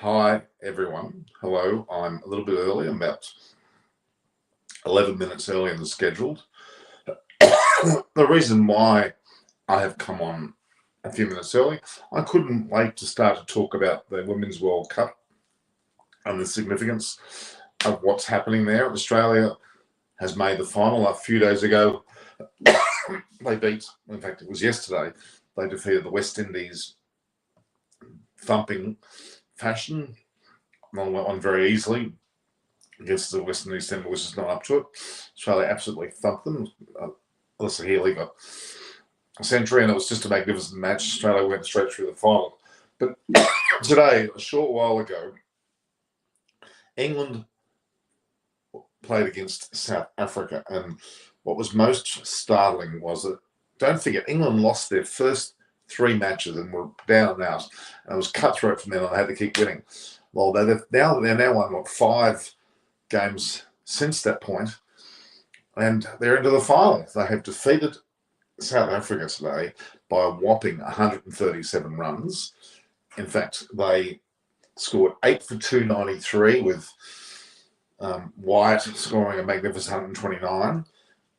Hi, everyone. Hello. I'm a little bit early. I'm about 11 minutes earlier than scheduled. The reason why I have come on a few minutes early, I couldn't wait to start to talk about the Women's World Cup and the significance of what's happening there. Australia has made the final a few days ago. They beat, in fact, it was yesterday, they defeated the West Indies thumping fashion on very easily against the West Indies team, which is not up to it. Australia absolutely thumped them. Alyssa Healy got a century, and it was just a magnificent match. Australia went straight through the final. But today, a short while ago, England played against South Africa, and what was most startling was that, don't forget, England lost their first three matches and were down and out, and it was cutthroat from then on. They had to keep winning. Well, they're now won 5 games since that point, and they're into the final. They have defeated South Africa today by a whopping 137 runs. In fact, they scored 8 for 293 with Wyatt scoring a magnificent 129.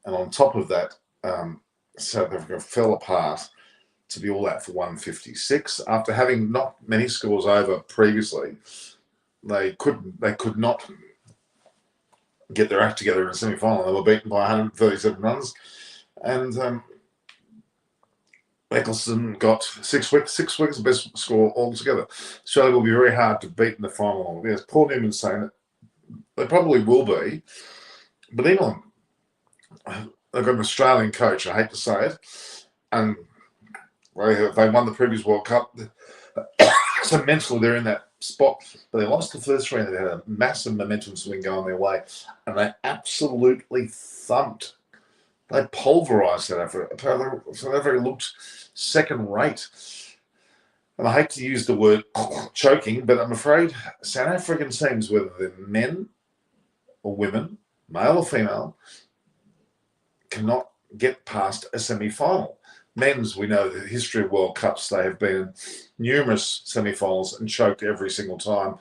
And on top of that, South Africa fell apart to be all out for 156. After having knocked many scores over previously, they could not get their act together in a semi-final. They were beaten by 137 runs. And Eccleston got 6 wickets, the best score altogether. Australia will be very hard to beat in the final. There's Paul Newman saying that they probably will be, but England, they've got an Australian coach, I hate to say it, and they won the previous World Cup. So mentally they're in that spot, but they lost the first 3 and they had a massive momentum swing going their way, and they absolutely thumped. They pulverised South Africa. South Africa looked second rate. And I hate to use the word choking, but I'm afraid South African teams, whether they're men or women, male or female, cannot get past a semi-final. Men's, we know the history of World Cups, they have been in numerous semi-finals and choked every single time.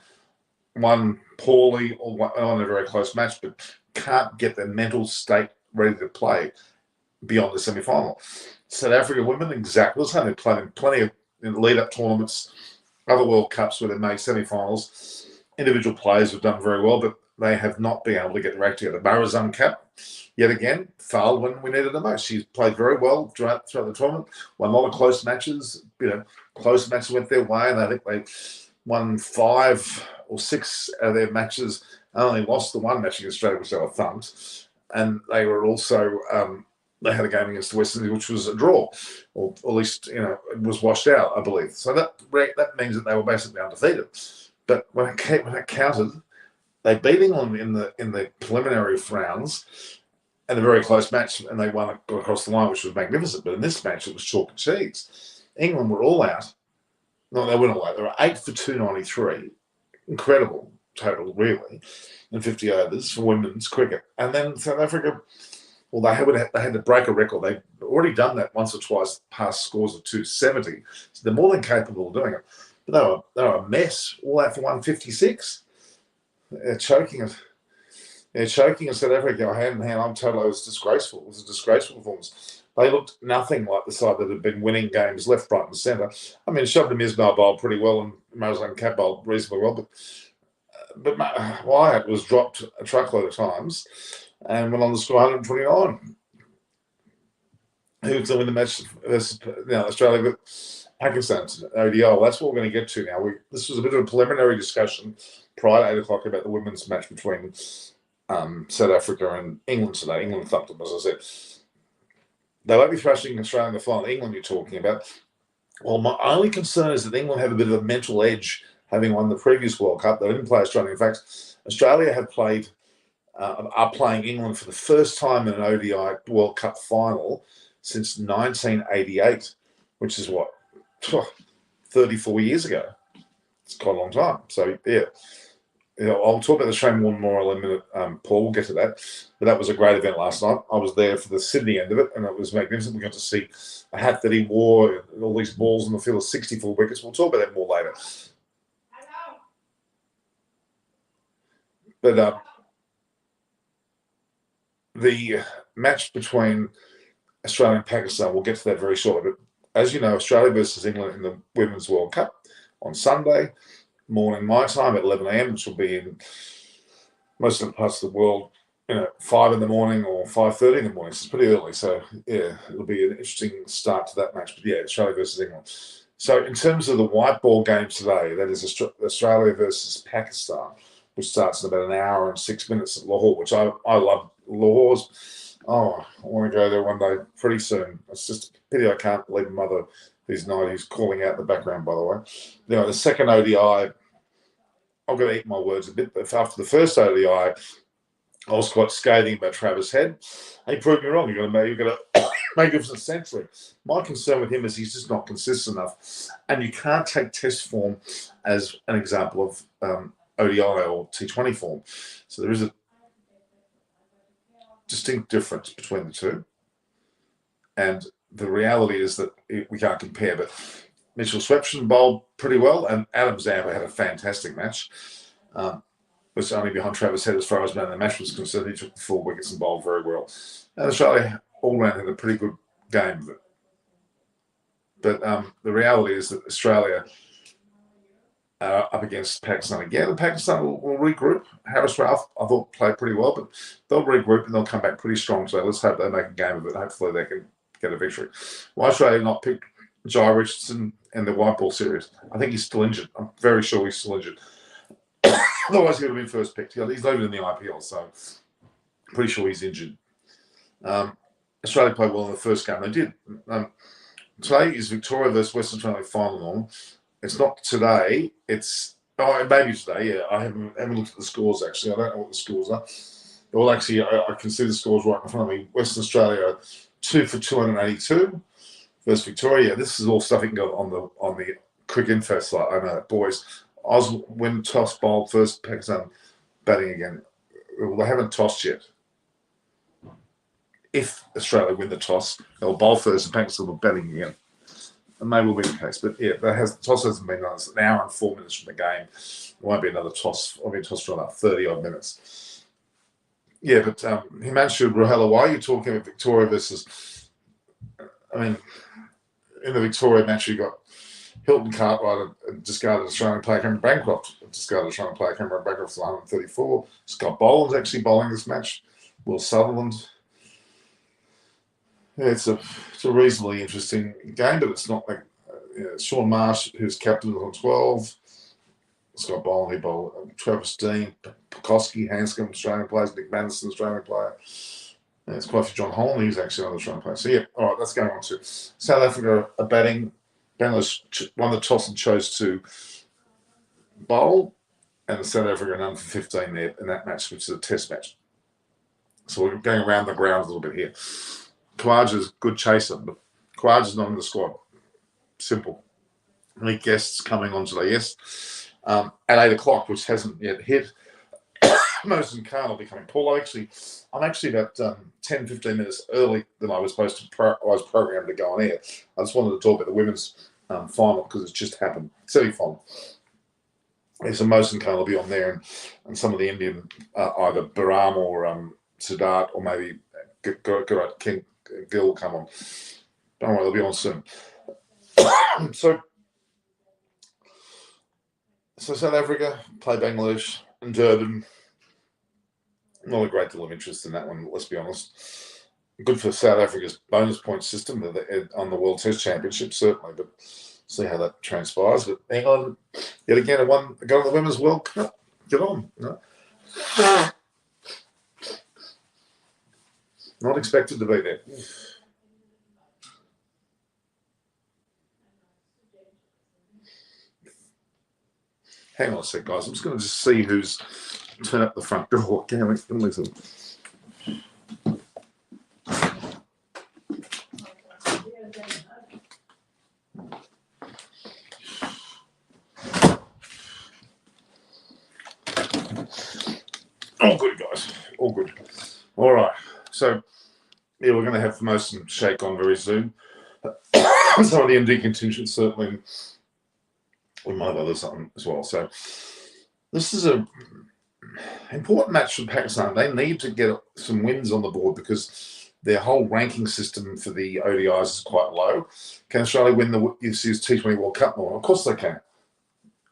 Won poorly or won a very close match, but can't get their mental state ready to play beyond the semi-final. South Africa women, exactly the same. They've played in plenty of lead-up tournaments, other World Cups where they've made semi-finals. Individual players have done very well, but they have not been able to get their act together. Marizum Cap, yet again, failed when we needed the most. She's played very well throughout the tournament, won a lot of close matches. Close matches went their way, and I think they won 5 or 6 out of their matches, and only lost the one match against Australia, which they were thumped. And they were also, they had a game against the West Indies, which was a draw, or at least, it was washed out, I believe. So that means that they were basically undefeated. But when it counted, they beat England in the preliminary rounds, and a very close match, and they won across the line, which was magnificent. But in this match, it was chalk and cheese. England were all out. No, they weren't all out. They were 8 for 293. Incredible total, really, in 50 overs for women's cricket. And then South Africa, well, they had to break a record. They've already done that once or twice, past scores of 270. So they're more than capable of doing it. But they were a mess, all out for 156. They're choking us. They're choking South Africa hand in hand. It was disgraceful. It was a disgraceful performance. They looked nothing like the side that had been winning games left, right, and centre. I mean, Shabnam Ismail bowled pretty well, and Marizum Cap bowled reasonably well, but Wyatt was dropped a truckload of times and went on to score 129. Who's going to win the match versus Australia? But Pakistan's ODI. Well, that's what we're going to get to now. This was a bit of a preliminary discussion prior to 8 o'clock about the women's match between South Africa and England today. England thumped them, as I said. They won't be thrashing Australia in the final. England you're talking about. Well, my only concern is that England have a bit of a mental edge, having won the previous World Cup. They didn't play Australia. In fact, Australia are playing England for the first time in an ODI World Cup final since 1988, which is 34 years ago. It's quite a long time. So, yeah. I'll talk about the Shane Warne Memorial in a minute, Paul. We'll get to that. But that was a great event last night. I was there for the Sydney end of it, and it was magnificent. We got to see a hat that he wore, all these balls in the field of 64 wickets. We'll talk about that more later. But the match between Australia and Pakistan, we'll get to that very shortly. But as you know, Australia versus England in the Women's World Cup on Sunday morning, my time at 11 a.m., which will be in most of the parts of the world, 5 in the morning or 5:30 in the morning. So it's pretty early. So yeah, it'll be an interesting start to that match. But yeah, Australia versus England. So in terms of the white ball game today, that is Australia versus Pakistan, which starts in about an hour and 6 minutes at Lahore, which I love. Lahore's, I want to go there one day pretty soon. It's just a pity I can't leave my mother, who's calling out in the background, by the way. The second ODI, I've got to eat my words a bit, but after the first ODI, I was quite scathing about Travis Head. He proved me wrong. You've got to make it for the century. My concern with him is he's just not consistent enough, and you can't take Test form as an example of ODI or T20 form. So there is a distinct difference between the two, and the reality is that we can't compare. But Mitchell Swepson bowled pretty well, and Adam Zampa had a fantastic match. Was only behind Travis Head as far as man the match was concerned. He took the 4 wickets and bowled very well. And Australia all round had a pretty good game of it. But the reality is that Australia are up against Pakistan again, and Pakistan will regroup. Harris Ralph, I thought, played pretty well, but they'll regroup and they'll come back pretty strong. So let's hope they make a game of it. Hopefully they can get a victory. Why Australia not pick Jai Richardson in the white ball series? I think he's still injured. I'm very sure he's still injured. Otherwise, he would have been first picked. He's not even in the IPL, so I'm pretty sure he's injured. Australia played well in the first game. They did. Today is Victoria versus Western Australia final. It's not today. It's maybe today. Yeah, I haven't looked at the scores actually. I don't know what the scores are. Well, actually, I can see the scores right in front of me. Western Australia 2 for 282 versus Victoria. This is all stuff you can go on the quick info site. I know, boys. When toss bowled first, Pakistan batting again. Well, they haven't tossed yet. If Australia win the toss, they'll bowl first and Pakistan will be batting again. And maybe will be the case. But yeah, the toss hasn't been done. It's an hour and 4 minutes from the game. There won't be another toss. I'll be tossed for about 30 odd minutes. Yeah, but Himanshu Ruhela, why are you talking about Victoria versus? I mean, in the Victoria match, you got Hilton Cartwright discarded Australian player Cameron Bancroft. Discarded Australian player Cameron Bancroft for 134. Scott Boland's actually bowling this match. Will Sutherland. Yeah, it's a reasonably interesting game, but it's not like Sean Marsh, who's captain, was on 12. Scott Boland, he bowled. Travis Dean, Pekoski, Hanscom, Australian players. Nick Madison, Australian player. Yeah, it's quite a few. John Holman, he's actually another Australian player. So yeah, all right, let's go on to South Africa are batting. Bangladesh won the toss and chose to bowl, and South Africa are none for 15 there in that match, which is a test match. So we're going around the ground a little bit here. Khawaja's a good chaser, but Khawaja's not in the squad. Simple. Any guests coming on today? Yes. At 8 o'clock, which hasn't yet hit, Mohsin Khan will be coming. Paul, I'm actually about 10, 15 minutes early than I was supposed to. I was programmed to go on air. I just wanted to talk about the women's final because it's just happened. Semi-final. Yeah, so Mohsin Khan will be on there, and some of the Indian, either Baram or Siddharth, or maybe King Gill will come on. Don't worry, they'll be on soon. So South Africa play Bangladesh and Durban. Not a great deal of interest in that one, let's be honest. Good for South Africa's bonus point system on the World Test Championship, certainly, but see how that transpires. But hang on, yet again, go on the Women's World Cup. Get on. Not expected to be there. Hang on a sec, guys. I'm just going to just see who's turned up the front door. Can we listen? All good, guys. All good. All right. So, yeah, we're going to have Mohsin Sheikh on very soon. Some of the MD contingent, certainly. We might have others on as well. So, this is a important match for Pakistan. They need to get some wins on the board because their whole ranking system for the ODIs is quite low. Can Australia win the T20 World Cup more? Of course they can.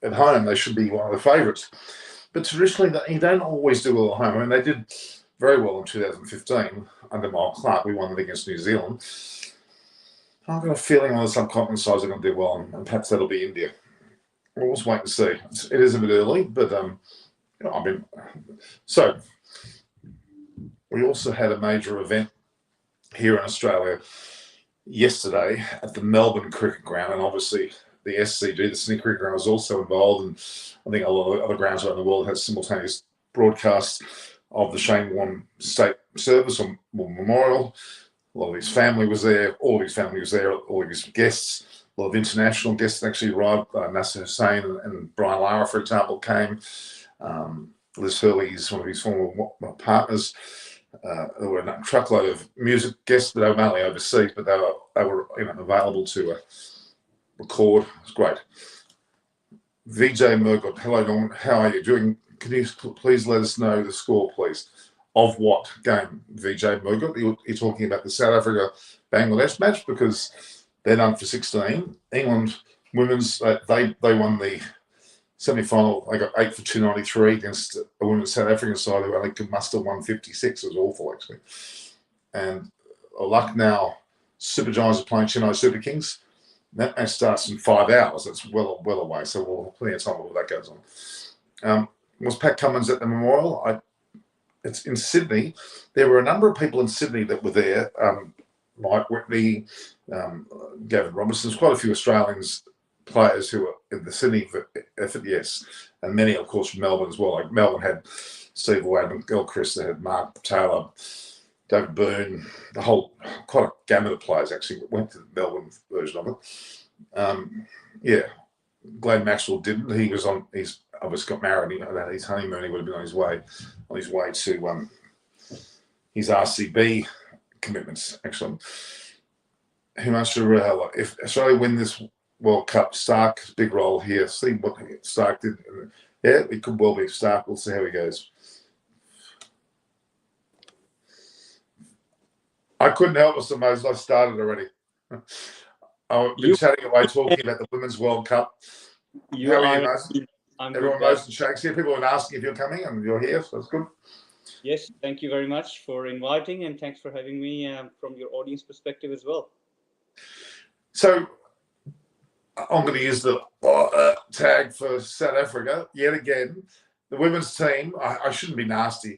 At home, they should be one of the favourites. But traditionally, you don't always do well at home. I mean, they did very well in 2015 under Michael Clark. We won it against New Zealand. I've got a feeling on the subcontinent side they're going to do well, and perhaps that'll be India. We'll just wait and see. It is a bit early, but so we also had a major event here in Australia yesterday at the Melbourne Cricket Ground, and obviously the SCG, the Sydney Cricket Ground, was also involved, and I think a lot of other grounds around the world had simultaneous broadcasts of the Shane Warne State Service or Memorial. A lot of his family was there. All of his family was there. All of his guests, a lot of international guests actually arrived. Nasser Hussain and Brian Lara, for example, came. Liz Hurley is one of his former partners. There were a truckload of music guests, but they were mainly overseas, but they were available to record. It was great. Vijay Murgot, hello, Norman. How are you doing? Can you please let us know the score, please? Of what game, Vijay Murgot? You're talking about the South Africa-Bangladesh match because they're done for 16. England women's, they won the semi-final. They got 8 for 293 against a women's South African side who only could muster 156. It was awful, actually. And Lucknow Super Giants are playing Chennai Super Kings. That match starts in 5 hours. That's well away, so we'll have plenty of time before that goes on. Was Pat Cummins at the Memorial? It's in Sydney. There were a number of people in Sydney that were there. Mike Whitney, Gavin Robertson. There's quite a few Australians players who were in the Sydney effort, yes. And many, of course, from Melbourne as well. Like Melbourne had Steve Wadman, Gilchrist, they had Mark Taylor, David Boone, quite a gamut of players actually went to the Melbourne version of it. Glenn Maxwell didn't. He's obviously got married. At his honeymoon, he would have been on his way to his RCB commitments. Actually, who much to if Australia win this World Cup, Stark's big role here. See what Stark did. Yeah, it could well be Stark. We'll see how he goes. I couldn't help myself, Moses. I started already. I've been chatting away talking about the Women's World Cup. How are you, Moses? Everyone knows and shakes here. People have been asking if you're coming and you're here, so that's good. Yes, thank you very much for inviting and thanks for having me from your audience perspective as well. So I'm going to use the tag for South Africa yet again. The women's team, I shouldn't be nasty,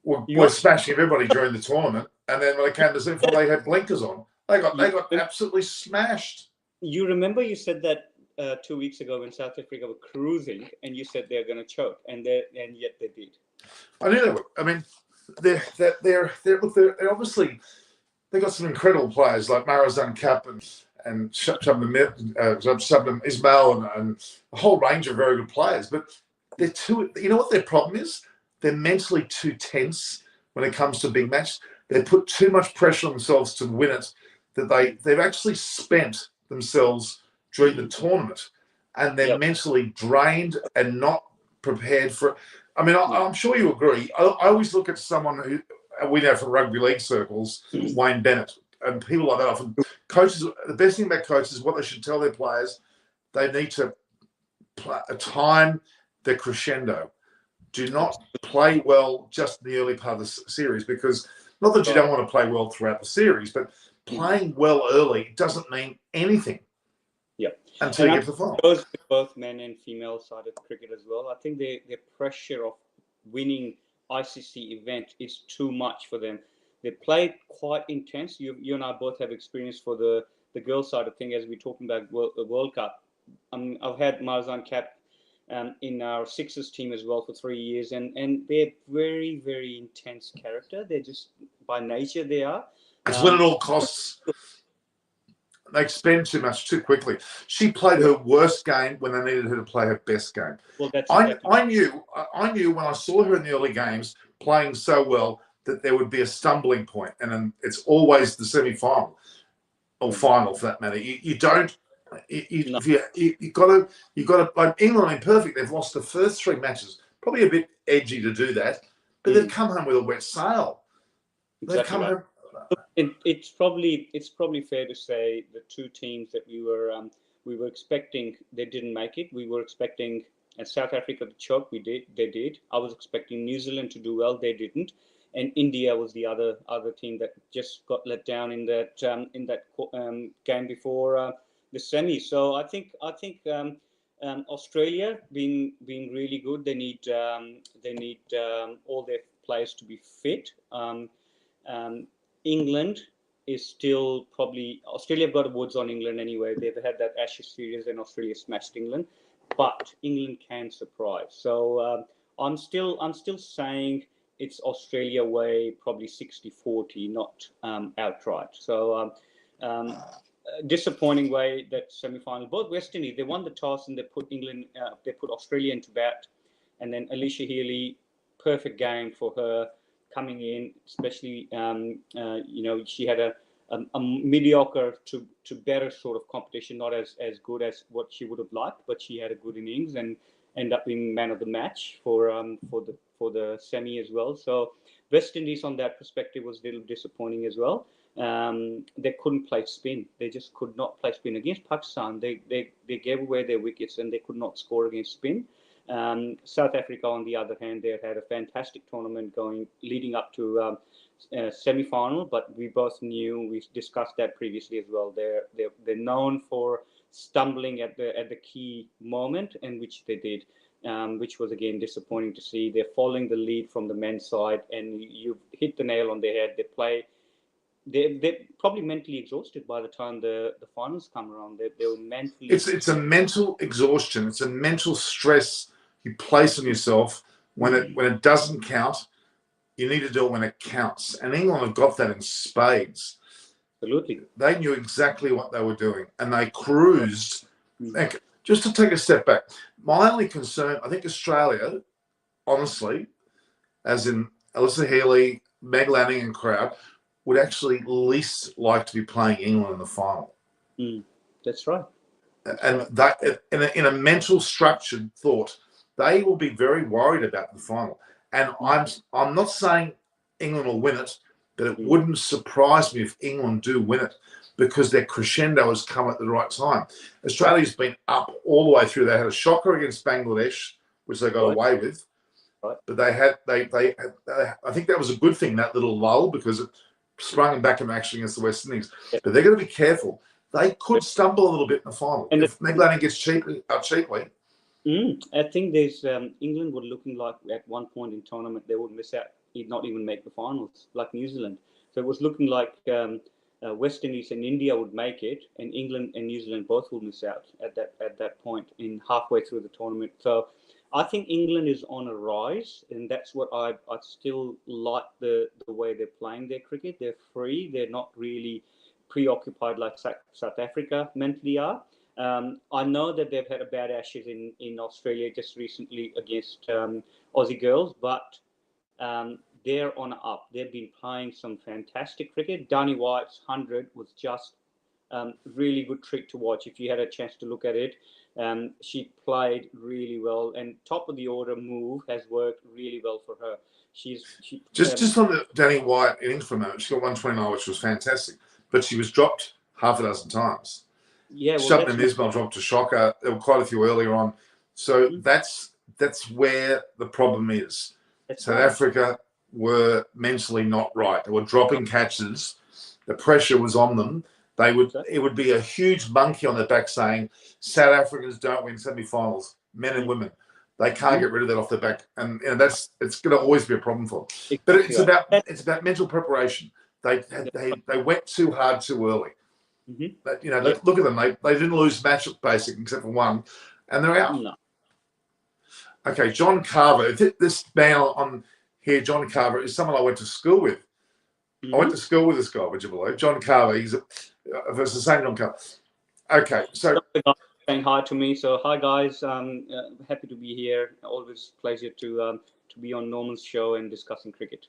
were smashing everybody during the tournament. And then when they came to semi-final, they had blinkers on. They got absolutely smashed. You remember you said that 2 weeks ago when South Africa were cruising, and you said they're going to choke, and yet they did. I knew they would. I mean, they're obviously they got some incredible players like Marazan Cap and Shabnam Ismail and a whole range of very good players. But they're too. You know what their problem is? They're mentally too tense when it comes to big matches. They put too much pressure on themselves to win it. That they've actually spent themselves during the tournament, and they're mentally drained and not prepared for it. I mean, I'm sure you agree. I always look at someone who we know from rugby league circles, Wayne Bennett, and people like that. Often coaches, the best thing about coaches is what they should tell their players. They need to time the crescendo. Do not play well just in the early part of the series, because not that you don't want to play well throughout the series, but playing well early doesn't mean anything. Until you get to the final. Goes with both men and female sided cricket as well. I think the pressure of winning ICC event is too much for them. They play quite intense. You and I both have experience for the girls side of thing as we're talking about the World Cup. I've had Marzan Cap in our Sixers team as well for 3 years, and they're very, very intense character. They're just by nature they are. It's win at all costs. They spend too much too quickly. She played her worst game when they needed her to play her best game. Well, I knew when I saw her in the early games playing so well that there would be a stumbling point, and then it's always the semi-final or final for that matter. You got to. Like England, imperfect. They've lost the first 3 matches, probably a bit edgy to do that, but they've come home with a wet sail. They've Exactly come right. home. It's probably fair to say the two teams that we were expecting, they didn't make it. We were expecting South Africa to choke. They did. I was expecting New Zealand to do well. They didn't. And India was the other team that just got let down in that game before the semi. So I think Australia being really good. They need all their players to be fit. England is still probably, Australia have got woods on England anyway. They've had that Ashes series and Australia smashed England, but England can surprise. So I'm still saying it's Australia way, probably 60-40, not outright. So disappointing way that semi-final. Both West Indies, they won the toss and they put Australia into bat, and then Alicia Healy, perfect game for her coming in, especially she had a mediocre to better sort of competition, not as good as what she would have liked, but she had a good innings and ended up being man of the match for the semi as well. So West Indies on that perspective was a little disappointing as well. They couldn't play spin. They just could not play spin against Pakistan. They gave away their wickets and they could not score against spin. South Africa, on the other hand, they had a fantastic tournament leading up to semi-final. But we both knew, we discussed that previously as well. They're known for stumbling at the key moment, and which they did, which was again disappointing to see. They're following the lead from the men's side, and you hit the nail on the head. They're probably mentally exhausted by the time the finals come around. They were mentally. It's a mental exhaustion. It's a mental stress you place on yourself when it doesn't count. You need to do it when it counts. And England have got that in spades. Absolutely. They knew exactly what they were doing, and they cruised. Just to take a step back, my only concern, I think Australia, honestly, as in Alyssa Healy, Meg Lanning and crowd, would actually least like to be playing England in the final. That's right. And that, in a mental structured thought, they will be very worried about the final. And I'm not saying England will win it, but it wouldn't surprise me if England do win it, because their crescendo has come at the right time. Australia's been up all the way through. They had a shocker against Bangladesh, which they got away with. Right. But they I think that was a good thing, that little lull, because it sprung them back in action against the West Indies. But they're going to be careful. They could stumble a little bit in the final. And if Meg Lanning gets cheaply. I think there's England were looking like at one point in tournament they would miss out, not even make the finals, like New Zealand. So it was looking like West Indies and India would make it, and England and New Zealand both will miss out at that point in halfway through the tournament. So I think England is on a rise, and that's what I still like the way they're playing their cricket. They're free. They're not really preoccupied like South Africa mentally are. I know that they've had a bad Ashes in Australia just recently against Aussie girls, but they're on up. They've been playing some fantastic cricket. Danny White's 100 was just really good trick to watch. If you had a chance to look at it, she played really well, and top of the order move has worked really well for her. Just on the Danny White innings for a moment, she got 129, which was fantastic, but she was dropped half a dozen times. Yeah, well, Shubman Ismail dropped a shocker. There were quite a few earlier on. So that's where the problem is. South Africa were mentally not right. They were dropping catches. The pressure was on them. It would be a huge monkey on their back saying, South Africans don't win semi-finals, men and women. They can't get rid of that off their back. And it's going to always be a problem for them. But it's about mental preparation. They went too hard too early. But, look at them. They didn't lose match at basic except for one, and they're out. No. Okay, John Carver. This man on here, John Carver, is someone I went to school with. I went to school with this guy, would you believe? John Carver. He's the same John Carver. Okay, so saying hi to me. So hi guys. Happy to be here. Always pleasure to be on Norman's show and discussing cricket.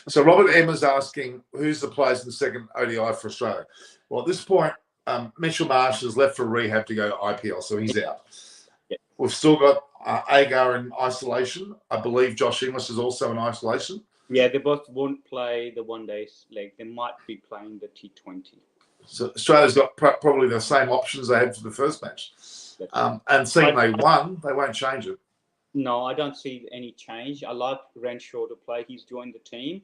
So Robert M is asking, who's the players in the second ODI for Australia? Well, at this point, Mitchell Marsh has left for rehab to go to IPL, so he's out. We've still got Agar in isolation. I believe Josh Inglis is also in isolation. Yeah, they both won't play the one-day leg. They might be playing the T20. So Australia's got probably the same options they had for the first match. And seeing they won, they won't change it. No, I don't see any change. I like Renshaw to play. He's joined the team,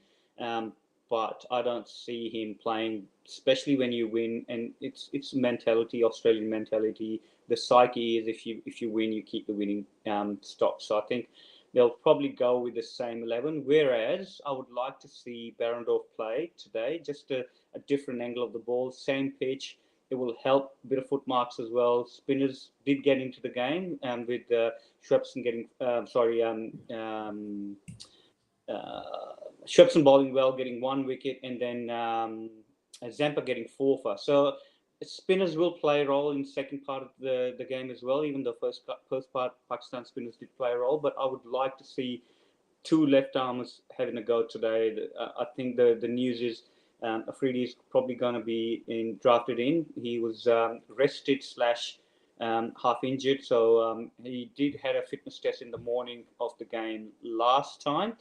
but I don't see him playing, especially when you win. And it's mentality, Australian mentality. The psyche is if you win, you keep the winning stock. So I think they'll probably go with the same 11. Whereas I would like to see Barrendorf play today, just a different angle of the ball, same pitch. It will help a bit of foot marks as well. Spinners did get into the game with Schwepson getting, Schwepson bowling well, getting 1 wicket, and then Zampa getting 4 for. So spinners will play a role in the second part of the game as well, even though first part Pakistan spinners did play a role. But I would like to see 2 left armers having a go today. I think the news is Afridi is probably going to be drafted in. He was rested / half injured, so he did had a fitness test in the morning of the game last time,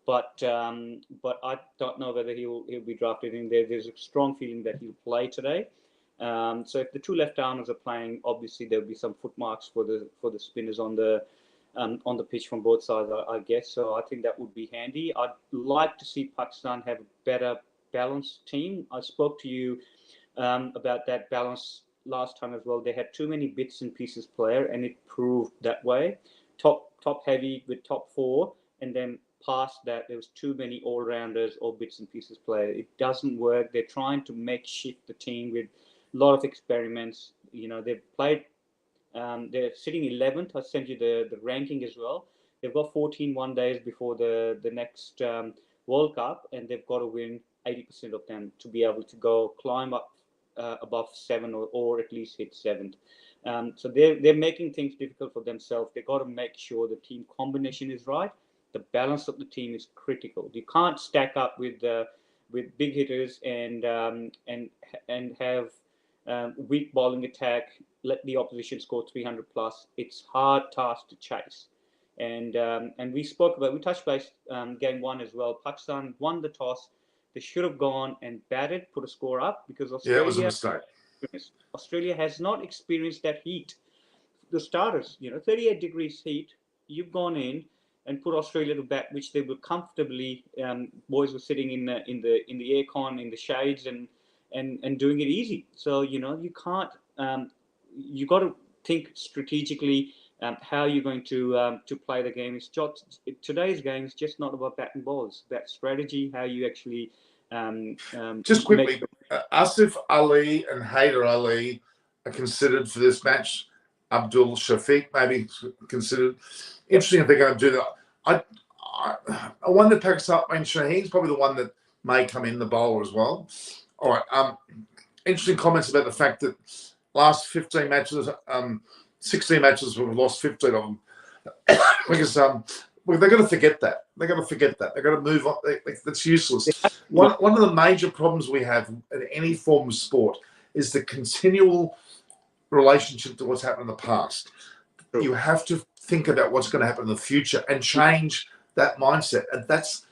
but I don't know whether he'll be drafted in there. There's a strong feeling that he'll play today. So if the 2 left armers are playing, obviously there'll be some foot marks for the spinners on the pitch from both sides, I guess. So I think that would be handy. I'd like to see Pakistan have a better balanced team. I spoke to you about that balance last time as well. They had too many bits and pieces player, and it proved that way. Top heavy with top 4, and then past that there was too many all-rounders or bits and pieces player. It doesn't work. They're trying to makeshift the team with a lot of experiments. They've played. They're sitting 11th. I sent you the ranking as well. They've got 14 1 days before the next World Cup, and they've got to win 80% of them to be able to go climb up above 7 or at least hit 7th. So they're making things difficult for themselves. They've got to make sure the team combination is right. The balance of the team is critical. You can't stack up with big hitters and have weak bowling attack, let the opposition score 300 plus. It's hard task to chase. And we touched base game 1 as well. Pakistan won the toss. They should have gone and batted, put a score up, because It was a mistake. Australia has not experienced that heat. The starters, 38 degrees heat. You've gone in and put Australia to bat, which they were comfortably. Boys were sitting in the aircon, in the shades, and doing it easy. So you can't. You got to think strategically how you're going to play the game. Today's game is just not about bat and balls. That strategy, how you actually. Just quickly, Asif Ali and Haider Ali are considered for this match. Abdul Shafiq maybe considered. Interesting if they're going to do that. I wonder Pakistan. Shaheen's probably the one that may come in the bowler as well. All right. Interesting comments about the fact that last 15 matches, 16 matches, we've lost 15 of them because they're going to forget that. They're going to forget that. They're going to move on. That's useless. One of the major problems we have in any form of sport is the continual relationship to what's happened in the past. True. You have to think about what's going to happen in the future and change that mindset. And that's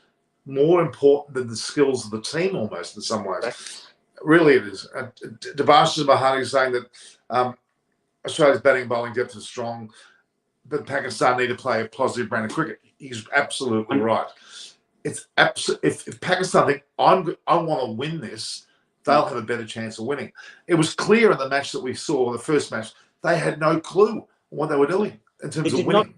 more important than the skills of the team almost in some ways. Really it is. Debashir Mahani is saying that Australia's batting and bowling depth is strong, but Pakistan need to play a positive brand of cricket. He's absolutely right. It's if Pakistan think I want to win this, they'll have a better chance of winning. It was clear in the match that we saw, the first match, they had no clue what they were doing in terms of winning.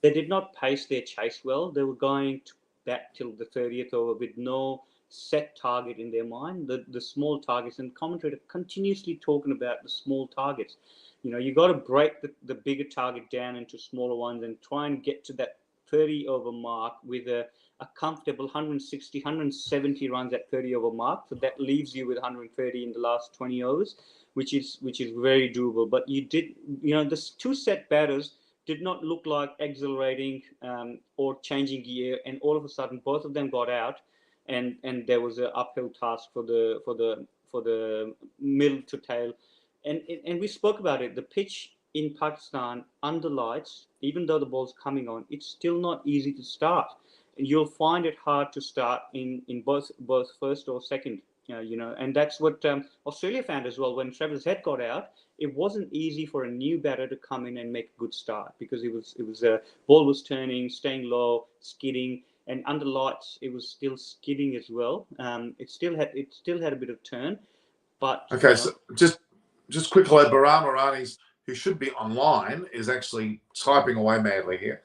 They did not pace their chase well. They were going to bat till the 30th over with no set target in their mind. The small targets, and commentator continuously talking about the small targets. You got to break the bigger target down into smaller ones and try and get to that 30 over mark with a comfortable 160, 170 runs at 30 over mark. So that leaves you with 130 in the last 20 overs, which is very doable. But you did, the 2 set batters did not look like exhilarating or changing gear, and all of a sudden both of them got out, and there was an uphill task for the middle to tail. And we spoke about it. The pitch in Pakistan, under lights, even though the ball's coming on, it's still not easy to start. You'll find it hard to start in both first or second. And that's what Australia found as well. When Travis Head got out, it wasn't easy for a new batter to come in and make a good start, because it was ball was turning, staying low, skidding, and under lights it was still skidding as well. It still had a bit of turn, but Okay, so just quickly, Baram Irani's, who should be online, is actually typing away madly here.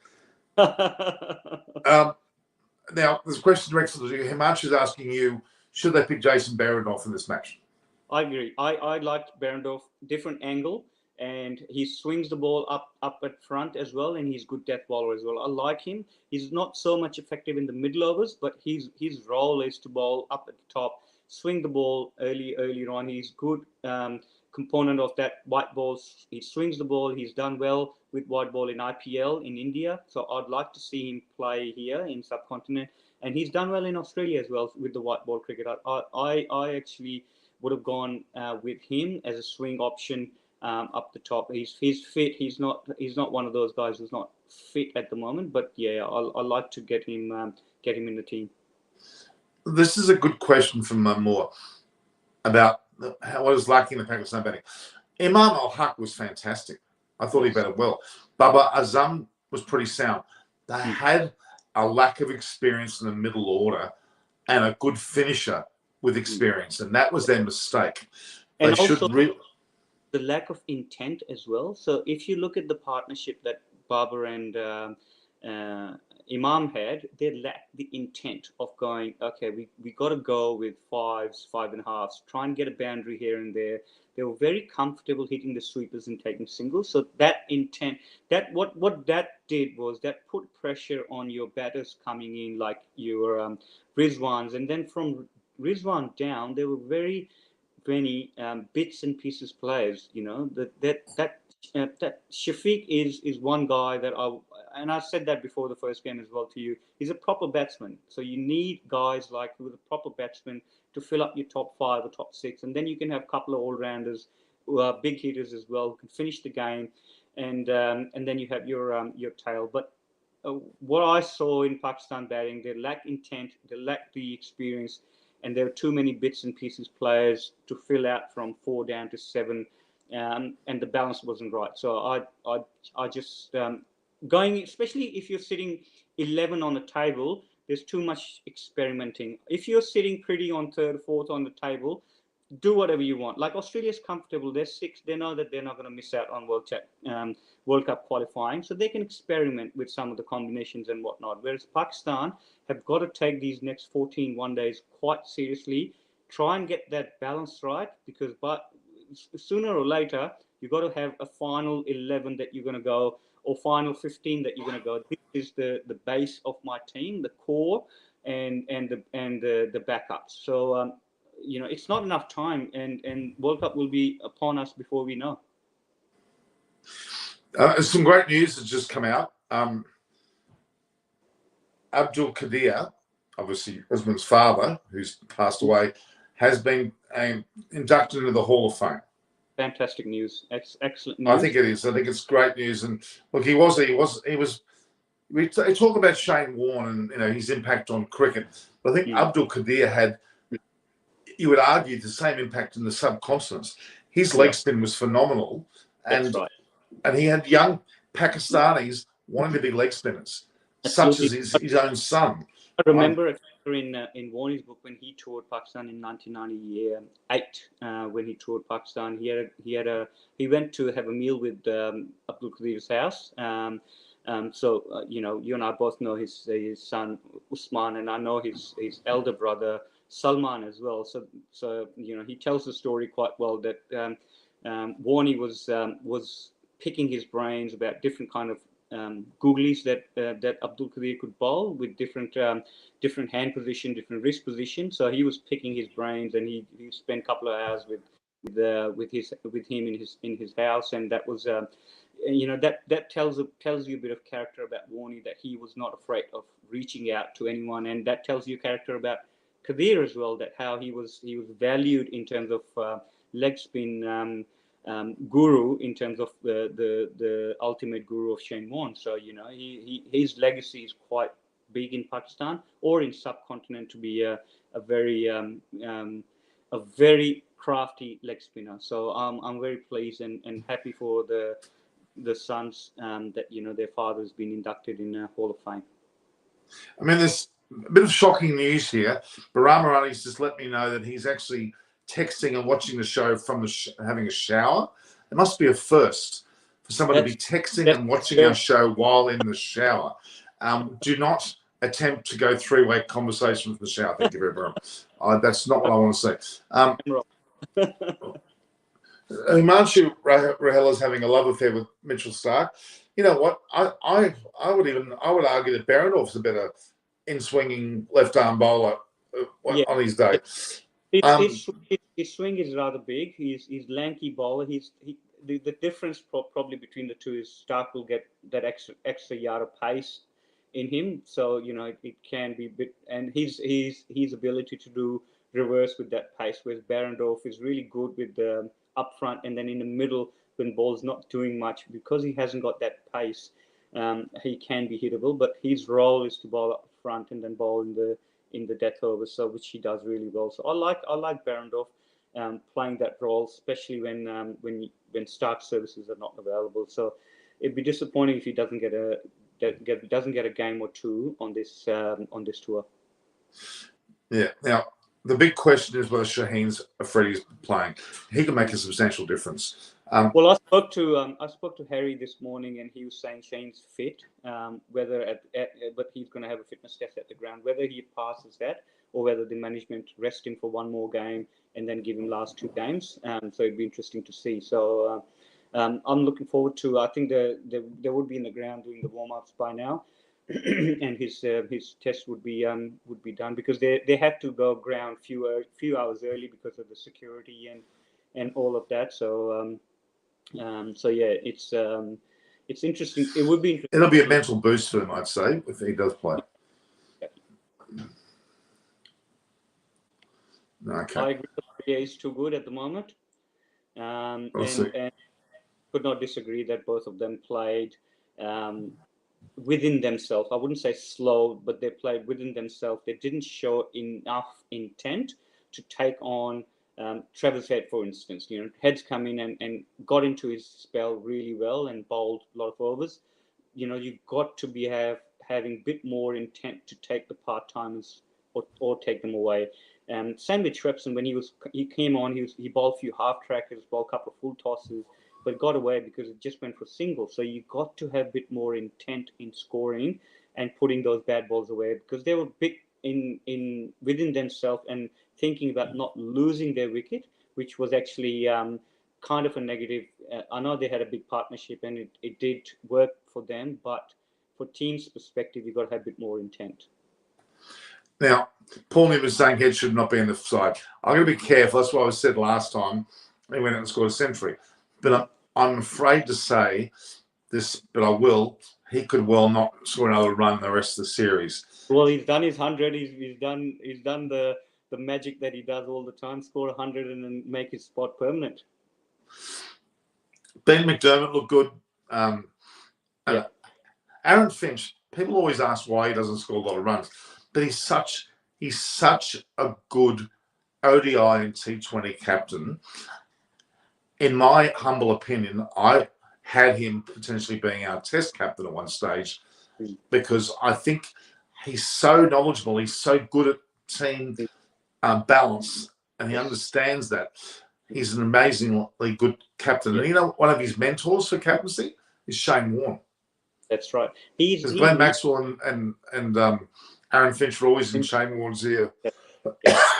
Now, there's a question directed to you. Himanshu is asking you, should they pick Jason Behrendorff in this match? I agree. I liked Behrendorff, different angle, and he swings the ball up at front as well, and he's good death bowler as well. I like him. He's not so much effective in the middle overs, but his role is to bowl up at the top, swing the ball earlier on. He's good component of that white ball. He swings the ball. He's done well with white ball in IPL in India, so I'd like to see him play here in subcontinent, and he's done well in Australia as well with the white ball cricket. I actually would have gone with him as a swing option up the top. He's fit. He's not one of those guys who's not fit at the moment. But yeah, I like to get him in the team. This is a good question from Moore about what is lacking in the Pakistan batting. Imam Al Haq was fantastic. I thought he batted well. Baba Azam was pretty sound. They had a lack of experience in the middle order and a good finisher with experience, and that was their mistake. They And should also the lack of intent as well. So if you look at the partnership that Babar and Imam had, they lacked the intent of going, okay, we got to go with fives, 5.5s, try and get a boundary here and there. They were very comfortable hitting the sweepers and taking singles. So that intent, that what that did was that put pressure on your batters coming in, like your Rizwans, and then from Rizwan down, they were very many bits and pieces players. That Shafiq is one guy that I said that before the first game as well to you. He's a proper batsman, so you need guys like with a proper batsman to fill up your top 5 or top 6, and then you can have a couple of all rounders who are big hitters as well, who can finish the game, and then you have your tail. But what I saw in Pakistan batting, they lack intent, they lack the experience, and there are too many bits and pieces players to fill out from 4 down to 7, and the balance wasn't right. So I just going, especially if you're sitting 11 on the table, there's too much experimenting. If you're sitting pretty on 3rd, 4th on the table, do whatever you want. Like Australia's comfortable, they're 6, they know that they're not going to miss out on World Cup qualifying, so they can experiment with some of the combinations and whatnot. Whereas Pakistan have got to take these next 14 one days quite seriously, try and get that balance right, because sooner or later you've got to have a final 11 that you're going to go, or final 15 that you're going to go. This is the base of my team, the core, and the backups. So it's not enough time, and World Cup will be upon us before we know. Some great news has just come out. Abdul Qadir, obviously Usman's father, who's passed away, has been inducted into the Hall of Fame. Fantastic news. Excellent news. I think it is. I think it's great news. And look, he was. We talk about Shane Warne and his impact on cricket, but I think Abdul Qadir had, you would argue, the same impact in the subcontinent. His leg spin was phenomenal, and That's right. And he had young Pakistanis wanting to be leg spinners, Absolutely. such as his own son. I remember a chapter in Warnie's book when he toured Pakistan in 1998. When he toured Pakistan, he went to have a meal with Abdul Qadir's house. So you and I both know his son Usman, and I know his elder brother Salman as well. So he tells the story quite well that Warnie was picking his brains about different kind of googlies that Abdul Qadir could bowl with different hand position, different wrist position. So he was picking his brains, and he spent a couple of hours with him in his house, and that was that tells you a bit of character about Warnie, that he was not afraid of reaching out to anyone, and that tells you character about Qadir as well, that how he was valued in terms of leg spin. guru in terms of the ultimate guru of Shane Warne. So his legacy is quite big in Pakistan or in subcontinent to be a very crafty leg spinner. So I'm very pleased and happy for the sons that their father's been inducted in Hall of Fame. I mean, there's a bit of shocking news here. Barama Ali's just let me know that he's actually texting and watching the show from having a shower. It must be a first for someone to be texting and watching our show while in the shower. Do not attempt to go three-way conversation from the shower. Thank you very much. That's not what I want to say. Himanshu Rahela is having a love affair with Mitchell Starc. You know what? I would argue that Behrendorff's a better in-swinging left-arm bowler on his day. His swing is rather big. He's lanky bowler. The difference probably between the two is Starc will get that extra yard of pace in him. So it can be a bit, and his ability to do reverse with that pace, whereas Behrendorff is really good with the up front and then in the middle when ball's not doing much because he hasn't got that pace. He can be hittable, but his role is to bowl up front and then bowl in the death overs, so which he does really well. So I like Behrendorff playing that role, especially when Starc services are not available. So it'd be disappointing if he doesn't get a game or two on this tour. Yeah. Now the big question is whether Shaheen's Afridi's playing. He can make a substantial difference. Well, I spoke to Harry this morning, and he was saying Shane's fit. But he's going to have a fitness test at the ground. Whether he passes that, or whether the management rest him for one more game and then give him last two games. So it'd be interesting to see. So I'm looking forward to. I think they would be in the ground doing the warm ups by now, and his test would be done because they had to go ground few hours early because of the security and all of that. So. So yeah, it's interesting. It would be interesting. It'll be a mental boost for him, I'd say, if he does play. Okay. I agree. Yeah, he's too good at the moment, and could not disagree that both of them played within themselves. I wouldn't say slow, but they played within themselves. They didn't show enough intent to take on. Travis Head, for instance, Head's come in and got into his spell really well and bowled a lot of overs. You've got to be having a bit more intent to take the part-timers or take them away. Same with Shrepson when he came on, he bowled a few half-trackers, bowled a couple of full tosses, but got away because it just went for singles. So you got to have a bit more intent in scoring and putting those bad balls away because they were a bit within themselves and thinking about not losing their wicket, which was actually kind of a negative. I know they had a big partnership and it did work for them, but for team's perspective, you've got to have a bit more intent. Now, Paul Newman is saying Head should not be in the side. I'm going to be careful. That's what I said last time. He went out and scored a century. But I'm afraid to say this, but I will. He could well not score another run the rest of the series. Well, he's done his 100. He's done the magic that he does all the time, score 100 and then make his spot permanent. Ben McDermott looked good. Aaron Finch, people always ask why he doesn't score a lot of runs, but he's such a good ODI and T20 captain. In my humble opinion, I had him potentially being our test captain at one stage because I think he's so knowledgeable. He's so good at team balance, and he understands that. He's an amazingly good captain. And one of his mentors for captaincy is Shane Warne. That's right. Because Glenn Maxwell and Aaron Finch were always in Shane Warne's ear.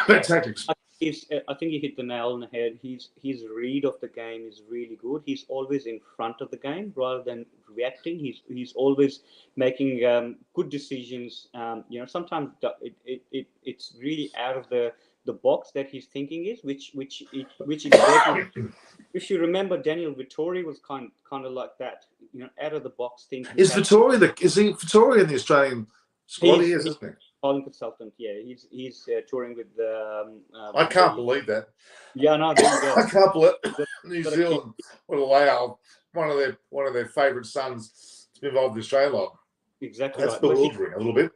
Tactics. I think you hit the nail on the head. His read of the game is really good. He's always in front of the game rather than reacting. He's always making good decisions. Sometimes it's really out of the box that his thinking is, which exactly. If you remember, Daniel Vittori was kind of like that. Out of the box thinking. Is Vittori in the Australian squad? He is, isn't he? Polling consultant. Yeah, he's touring with the. I can't believe that. Yeah, no, there you go. I can't believe Got- New got a Zealand would allow one of their favourite sons to be involved in Australia. Exactly That's right. But bewildering a little bit.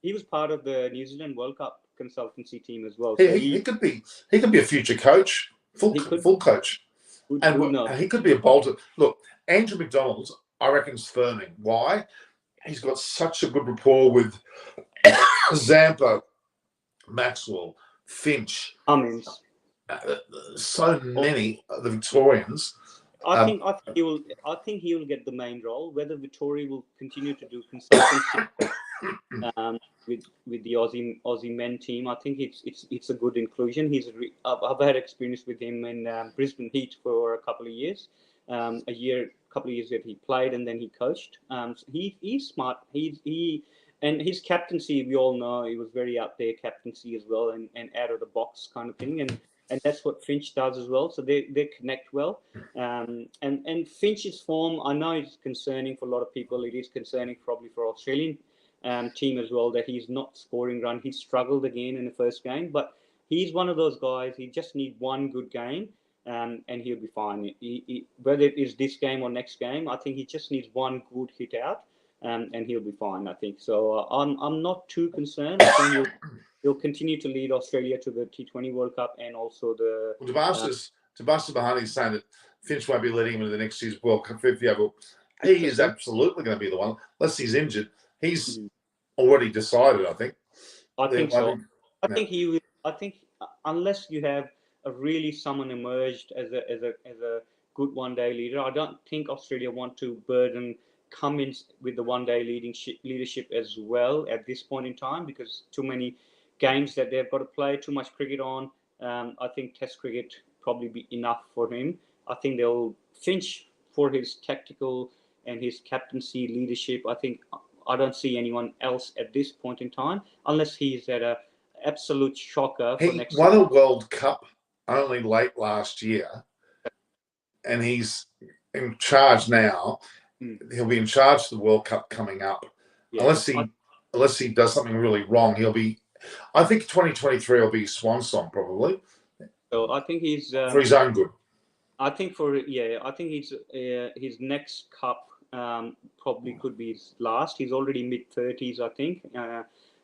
he was part of the New Zealand World Cup consultancy team as well. So He could be a future coach, full coach, who and knows? he could be a bolter. Look, Andrew McDonald, I reckon, is firming. Why? He's got such a good rapport with Zampa, Maxwell, Finch, Cummins. so many of the Victorians. I think he will. I think he will get the main role. Whether Vittori will continue to do consultancy with the Aussie men team, I think it's a good inclusion. I've had experience with him in Brisbane Heat for a couple of years, couple of years that he played and then he coached. So he's smart. And his captaincy, we all know, he was very out there captaincy as well, and out of the box kind of thing. And that's what Finch does as well. So they connect well. And Finch's form, I know it's concerning for a lot of people. It is concerning probably for Australian team as well, that he's not scoring run. He struggled again in the first game, but he's one of those guys. He just needs one good game, and he'll be fine. Whether it is this game or next game, I think he just needs one good hit out, and he'll be fine. I think so. I'm not too concerned. I think he'll continue to lead Australia to the T20 World Cup and also the. Well, Tabas's Bahani's saying that Finch won't be leading him into the next year's World Cup 50 over. He is absolutely going to be the one, unless he's injured. He's already decided, I think. I think so. I think he will. I think unless you have someone emerged as a good one-day leader, I don't think Australia want to burden Cummins with the one-day leadership as well at this point in time, because too many games that they've got to play, too much cricket on. I think Test cricket probably be enough for him. I think they'll Finch for his tactical and his captaincy leadership. I don't see anyone else at this point in time, unless he's at a absolute shocker for next won year. a World Cup only late last year, and he's in charge now. He'll be in charge of the World Cup coming up. Yeah. Unless he does something really wrong, he'll be. I think 2023 will be his swan song probably. So I think he's for his own good. I think his next cup probably could be his last. He's already mid-30s, I think.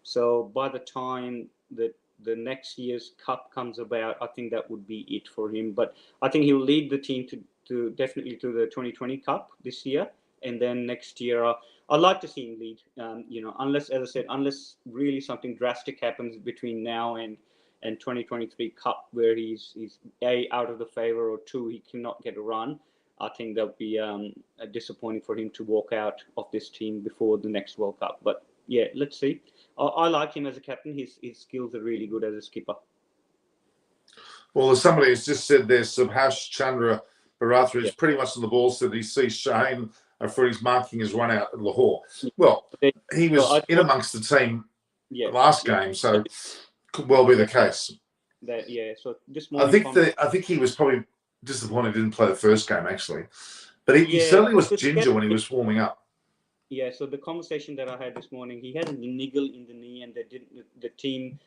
So by the time that the next year's cup comes about, I think that would be it for him. But I think he'll lead the team to definitely to the 2020 Cup this year, and then next year I'd like to see him lead. Unless, as I said, unless really something drastic happens between now and 2023 Cup, where he's out of the favour, or two, he cannot get a run. I think that would be disappointing for him to walk out of this team before the next World Cup. But yeah, let's see. I like him as a captain. His skills are really good as a skipper. Well, as somebody has just said there, Subhash Chandra Bharat is pretty much on the ball, said he sees Shane Afridi's marking his run out at Lahore. Well, he was in amongst the team last game, so could well be the case. So this morning, I think he was probably disappointed he didn't play the first game, actually. But he certainly was ginger when he was warming up. Yeah, so the conversation that I had this morning, he had a niggle in the knee, and the team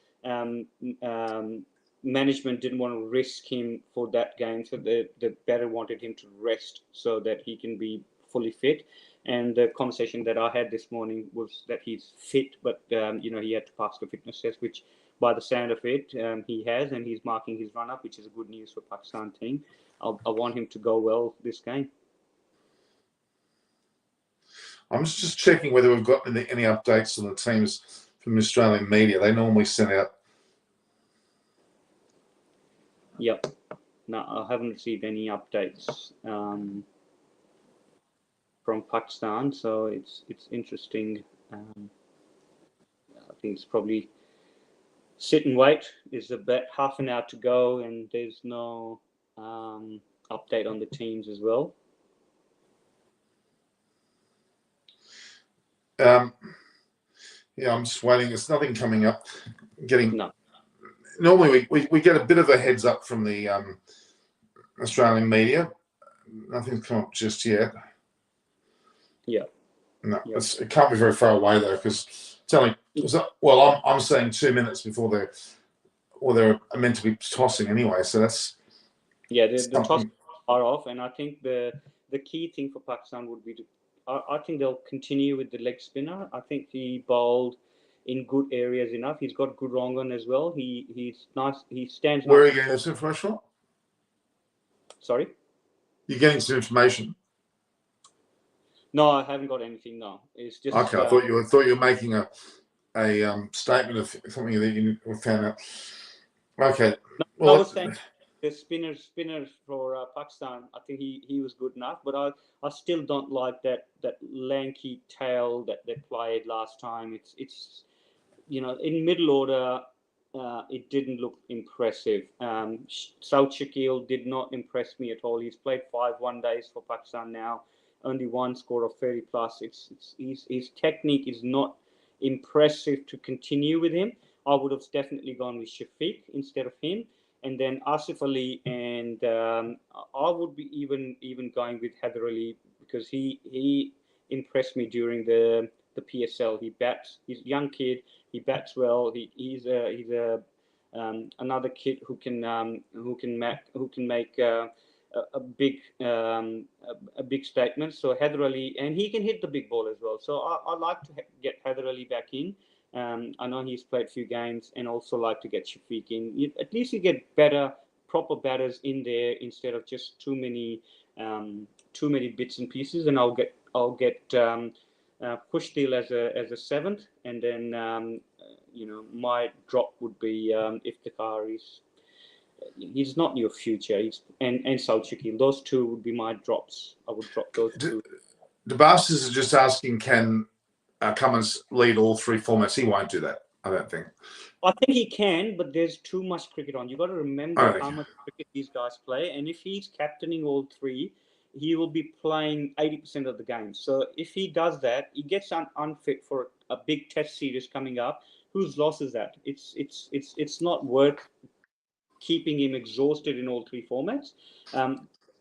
management didn't want to risk him for that game, so they better wanted him to rest so that he can be fully fit. And the conversation that I had this morning was that he's fit, but he had to pass the fitness test, which by the sound of it, he has, and he's marking his run up, which is a good news for Pakistan team. I want him to go well this game. I'm just checking whether we've got any updates on the teams from Australian media. They normally send out. Yep. No, I haven't received any updates from Pakistan, so it's interesting. I think it's probably sit and wait. It's about half an hour to go, and there's no update on the teams as well. I'm just waiting. There's nothing coming up. Normally we get a bit of a heads up from the Australian media. Nothing's come up just yet. Yeah. No, it can't be very far away though, because Tell me. Well, I'm saying 2 minutes before they're meant to be tossing anyway. So that's the toss something. are off, and I think the key thing for Pakistan would be to. I think they'll continue with the leg spinner. I think he bowled in good areas enough. He's got good wrong on as well. He's nice. He stands. Where are nice. you getting this information from? Sorry. You're getting some information. No, I haven't got anything. No, it's just. Okay, I thought you were making a statement of something that you found out. Okay. No, I was saying the spinners for Pakistan. I think he was good enough, but I still don't like that lanky tail that they played last time. It's in middle order. It didn't look impressive. South Shakil did not impress me at all. He's played 5 one-days for Pakistan now, only one score of 30 plus. His technique is not impressive to continue with him. I would have definitely gone with Shafiq instead of him, and then Asif Ali, and I would be even going with Heather Ali because he impressed me during the PSL. He bats. He's a young kid. He bats well. He's another kid who can make a big statement. So Heather Ali, and he can hit the big ball as well. So I like to get Heather Ali back in. I know he's played a few games, and also like to get Shafiq in. At least you get proper batters in there instead of just too many bits and pieces. And I'll get Pushtil as a 7th, and then my drop would be Iftikhar. He's not your future. And South Shakil. Those two would be my drops. I would drop those two. The Bastards are just asking, can Cummins lead all 3 formats? He won't do that, I don't think. I think he can, but there's too much cricket on. You've got to remember how much cricket these guys play. And if he's captaining all 3, he will be playing 80% of the games. So if he does that, he gets unfit for a big test series coming up. Whose loss is that? It's not worth keeping him exhausted in all 3 formats.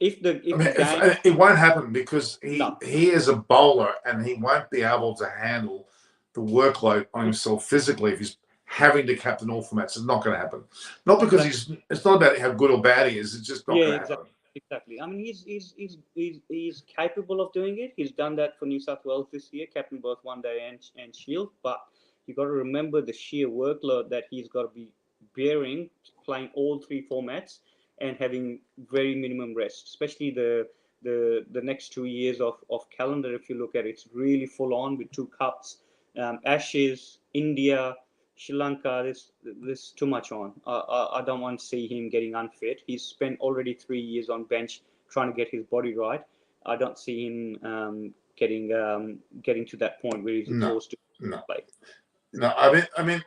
It won't happen because he is a bowler and he won't be able to handle the workload on himself physically if he's having to captain all formats. It's not going to happen. Not because it's not about how good or bad he is. It's just not going to happen. Exactly. I mean, he's capable of doing it. He's done that for New South Wales this year, captain both One Day and Shield. But you got to remember the sheer workload that he's got to be bearing, playing all 3 formats and having very minimum rest. Especially the next 2 years of calendar. If you look at it, it's really full on with 2 cups, Ashes, India, Sri Lanka. There's too much on. I don't want to see him getting unfit. He's spent already 3 years on bench trying to get his body right. I don't see him getting to that point where he's exhausted. No, I mean,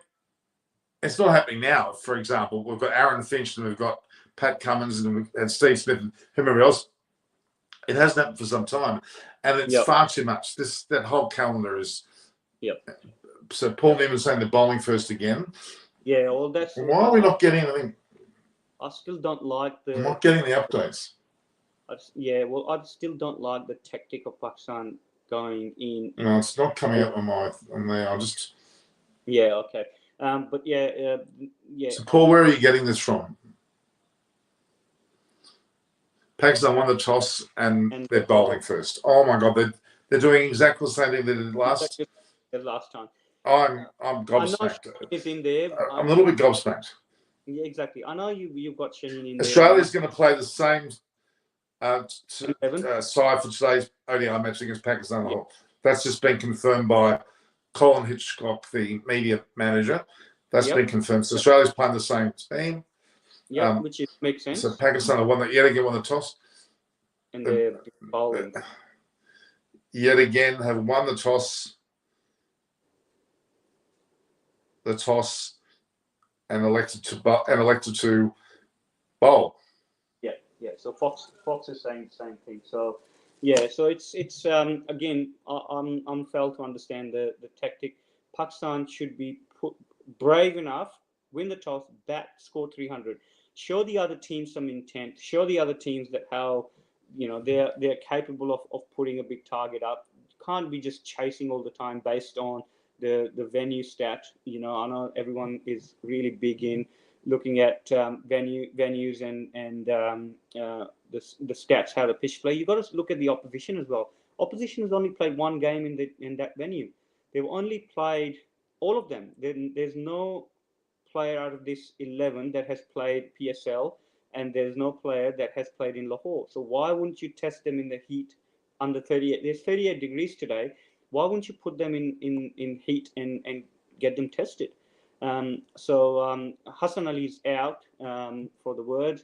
it's not happening now. For example, we've got Aaron Finch and we've got Pat Cummins and we've had Steve Smith and whoever else. It hasn't happened for some time, and it's far too much. That whole calendar is. Yep. So Paul Newman's saying they're bowling first again. Yeah, well, that's. Why are we not getting anything? I still don't like the. I'm not getting the updates. I still don't like the tactic of Pakistan going in. No, it's not coming up on there. I'll just. Yeah. Okay. But yeah. So Paul, where are you getting this from? Pakistan won the toss and they're bowling first. Oh my God, they're doing exactly the same thing they did last time. I'm gobsmacked. Is in there. I'm a little bit gobsmacked. Yeah, exactly. I know you've got Shaheen in there. Australia's going to play the same side for today's ODI match against Pakistan. Yeah. That's just been confirmed by Colin Hitchcock, the media manager. That's been confirmed. So Australia's playing the same team. Yeah, which makes sense. So Pakistan have yet again won the toss. And they're bowling. Yet again have won the toss. And elected to bowl. Yeah. So Fox is saying the same thing. So yeah, so it's again, I'm failed to understand the tactic. Pakistan should be brave enough, win the toss, bat, score 300. Show the other teams some intent. Show the other teams that how they're capable of putting a big target up. You can't be just chasing all the time based on the venue stat. You know, I know everyone is really big in looking at venues and the stats, how the pitch play. You got to look at the opposition as well. Opposition has only played one game in that venue. They've only played all of them. There's no player out of this 11 that has played PSL, and there's no player that has played in Lahore. So why wouldn't you test them in the heat under 38? There's 38 degrees today. Why wouldn't you put them in heat and get them tested? Hassan Ali's out for the word.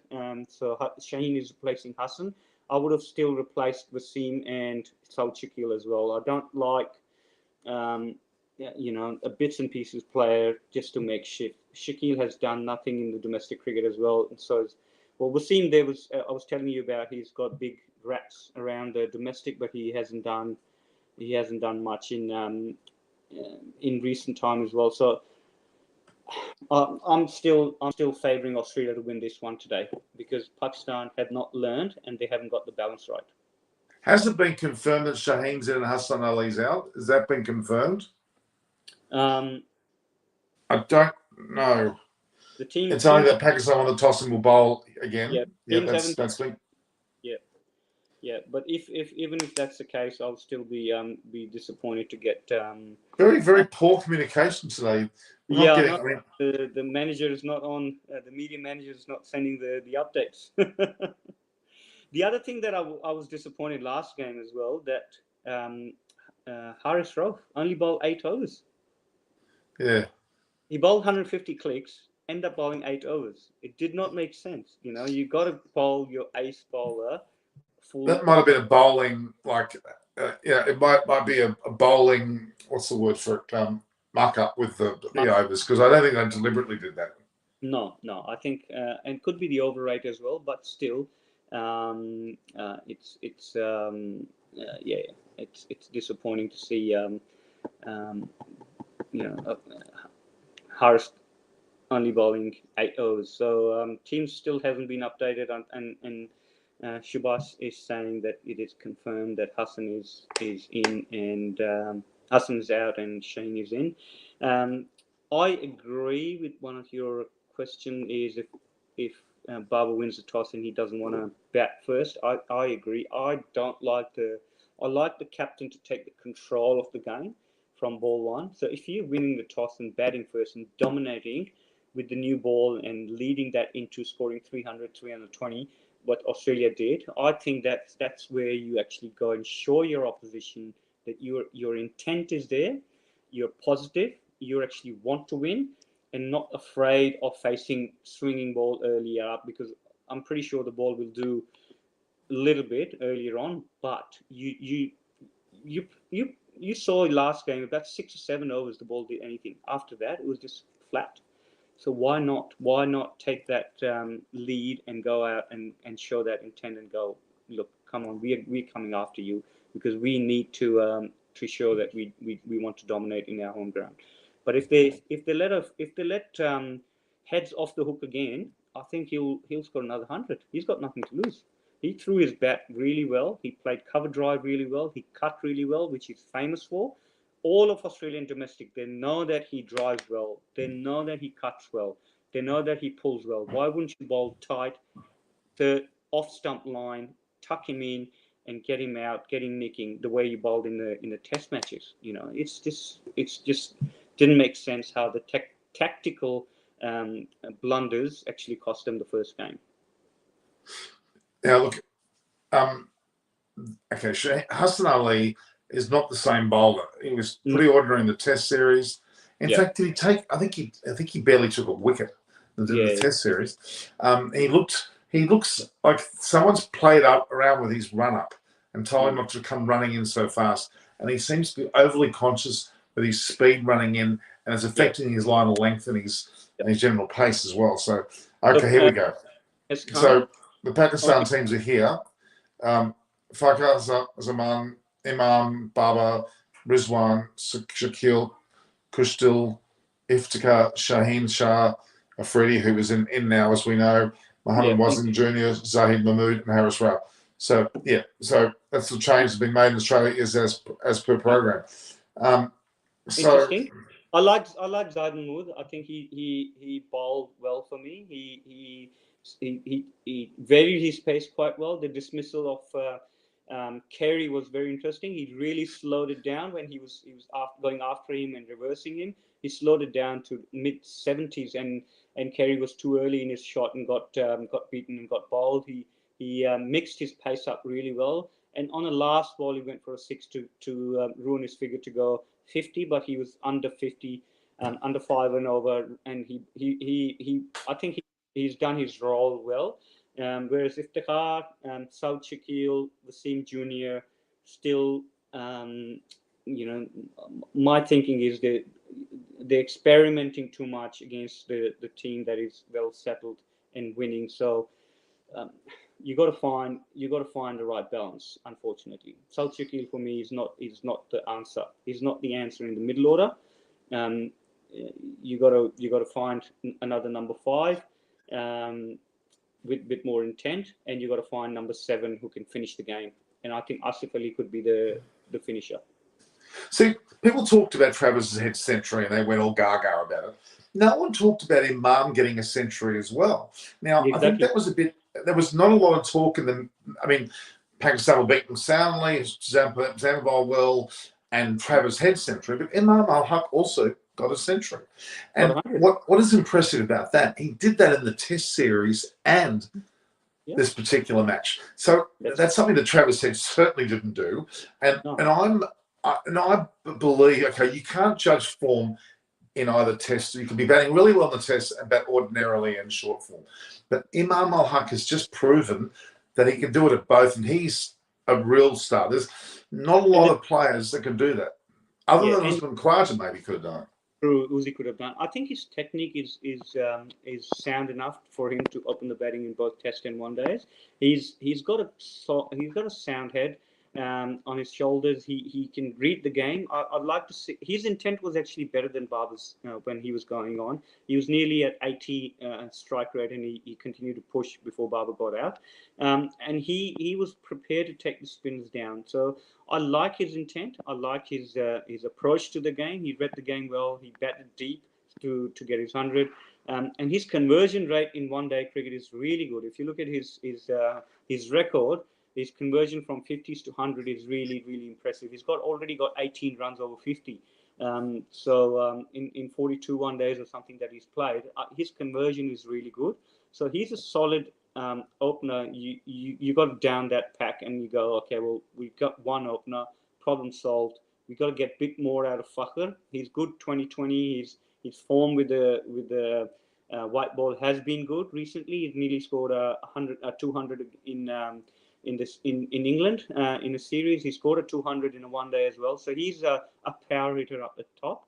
So Shaheen is replacing Hassan. I would have still replaced Wasim and Saud Shakil as well. I don't like a bits and pieces player just to make shift. Shakil has done nothing in the domestic cricket as well, and so Wasim. I was telling you about. He's got big rats around the domestic, but he hasn't done much in recent time as well. So I'm still favouring Australia to win this one today because Pakistan have not learned and they haven't got the balance right. Has it been confirmed that Shaheen's in and Hassan Ali's out? Has that been confirmed? I don't know. The team. It's only that Pakistan won the toss and will bowl again. Yeah, that's been. Yeah. But even if that's the case, I'll still be disappointed to get. Very, very poor communication today. The manager is not on. The media manager is not sending the updates. The other thing that I was disappointed last game as well, that Haris Rauf only bowled 8 overs. Yeah. He bowled 150 clicks, ended up bowling 8 overs. It did not make sense. You know, you got to bowl your ace bowler. That might have been a bowling, it might be a bowling, what's the word for it, mark up with the overs, because I don't think they deliberately did that. No, I think, and could be the overrate as well, but still, it's disappointing to see, Harris only bowling 8 overs. So teams still haven't been updated and Shubhas is saying that it is confirmed that Hassan is in and Hassan is out and Shane is in. I agree with one of your questions is if Baba wins the toss and he doesn't want to bat first. I agree. I like the captain to take the control of the game from ball one. So if you're winning the toss and batting first and dominating with the new ball and leading that into scoring 300, 320, what Australia did, I think that's where you actually go and show your opposition that your intent is there, you're positive, you actually want to win, and not afraid of facing swinging ball earlier up, because I'm pretty sure the ball will do a little bit earlier on, but you saw last game about 6 or 7 overs the ball did anything. After that, it was just flat. So why not take that lead and go out and show that intent and go, look, come on, we're coming after you because we need to show that we want to dominate in our home ground. But if they let heads off the hook again, I think he'll score another 100. He's got nothing to lose. He threw his bat really well. He played cover drive really well. He cut really well, which he's famous for. All of Australian domestic, they know that he drives well. They know that he cuts well. They know that he pulls well. Why wouldn't you bowl tight, the off stump line, tuck him in, and get him out, get him nicking the way you bowled in the test matches? You know, it's just didn't make sense how the tactical blunders actually cost them the first game. Now look, okay, Hassan Ali is not the same bowler. He was pretty ordinary in the Test series. In fact, did he take? I think he barely took a wicket in the Test series. He looks like someone's played around with his run up and told him not to come running in so fast. And he seems to be overly conscious with his speed running in, and it's affecting his line of length and his general pace as well. So here we go. So the Pakistan teams are here. Fakhar Zaman, Imam, Baba, Rizwan, Shakil, Kushtil, Iftikhar, Shaheen Shah, Afridi, who is in now, as we know, Mohammed Wasim Jr., Zahid Mahmood, and Haris Rauf. So that's the change that's been made in Australia is as per program. So Interesting. I like Zayden Mood. I think he bowled well for me. He varied his pace quite well. The dismissal of Carey was very interesting. He really slowed it down when he was going after him and reversing him. He slowed it down to mid 70s, and Carey was too early in his shot and got beaten and got bowled. He mixed his pace up really well. And on a last ball, he went for a six to ruin his figure to go 50, but he was under 50, under 5 and over, and I think he's done his role well. Whereas Iftikhar, Saud Shakil, Wasim Jr. still, my thinking is that they're experimenting too much against the team that is well settled and winning. So you got to find the right balance. Unfortunately, South Shakil for me is not the answer. He's not the answer in the middle order. Um, you got to find another number 5 with a bit more intent, and you got to find number 7 who can finish the game. And I think Asif Ali could be the finisher. See, people talked about Travis's head century and they went all gaga about it. No one talked about Imam getting a century as well. Now, Exactly. I think that was there was not a lot of talk in the, I mean, Pakistan will beat them soundly, Zambal will, and Travis head century, but Imam Al-Haq also got a century. And what is impressive about that, he did that in the Test series and this particular match. So that's something that Travis Head certainly didn't do. And I believe, okay, you can't judge form in either test. You can be batting really well in the test and bat ordinarily in short form. But Imam Al-Haq has just proven that he can do it at both, and he's a real star. There's not a lot of players that can do that. Other than Usman Khawaja maybe could have done it. True, Uzi could have done. I think his technique is sound enough for him to open the batting in both Test and One Days. He's got a sound head on his shoulders. He can read the game. I'd like to see his intent was actually better than Babar's when he was going on. He was nearly at 80 strike rate, and he continued to push before Babar got out. And he was prepared to take the spinners down. So I like his intent. I like his approach to the game. He read the game well. He batted deep to get his 100. And his conversion rate in one-day cricket is really good. If you look at his record, his conversion from 50s to 100 is really, really impressive. He's already got 18 runs over 50. In 42 one days or something that he's played, his conversion is really good. So he's a solid opener. You got to down that pack and you go, okay, well, we've got one opener, problem solved. We've got to get a bit more out of Fakhr. He's good 2020. His form with the white ball has been good recently. He's nearly scored 200 in England in a series. He scored a 200 in a one day as well. So he's a power hitter up the top.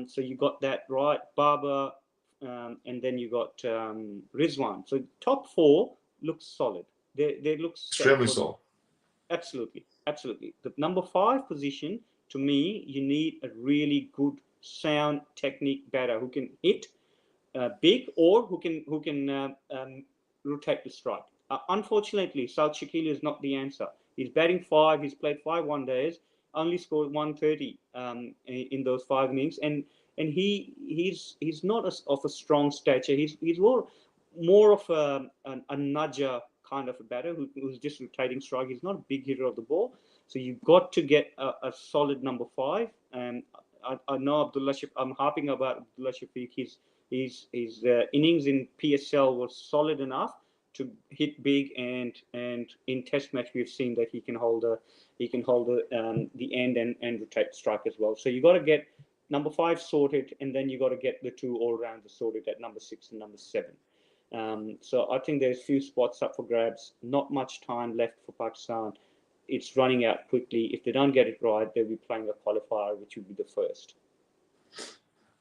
So you got that right, Babar, and then you got Rizwan. So top 4 looks solid. They look extremely solid. Absolutely. The number 5 position, to me, you need a really good sound technique batter who can hit big or who can rotate the strike. Unfortunately, South Shakil is not the answer. He's batting 5. He's played 5 one days, only scored 130 in those 5 innings, and he's not of a strong stature. He's more of a nudger kind of a batter who's just rotating strike. He's not a big hitter of the ball. So you've got to get a solid number 5. And I know I'm harping about Abdullah Shafiq. His innings in PSL was solid enough to hit big, and in Test match we've seen that he can hold the end and rotate strike as well. So you got to get number 5 sorted, and then you got to get the 2 all-rounders sorted at number 6 and number 7. So I think there's few spots up for grabs. Not much time left for Pakistan. It's running out quickly. If they don't get it right, they'll be playing a qualifier, which would be the first.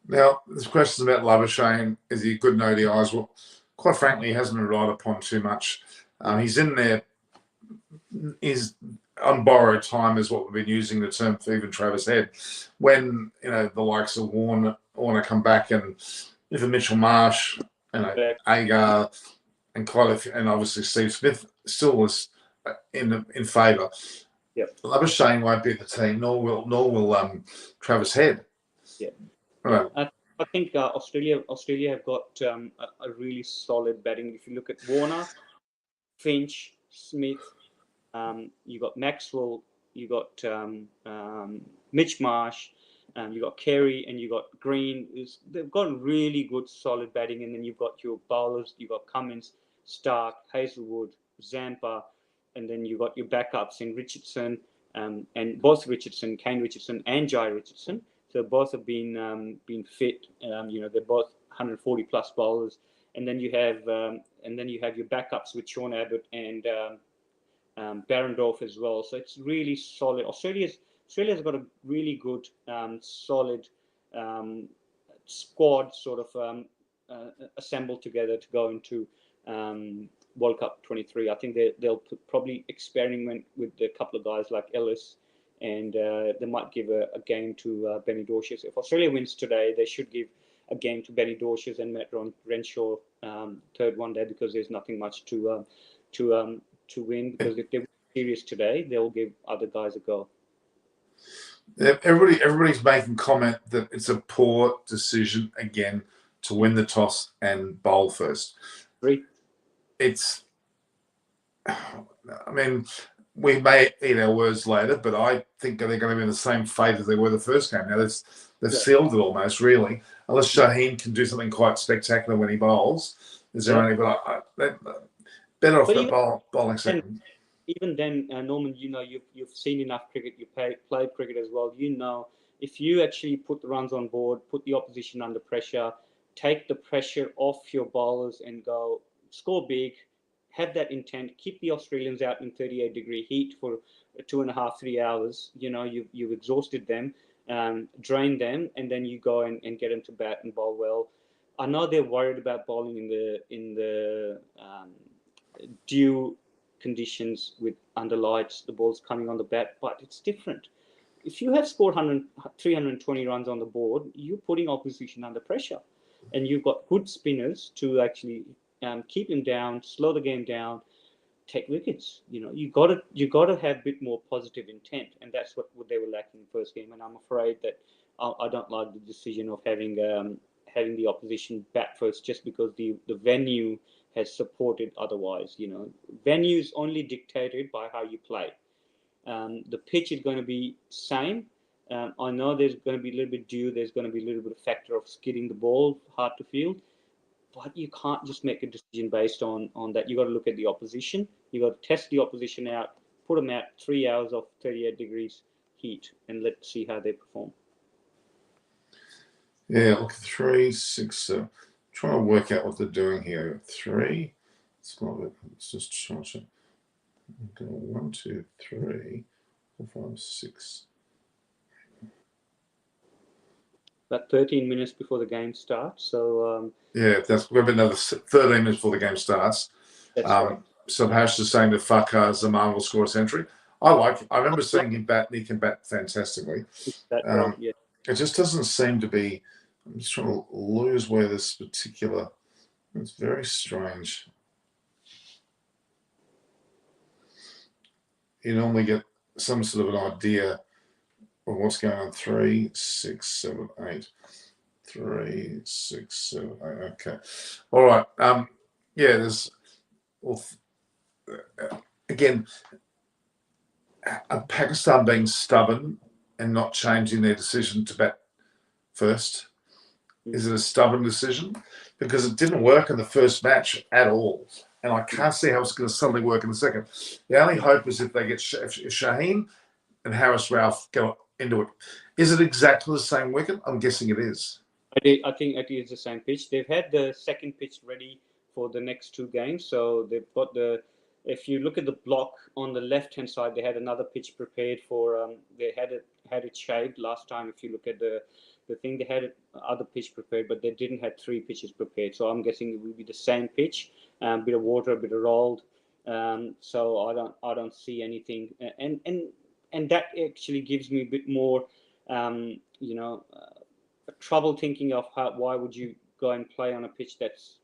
Now, there's questions about Labuschagne. Is he good in ODIs? Well, quite frankly, he hasn't been relied upon too much. He's in there. He's on borrowed time, is what we've been using the term for even Travis Head. When the likes of Warner come back, and if Mitchell Marsh, Agar, and obviously Steve Smith still was in favour. Yep. Labuschagne won't be at the team, nor will Travis Head. Yeah. Right. I think Australia have got a really solid batting. If you look at Warner, Finch, Smith, you got Maxwell, you got Mitch Marsh, you got Carey, and you got Green. They've got really good solid batting, and then you've got your bowlers. You've got Cummins, Stark, Hazelwood, Zampa, and then you've got your backups in Richardson, and both Richardson, Kane Richardson, and Jai Richardson. So both have been fit. They're both 140 plus bowlers, and then you have your backups with Sean Abbott and Barendorf as well. So it's really solid. Australia's got a really good, solid squad sort of assembled together to go into World Cup 23. I think they'll probably experiment with a couple of guys like Ellis, and they might give a game to Benny Dorsius. If Australia wins today, they should give a game to Benny Dorsius and Matt Renshaw, third one there, because there's nothing much to win. Because if they win series today, they'll give other guys a go. Everybody's making comment that it's a poor decision again to win the toss and bowl first. Agree. I mean, we may eat our words later, but I think they're going to be in the same fate as they were the first game. Now, they've sealed it almost, really. Unless Shaheen can do something quite spectacular when he bowls. Is there any? But better off the bowling second. Even then, Norman, you've seen enough cricket. You played cricket as well. If you actually put the runs on board, put the opposition under pressure, take the pressure off your bowlers and go score big, have that intent, keep the Australians out in 38-degree heat for 2.5, 3 hours. You've exhausted them, drained them, and then you go and get them to bat and bowl well. I know they're worried about bowling in the dew conditions with under lights, the ball's coming on the bat, but it's different. If you have scored 320 runs on the board, you're putting opposition under pressure, and you've got good spinners to actually keep him down, slow the game down, take wickets. You got to have a bit more positive intent, and that's what they were lacking in the first game. And I'm afraid that I don't like the decision of having the opposition bat first, just because the venue has supported otherwise. Venue is only dictated by how you play. The pitch is going to be same. I know there's going to be a little bit dew. There's going to be a little bit of factor of skidding the ball, hard to field. But you can't just make a decision based on that. You got to look at the opposition. You got to test the opposition out, put them out 3 hours of 38 degrees heat, and let's see how they perform. Yeah, look, 3, 6, 7. Trying to work out what they're doing here. 3. It's not. It's just trying to. 1, 2, 3, 4, 5, 6. About 13 minutes before the game starts. So yeah, we've been another 13 minutes before the game starts. That's right. Subhash is saying that Fakhar Zaman will score a century. I remember seeing him bat, and he can bat fantastically. Yeah. It just doesn't seem to be. I'm just trying to lose where this particular. It's very strange. You normally get some sort of an idea of what's going on. 3, 6, 7, 8. 3, 6, 7, 8. Okay. All right. Yeah, there's. Well, again, Pakistan being stubborn and not changing their decision to bat first. Is it a stubborn decision? Because it didn't work in the first match at all. And I can't see how it's going to suddenly work in the second. The only hope is if they get if Shaheen and Harris Ralph go into it. Is it exactly the same wicket? I'm guessing it is. I think it is the same pitch. They've had the second pitch ready for the next 2 games. So they've got if you look at the block on the left-hand side, they had another pitch prepared for, they had it shaved last time. If you look at the thing, they had other pitch prepared, but they didn't have 3 pitches prepared. So I'm guessing it will be the same pitch, a bit of water, a bit of rolled. So I don't see anything, and that actually gives me a bit more, trouble thinking of why would you go and play on a pitch that's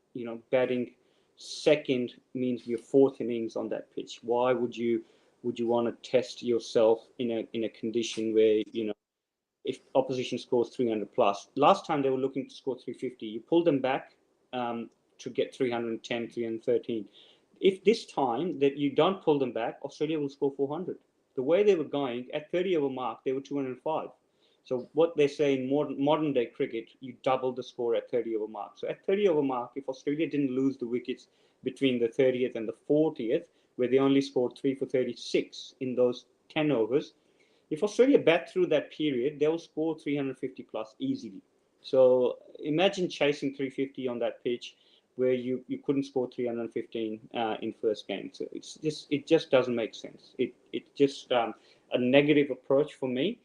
batting second means your 4th innings on that pitch. Why would you want to test yourself in a condition where if opposition scores 300 plus. Last time they were looking to score 350. You pull them back to get 310, 313. If this time that you don't pull them back, Australia will score 400. The way they were going, at 30 over mark, they were 205. So what they say in modern day cricket, you double the score at 30 over mark. So at 30 over mark, if Australia didn't lose the wickets between the 30th and the 40th, where they only scored 3 for 36 in those 10 overs, if Australia bat through that period, they'll score 350 plus easily. So imagine chasing 350 on that pitch where you couldn't score 315 in first game. So it just doesn't make sense. It's just a negative approach for me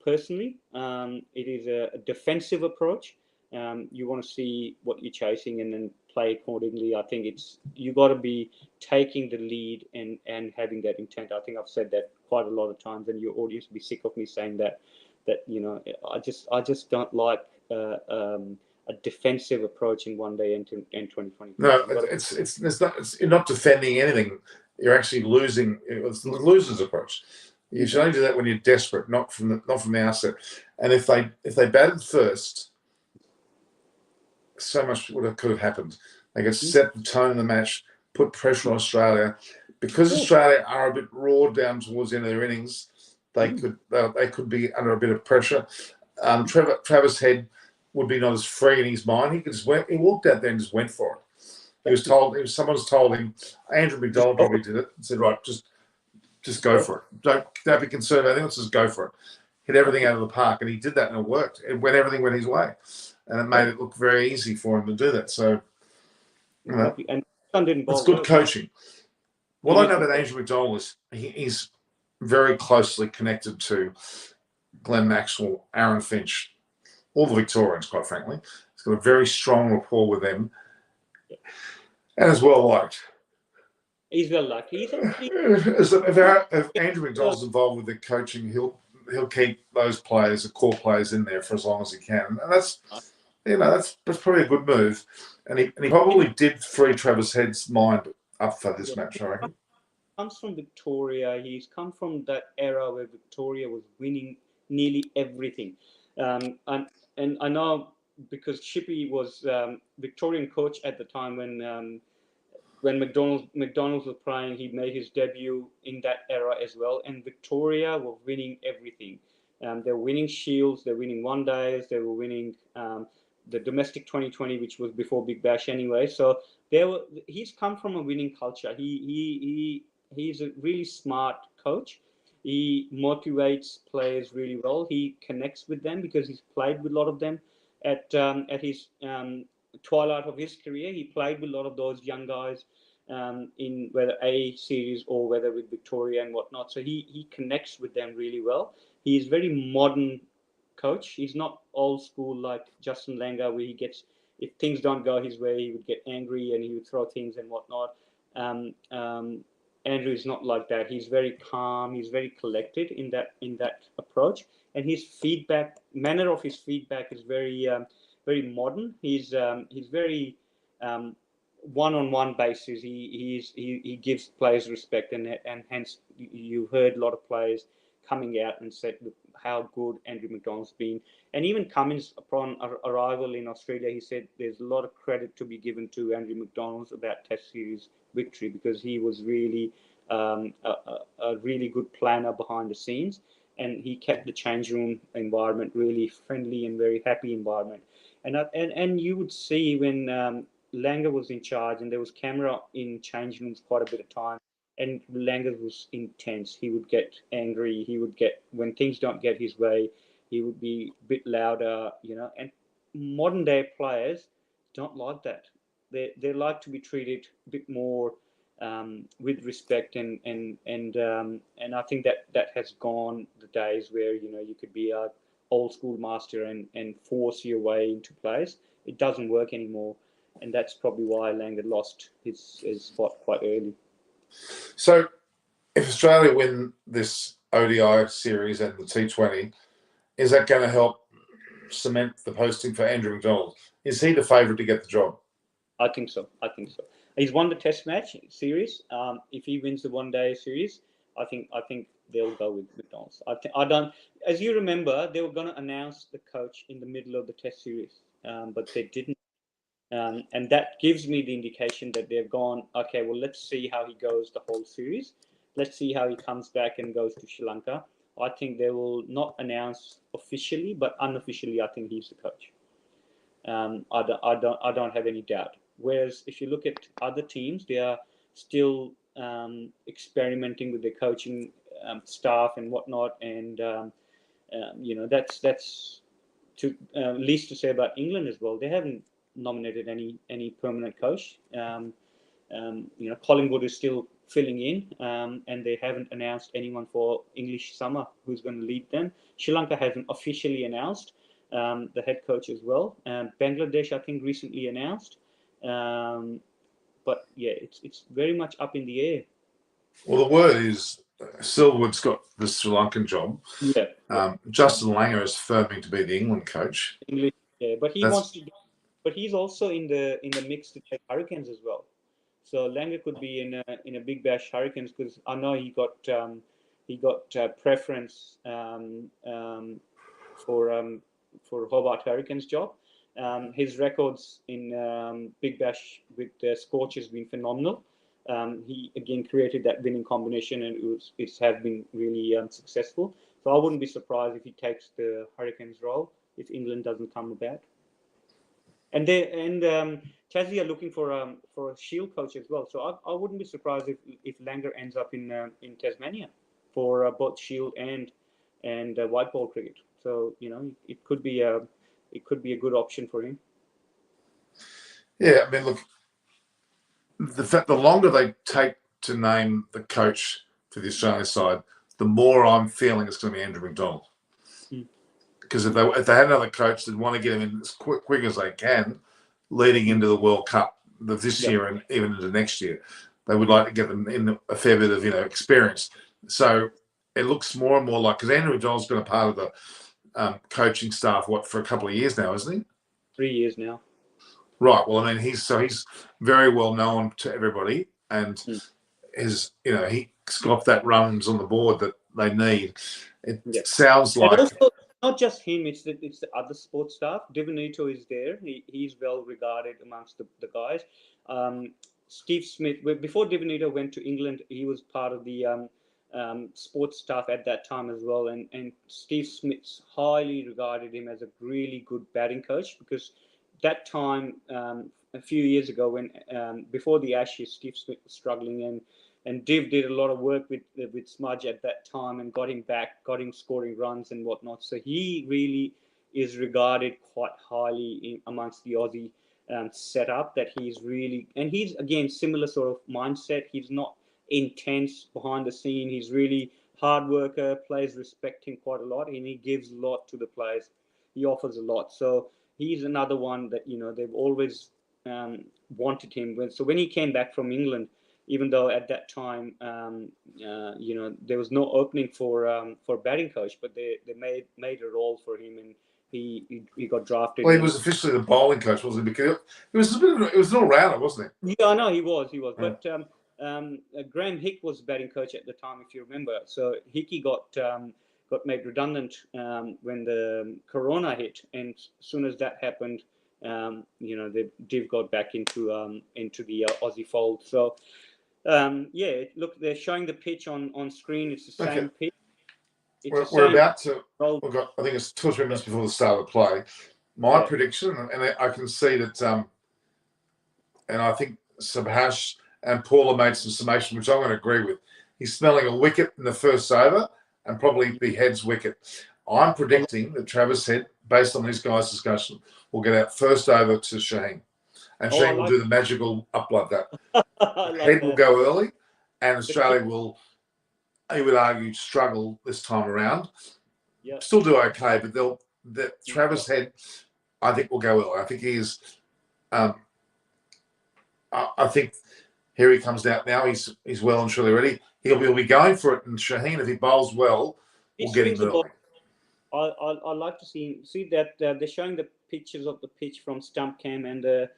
personally. It is a defensive approach. You want to see what you're chasing and then play accordingly. I think you got to be taking the lead and having that intent. I think I've said that quite a lot of times, and your audience will be sick of me saying that. I just don't like a defensive approach in one day and 2020. No, you're not defending anything. You're actually losing. It's the loser's approach. You should only do that when you're desperate, not from the outset. And if they batted first, so much could have happened. They could set the tone of the match, put pressure on Australia. Because Australia are a bit raw down towards the end of their innings, they could be under a bit of pressure. Travis Head would be not as free in his mind. He walked out there and just went for it. Someone's told him, Andrew McDonald probably did it, and said, right, just go for it. Don't be concerned. I think let's just go for it. Hit everything out of the park. And he did that and it worked. Everything went his way. And it made it look very easy for him to do that. So, it's good coaching. What I know about Andrew McDonald is he's very closely connected to Glenn Maxwell, Aaron Finch, all the Victorians, quite frankly. He's got a very strong rapport with them and is well liked. He's well liked. If Andrew McDonald's involved with the coaching, he'll keep those players, the core players, in there for as long as he can, and that's probably a good move. And he probably did free Travis Head's mind up for this match, I reckon. Comes from Victoria. He's come from that era where Victoria was winning nearly everything, and I know because Chippy was Victorian coach at the time when McDonald's was playing. He made his debut in that era as well, and Victoria were winning everything. They're winning Shields, they're winning one days, they were winning the domestic 2020, which was before Big Bash anyway. So he's come from a winning culture. He's a really smart coach. He motivates players really well. He connects with them because he's played with a lot of them at his twilight of his career. He played with a lot of those young guys in whether A series or whether with Victoria and whatnot. So he connects with them really well. He's very modern coach. He's not old school like Justin Langer, where if things don't go his way, he would get angry and he would throw things and whatnot. Andrew is not like that. He's very calm. He's very collected in that approach, and his manner of his feedback is very very modern. He's very one-on-one basis. He gives players respect, and hence you heard a lot of players coming out and said, look, how good Andrew McDonald's been. And even Cummins, upon arrival in Australia, he said there's a lot of credit to be given to Andrew McDonald's about Test series victory, because he was really a really good planner behind the scenes, and he kept the change room environment really friendly and very happy environment. And you would see when Langer was in charge, and there was camera in change rooms quite a bit of time, and Langer was intense. He would get angry. He would get, when things don't get his way, he would be a bit louder, and modern day players don't like that. They like to be treated a bit more with respect, and I think that has gone the days where you could be a old school master and force your way into place. It doesn't work anymore, and that's probably why Langer lost his spot quite early. So, if Australia win this ODI series and the T20, is that going to help cement the posting for Andrew McDonald? Is he the favourite to get the job? I think so. He's won the Test match series. If he wins the one-day series, I think they'll go with McDonald's. I don't. As you remember, they were going to announce the coach in the middle of the Test series, but they didn't. And that gives me the indication that they've gone, okay, well, let's see how he goes the whole series. Let's see how he comes back and goes to Sri Lanka. I think they will not announce officially, but unofficially, I think he's the coach. I don't have any doubt. Whereas if you look at other teams, they are still experimenting with their coaching staff and whatnot, and that's to least to say about England as well. They haven't nominated any permanent coach. Collingwood is still filling in, and they haven't announced anyone for English summer who's going to lead them. Sri Lanka hasn't officially announced the head coach as well. Bangladesh, I think, recently announced, but yeah, it's very much up in the air. Well, the word is Silverwood's got the Sri Lankan job. Yeah. Justin Langer is firming to be the England coach. English, yeah, but he wants to. But he's also in the mix to take Hurricanes as well. So Langer could be in a Big Bash Hurricanes, because I know he got preference for Hobart Hurricanes job. His records in Big Bash with the Scorch has been phenomenal. He again created that winning combination, and it has been really successful. So I wouldn't be surprised if he takes the Hurricanes role if England doesn't come about. And Tassie are looking for a Shield coach as well. So I wouldn't be surprised if Langer ends up in Tasmania for both Shield and white ball cricket. So it could be a good option for him. Yeah, I mean, look, the longer they take to name the coach for the Australian side, the more I'm feeling it's going to be Andrew McDonald. Because if they had another coach, they'd want to get him in as quick as they can, leading into the World Cup this year and even into next year. They would like to get them in a fair bit of experience. So it looks more and more like, because Andrew McDonald's been a part of the coaching staff for a couple of years now, isn't he? 3 years now. Right. Well, I mean, he's very well known to everybody, and he's got that runs on the board that they need. It sounds like. And also, not just him; it's the other sports staff. Divinito is there. He's well regarded amongst the guys. Steve Smith. Before Divinito went to England, he was part of the sports staff at that time as well. And Steve Smith highly regarded him as a really good batting coach, because that time a few years ago, when before the Ashes, Steve Smith was struggling, and Div did a lot of work with Smudge at that time and got him back, got him scoring runs and whatnot. So he really is regarded quite highly amongst the Aussie setup. That he's really, and he's again similar sort of mindset. He's not intense behind the scene. He's really hard worker. Players respect him quite a lot, and he gives a lot to the players. He offers a lot. So he's another one that they've always wanted him. So when he came back from England, even though at that time there was no opening for batting coach, but they made a role for him, and he got drafted. Well, he was officially the bowling coach, wasn't he? Because it was an all-rounder, wasn't he? Yeah, I know he was. But Graham Hick was batting coach at the time, if you remember. So Hickey got made redundant when the Corona hit, and as soon as that happened, the Div got back into the Aussie fold. So look, they're showing the pitch on screen. It's the same pitch. We're about to. We've got, I think it's 2 or 3 minutes before the start of the play. My prediction, and I can see that, and I think Subhash and Paula made some summation, which I'm going to agree with. He's smelling a wicket in the first over, and probably the Head's wicket. I'm predicting that Travis Head, based on these guys' discussion, will get out first over to Shaheen. And Shaheen will do the magical up like that. Head will go early, and Australia will, I would argue, struggle this time around. Yeah. Still do okay, but Travis Head, I think, will go early. I think he is. I think here he comes out now. He's well and truly ready. He'll be going for it, and Shaheen, if he bowls well, will get him early. I like to see that they're showing the pictures of the pitch from stump cam and the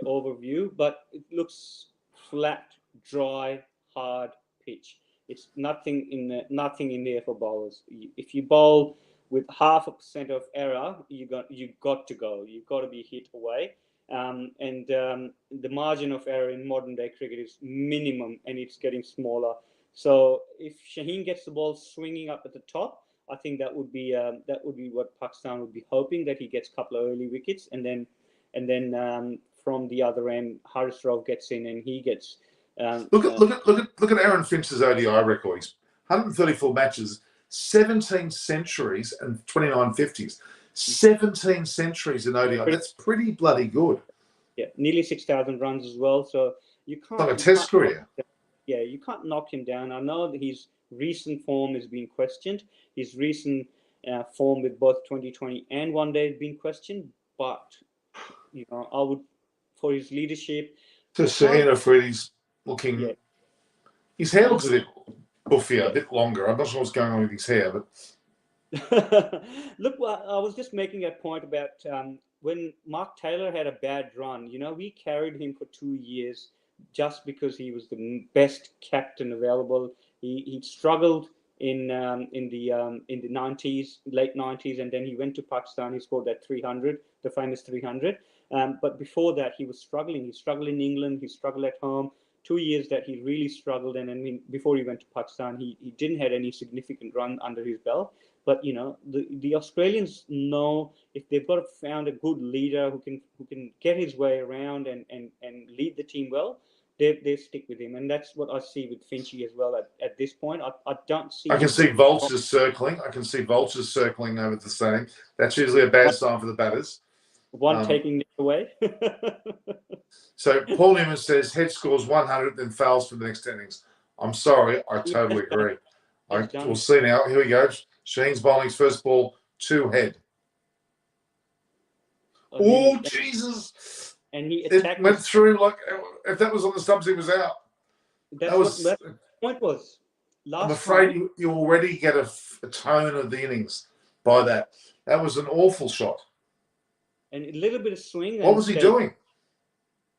overview, but it looks flat, dry, hard pitch. It's nothing in there for bowlers. If you bowl with 0.5% of error, you got to go. You've got to be hit away. The margin of error in modern day cricket is minimum, and it's getting smaller. So if Shaheen gets the ball swinging up at the top, I think that would be what Pakistan would be hoping, that he gets a couple of early wickets, and then from the other end, Haris Rauf gets in and he gets. Look at Aaron Finch's ODI record. He's 134 matches, 17 centuries, and 29 50s. 17 centuries in ODI. That's pretty bloody good. Yeah, nearly 6,000 runs as well. So you can't. Like a test career. Yeah, you can't knock him down. I know that his recent form has been questioned. His recent form with both 2020 and one day has been questioned. But I would, for his leadership. To Shaheen Afridi's looking. Yeah. His hair looks a bit buffier, a bit longer. I'm not sure what's going on with his hair, but. Look, I was just making a point about when Mark Taylor had a bad run. We carried him for 2 years just because he was the best captain available. He struggled in the 90s, late 90s, and then he went to Pakistan. He scored that 300, the famous 300. But before that, he was struggling. He struggled in England. He struggled at home. 2 years that he really struggled, and I mean, before he went to Pakistan, he didn't have any significant run under his belt. But the Australians know if they've got found a good leader who can get his way around and lead the team well, they stick with him, and that's what I see with Finchy as well. At this point, I don't see. I can see vultures circling. I can see vultures circling over the same. That's usually a bad sign for the batters. One taking it away. So Paul Newman says head scores 100, then fails for the next innings. I'm sorry, I totally agree. We'll see now. Here we go. Shaheen's bowling his first ball, 2 head. Oh, Jesus. And he went through like, if that was on the stumps, he was out. That's what the point was. I'm afraid you already get a tone of the innings by that. That was an awful shot. And a little bit of swing. What was he doing?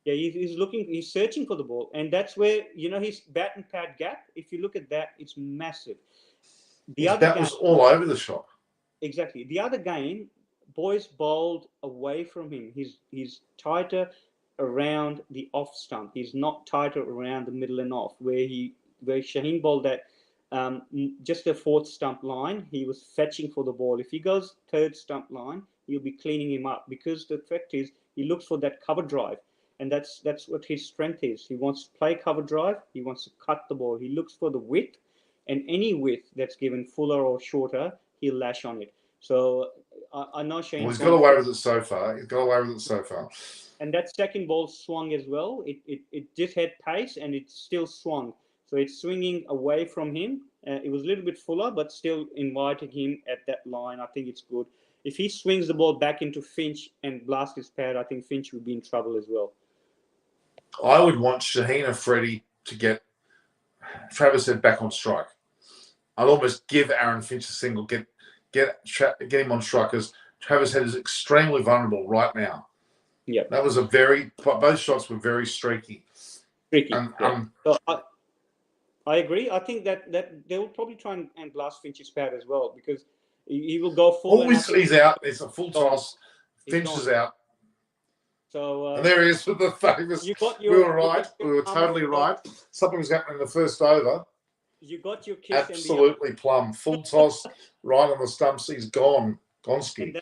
Yeah, he's searching for the ball. And that's where, his bat and pad gap, if you look at that, it's massive. That was all over the shop. Exactly. The other game, boys bowled away from him. He's tighter around the off stump. He's not tighter around the middle and off. Where Shaheen bowled that just a 4th stump line, he was fetching for the ball. If he goes 3rd stump line, he'll be cleaning him up, because the fact is he looks for that cover drive, and that's what his strength is. He wants to play cover drive. He wants to cut the ball. He looks for the width. And any width that's given fuller or shorter, he'll lash on it. So I know Shane. Well, he's got away with it so far. And that second ball swung as well. It just had pace, and it still swung. So it's swinging away from him. It was a little bit fuller, but still inviting him at that line. I think it's good. If he swings the ball back into Finch and blasts his pad, I think Finch would be in trouble as well. I would want Shaheen Afridi to get Travis Head back on strike. I'd almost give Aaron Finch a single, get him on strike, because Travis Head is extremely vulnerable right now. Yeah, that was both shots were very streaky. So I agree. I think that they will probably try and blast Finch's pad as well, because he will go full. He's out. It's a full toss. Finch is out. So and there he is with the famous. We were right. We were totally right. Something was happening in the first over. You got your kiss. Absolutely plumb. Full toss right on the stumps. He's gone. Gonski.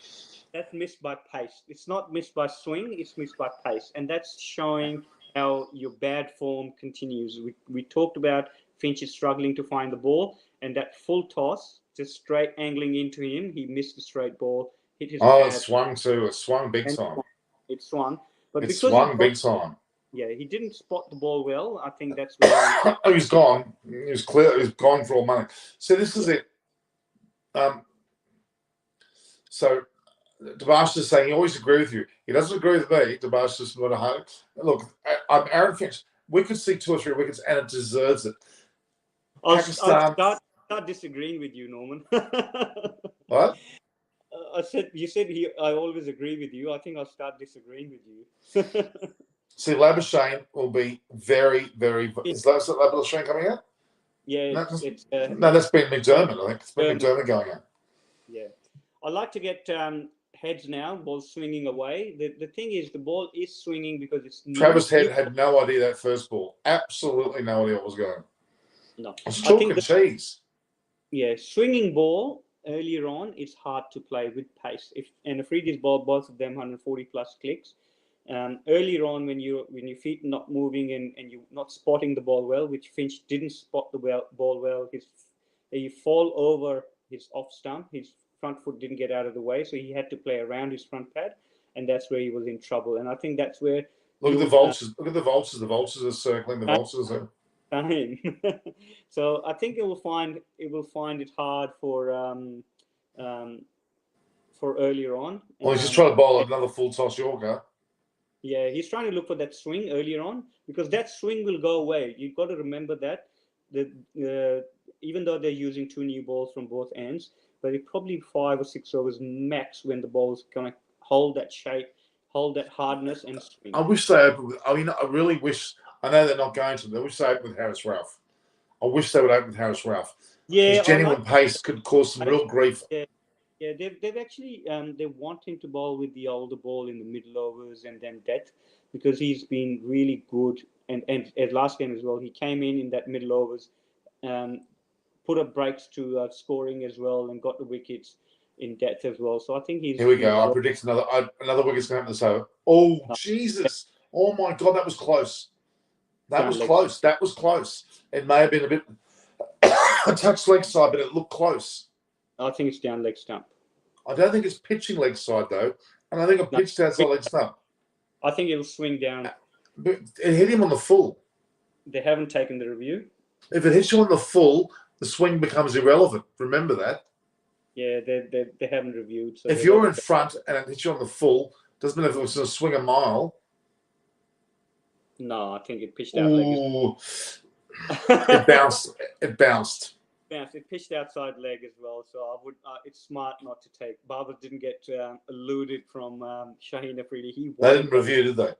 That's missed by pace. It's not missed by swing. It's missed by pace. And that's showing how your bad form continues. We talked about Finch is struggling to find the ball. And that full toss, just straight angling into him. He missed the straight ball. Hit his it swung too. It swung big time. It swung. But it swung big time. Yeah, he didn't spot the ball well. I think that's where he was gone. He was clear. He was gone for all money. So this is it. So Debash is saying he always agree with you. He doesn't agree with me. Debash is not a home. Look, I'm Aaron Finch. We could see 2 or 3 wickets, and it deserves it. I'll start disagreeing with you, Norman. What? You said I always agree with you. I think I'll start disagreeing with you. See, Labuschagne will be very, very. Is Labuschagne coming out? Yeah, No, it's no, that's been McDermott. I think it's been German. McDermott going on. Yeah, I like to get heads now. Ball swinging away. The thing is, the ball is swinging because it's new. Travis Head had no idea that first ball. Absolutely no idea what was going. No, It's I chalk think and cheese. yeah, swinging ball earlier on is hard to play with pace. If and a Freddie's ball, both of them 140 plus clicks. Earlier on, when your feet not moving and you're not spotting the ball well, which Finch didn't spot the ball well, he fall over his off stump. His front foot didn't get out of the way, so he had to play around his front pad, and that's where he was in trouble. And I think that's where Look at the vultures. Look at the vultures. The vultures are circling. The vultures are. time. So I think it will find it hard for earlier on. Well, he's just trying to bowl another full toss Yorker. Yeah, he's trying to look for that swing earlier on because that swing will go away. You've got to remember that even though they're using two new balls from both ends, but it probably 5 or 6 overs max when the ball's going to hold that shape, hold that hardness, and swing. I wish they opened with. I mean, I really wish. I know they're not going to. But I wish they opened with Harris Ralph. I wish they would open with Harris Ralph. Yeah, his genuine pace could cause some real grief. Yeah, they've actually they want him to bowl with the older ball in the middle overs and then death because he's been really good and at last game as well he came in that middle overs, put up breaks to scoring as well and got the wickets in depth as well. So I think he's here we go. I predict another wicket's going to happen this over. Oh Jesus! Oh my God, that was close. That was close. That was close. It may have been a bit a touch leg side, but it looked close. I think it's down leg stump. I don't think it's pitching leg side though, and I think it pitched outside leg stump. I think it'll swing down. But it hit him on the full. They haven't taken the review. If it hits you on the full, the swing becomes irrelevant. Remember that. Yeah, they haven't reviewed. So if you're in front and it hits you on the full, doesn't matter if it's going to swing a mile. No, I think it pitched out leg. It bounced. It bounced. It pitched outside leg as well, so I would. It's smart not to take. Barber didn't get eluded from Shaheen Afridi. They didn't review, did they?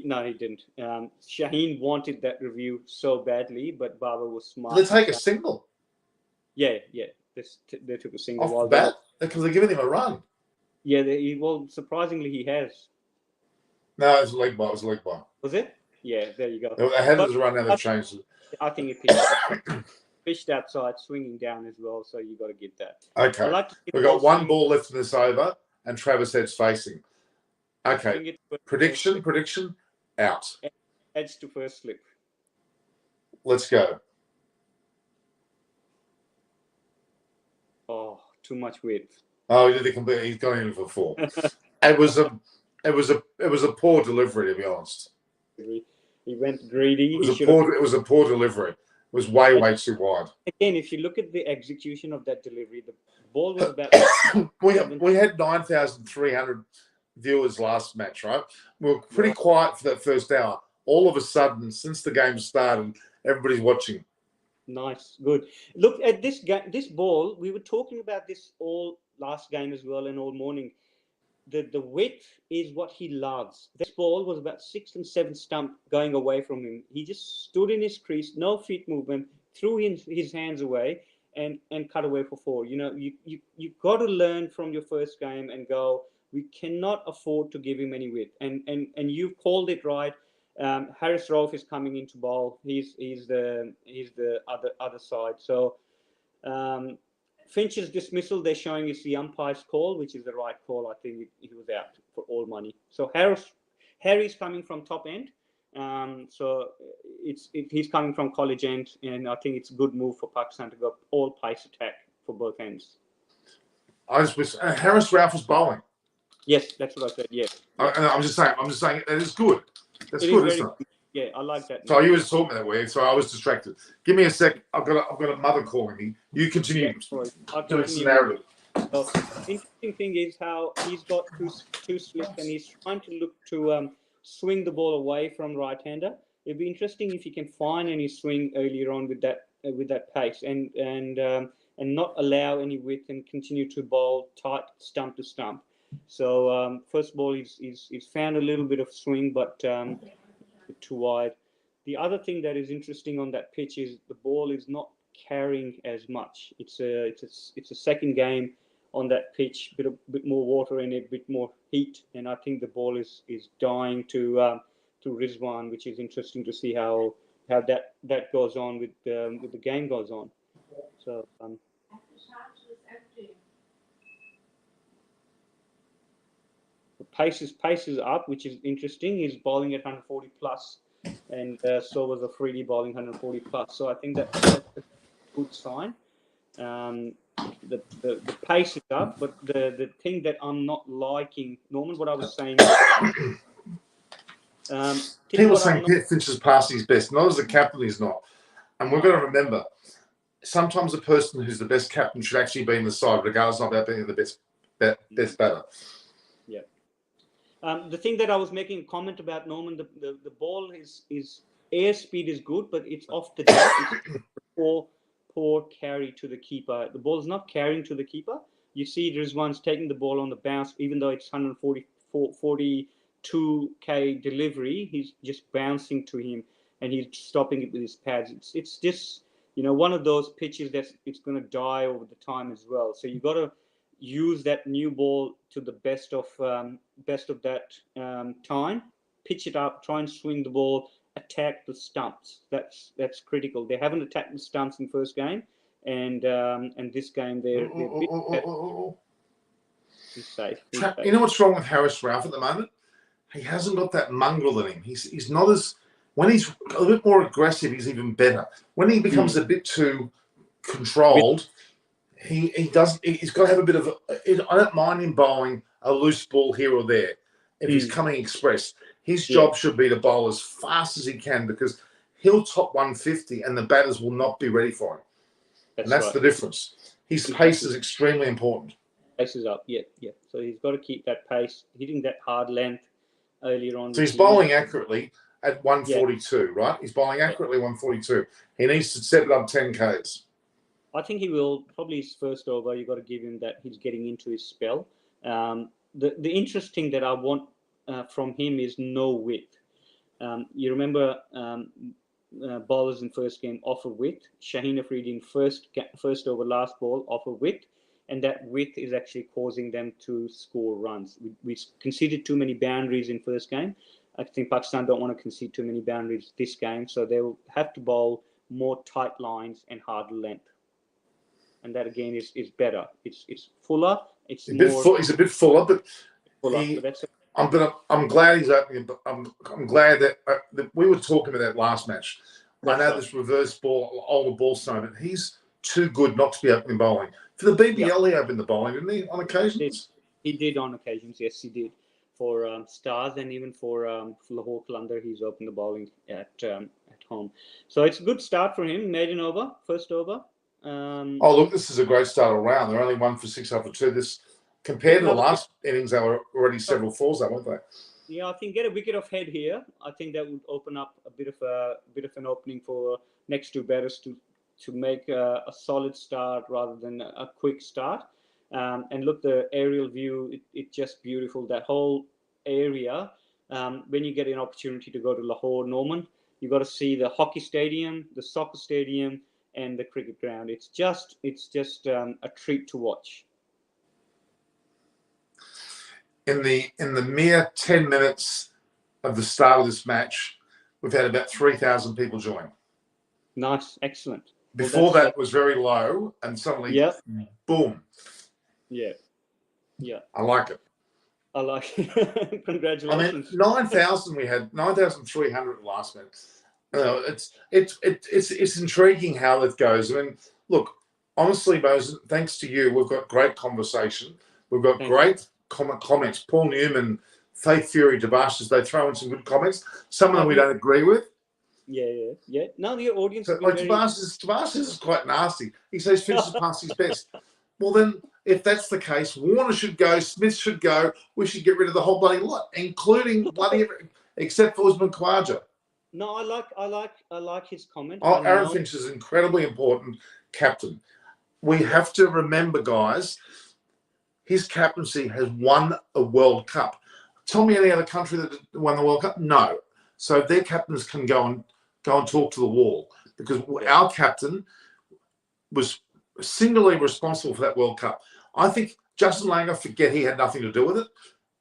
No, he didn't. Shaheen wanted that review so badly, but Barber was smart. Did they take a single? Yeah. They took a single. Off the bat? Because they're giving him a run. Yeah, well, surprisingly, he has. No, it was a leg ball. It was a leg ball. Was it? Yeah, there you go. They had it as a run, now they've changed it. I think it pitched outside, swinging down as well, so you got to get that. Okay. We've got one ball left in this over, and Travis Head's facing. Okay. Prediction, out. Edge to first slip. Let's go. Oh, too much width. Oh, he did it completely. He's gone in for 4. It was a poor delivery, to be honest. He went greedy. It was a poor delivery. It was way too wide. Again, if you look at the execution of that delivery, the ball was about. we had 9,300 viewers last match, right? We were pretty quiet for that first hour. All of a sudden, since the game started, everybody's watching. Nice, good. Look at this ball. We were talking about this all last game as well and all morning. The width is what he loves. This ball was about 6 and 7 stump going away from him. He just stood in his crease, no feet movement, threw his hands away and cut away for 4. You know, you've got to learn from your first game and go, we cannot afford to give him any width. And you've called it right. Harris Rolfe is coming into bowl. He's the other side. So Finch's dismissal, they're showing is the umpire's call, which is the right call. I think he was out for all money. So Harry's coming from top end. So he's coming from college end, and I think it's a good move for Pakistan to go all pace attack for both ends. Harris Ralph was bowling. Yes, that's what I said. Yeah. I'm just saying that is good. That's good, isn't it? Yeah, I like that. So you were talking that way, so I was distracted. Give me a sec. I've got a mother calling me. You continue. Doing some narrative. So, interesting thing is how he's got two slips and he's trying to look to swing the ball away from right-hander. It'd be interesting if he can find any swing earlier on with that pace and not allow any width and continue to bowl tight stump to stump. So first ball he's found a little bit of swing, but too wide. The other thing that is interesting on that pitch is the ball is not carrying as much. It's a second game on that pitch, bit more water in it, bit more heat, and I think the ball is dying to Rizwan, which is interesting to see how that goes on with the game goes on. So pace is up, which is interesting. He's bowling at 140 plus, and so was Afridi bowling 140 plus. So I think that's a good sign. The pace is up, but the thing that I'm not liking, Norman, what I was saying. People saying Pitt Finch's passing his best. Not as a captain, he's not. And we've got to remember, sometimes a person who's the best captain should actually be in the side, regardless of about being the best batter. Yeah. The thing that I was making a comment about, Norman, the ball is airspeed is good, but it's off the deck. It's poor carry to the keeper. The ball is not carrying to the keeper. You see Rizwan's taking the ball on the bounce, even though it's 42K delivery, he's just bouncing to him and he's stopping it with his pads. It's just, one of those pitches that it's going to die over the time as well. So you got to use that new ball to the best of that time, pitch it up, try and swing the ball, attack the stumps. That's critical. They haven't attacked the stumps in first game, and this game they're a bit better. He's safe. You know what's wrong with Harris Ralph at the moment? He hasn't got that mongrel in him. He's not as, when he's a little bit more aggressive, he's even better. When he becomes a bit too controlled, he's got to have a bit of I don't mind him bowling a loose ball here or there if he's coming express. His job should be to bowl as fast as he can, because he'll top 150 and the batters will not be ready for him. That's right. The difference. His pace is extremely important. Pace is up, yeah. So he's got to keep that pace, hitting that hard length earlier on. So he's bowling accurately at 142, right? He's bowling accurately 142. He needs to set it up 10 Ks. I think he will. Probably his first over, you've got to give him that he's getting into his spell. The interesting that I want from him is no width. You remember bowlers in first game offer width. Shaheen Afridi in first over last ball offer width, and that width is actually causing them to score runs. We conceded too many boundaries in first game. I think Pakistan don't want to concede too many boundaries this game, so they will have to bowl more tight lines and harder length. And that again is better. It's fuller. It's he's a bit fuller, but I'm glad he's opening. But I'm glad that we were talking about that last match. I know this reverse ball, older ball stone, but he's too good not to be opening bowling. For the BBL, he opened the bowling, didn't he? On occasions, he did on occasions. Yes, he did. For Stars and even for Lahore Qalandar, he's opened the bowling at home. So it's a good start for him. Maiden over, first over. Look, this is a great start all round. They're only 1 for 6 after 2. This compared to the last innings, they were already several fours, weren't they? Yeah, I think get a wicket off head here. I think that would open up a bit of an opening for next two batters to make a solid start rather than a quick start. And look, the aerial view, it's just beautiful. That whole area. When you get an opportunity to go to Lahore, Norman, you got to see the hockey stadium, the soccer stadium, and the cricket ground. It's just a treat to watch. In the mere 10 minutes of the start of this match, we've had about 3,000 people join. Nice, excellent. Before that was very low, and suddenly, boom. Yeah. I like it. I like it. Congratulations. I mean, 9,000 we had, 9,300 last minute. It's intriguing how it goes. I mean, look, honestly, Moses, thanks to you, we've got great conversation. We've got great comments. Paul Newman, Faith Fury, Tabashas, they throw in some good comments. Some of them we don't agree with. Yeah. No, the audience. So, like Tabashas is quite nasty. He says Finch is past his best. Well, then, if that's the case, Warner should go, Smith should go. We should get rid of the whole bloody lot, including except for Usman Khawaja. No, I like his comment. Aaron Finch is an incredibly important captain. We have to remember, guys, his captaincy has won a World Cup. Tell me any other country that won the World Cup? No. So their captains can go and go and talk to the wall, because our captain was singularly responsible for that World Cup. I think Justin Langer, forget he had nothing to do with it.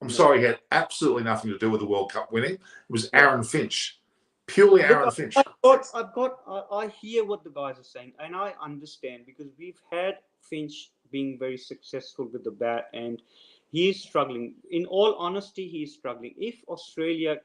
I'm sorry, he had absolutely nothing to do with the World Cup winning. It was Aaron Finch, purely Aaron Finch. I hear what the guys are saying, and I understand, because we've had Finch being very successful with the bat, and he is struggling. In all honesty, he is struggling. If Australia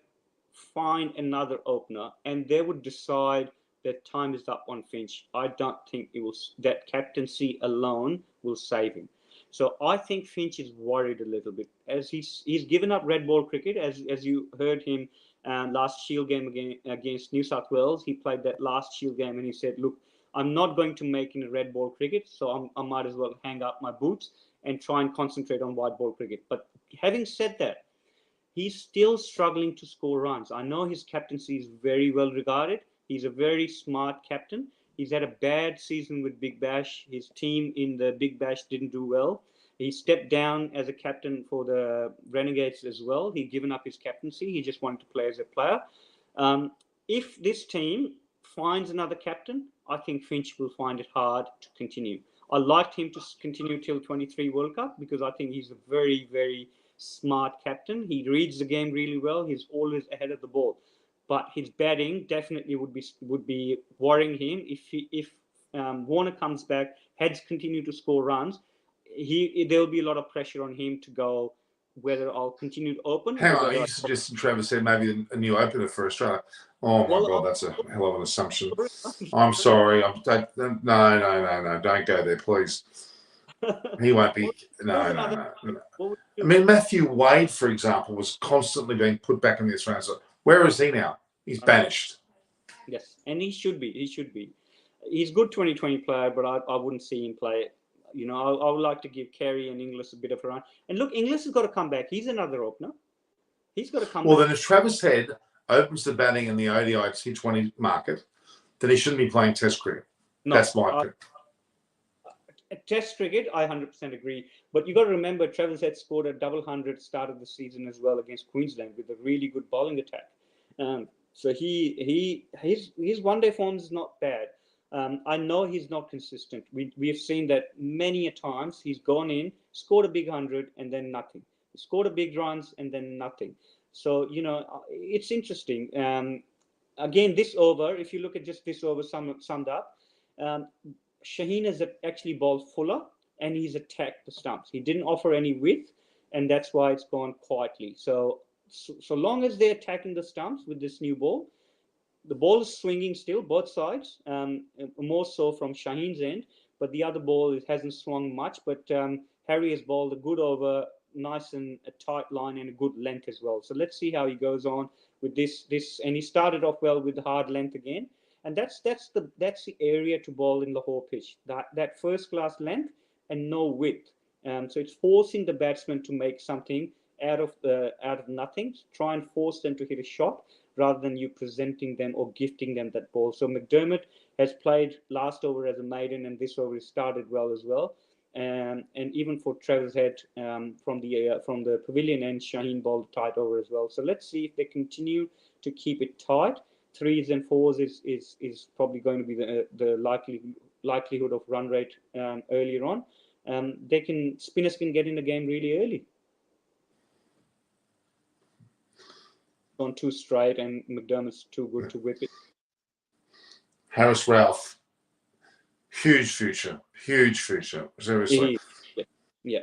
find another opener and they would decide that time is up on Finch, I don't think it will. That captaincy alone will save him. So I think Finch is worried a little bit, as he's given up red ball cricket, as you heard him last Shield game against New South Wales. He played that last Shield game and he said, "Look, I'm not going to make in a red ball cricket, so I might as well hang up my boots and try and concentrate on white ball cricket." But having said that, he's still struggling to score runs. I know his captaincy is very well regarded. He's a very smart captain. He's had a bad season with Big Bash. His team in the Big Bash didn't do well. He stepped down as a captain for the Renegades as well. He'd given up his captaincy. He just wanted to play as a player. If this team finds another captain, I think Finch will find it hard to continue. I liked him to continue till 23 World Cup, because I think he's a very, very smart captain. He reads the game really well. He's always ahead of the ball, but his batting definitely would be worrying him. If Warner comes back, Heads continue to score runs, there will be a lot of pressure on him to go whether I'll continue to open. Hang on, you suggested Trevor said maybe a new opener for Australia. Oh my God, that's a hell of an assumption. I'm sorry. No, don't go there, please. He won't be. No. I mean, Matthew Wade, for example, was constantly being put back in the Australian side. Where is he now? He's banished. Yes, and he should be. He's a good 2020 player, but I wouldn't see him play. You know, I would like to give Carey and Inglis a bit of a run. And look, Inglis has got to come back. He's another opener. He's got to come back. Well, then if Travis Head opens the batting in the ODI T20 market, then he shouldn't be playing Test cricket. No, that's my pick. Test cricket, I 100% agree. But you got to remember, Travis Head scored a double hundred start of the season as well against Queensland with a really good bowling attack. So his one-day form is not bad. I know he's not consistent. We have seen that many a times. He's gone in, scored a big 100, and then nothing. He scored a big runs, and then nothing. So, you know, it's interesting. Again, this over, if you look at just this over summed up, Shaheen has actually bowled fuller, and he's attacked the stumps. He didn't offer any width, and that's why it's gone quietly. So long as they're attacking the stumps with this new ball, the ball is swinging still, both sides, more so from Shaheen's end, but the other ball, it hasn't swung much. But Harry has bowled a good over, nice and a tight line and a good length as well. So let's see how he goes on with this. And he started off well with the hard length again. And that's the area to bowl in Lahore pitch, that first class length and no width. So it's forcing the batsman to make something out of nothing, try and force them to hit a shot rather than you presenting them or gifting them that ball. So McDermott has played last over as a maiden, and this over started well as well. And even for Travis Head from the pavilion end, Shaheen bowled tight over as well. So let's see if they continue to keep it tight. Threes and fours is probably going to be the likelihood of run rate earlier on. Spinners can get in the game really early. On too straight, and McDermott's too good to whip it. Harris Ralph, huge future. Seriously. Yeah.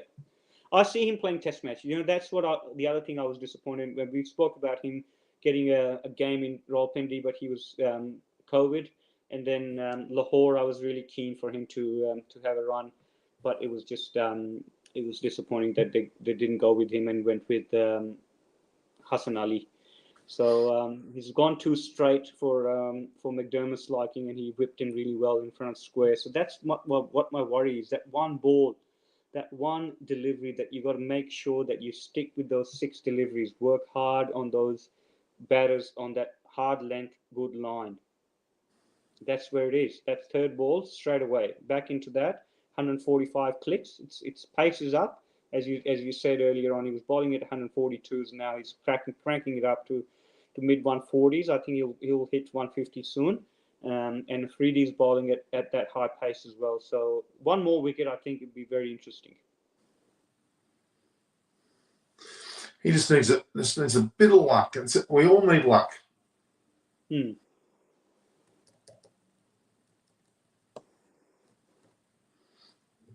I see him playing Test match. You know, that's the other thing I was disappointed when we spoke about him getting a game in Rawalpindi, but he was COVID. And then Lahore, I was really keen for him to have a run, but it was just it was disappointing that they didn't go with him and went with Hassan Ali. So he's gone too straight for McDermott's liking, and he whipped him really well in front of square. So that's what my worry is, that one ball, that one delivery, that you got to make sure that you stick with those 6 deliveries, work hard on those batters on that hard length, good line. That's where it is. That third ball, straight away back into that 145 clicks. Its pace is up, as you said earlier on. He was bowling at 142s, now he's cranking it up to to mid 140s. I think he'll hit 150 soon. And Freddie's bowling at that high pace as well. So one more wicket, I think, would be very interesting. He just needs a bit of luck. We all need luck. Hmm.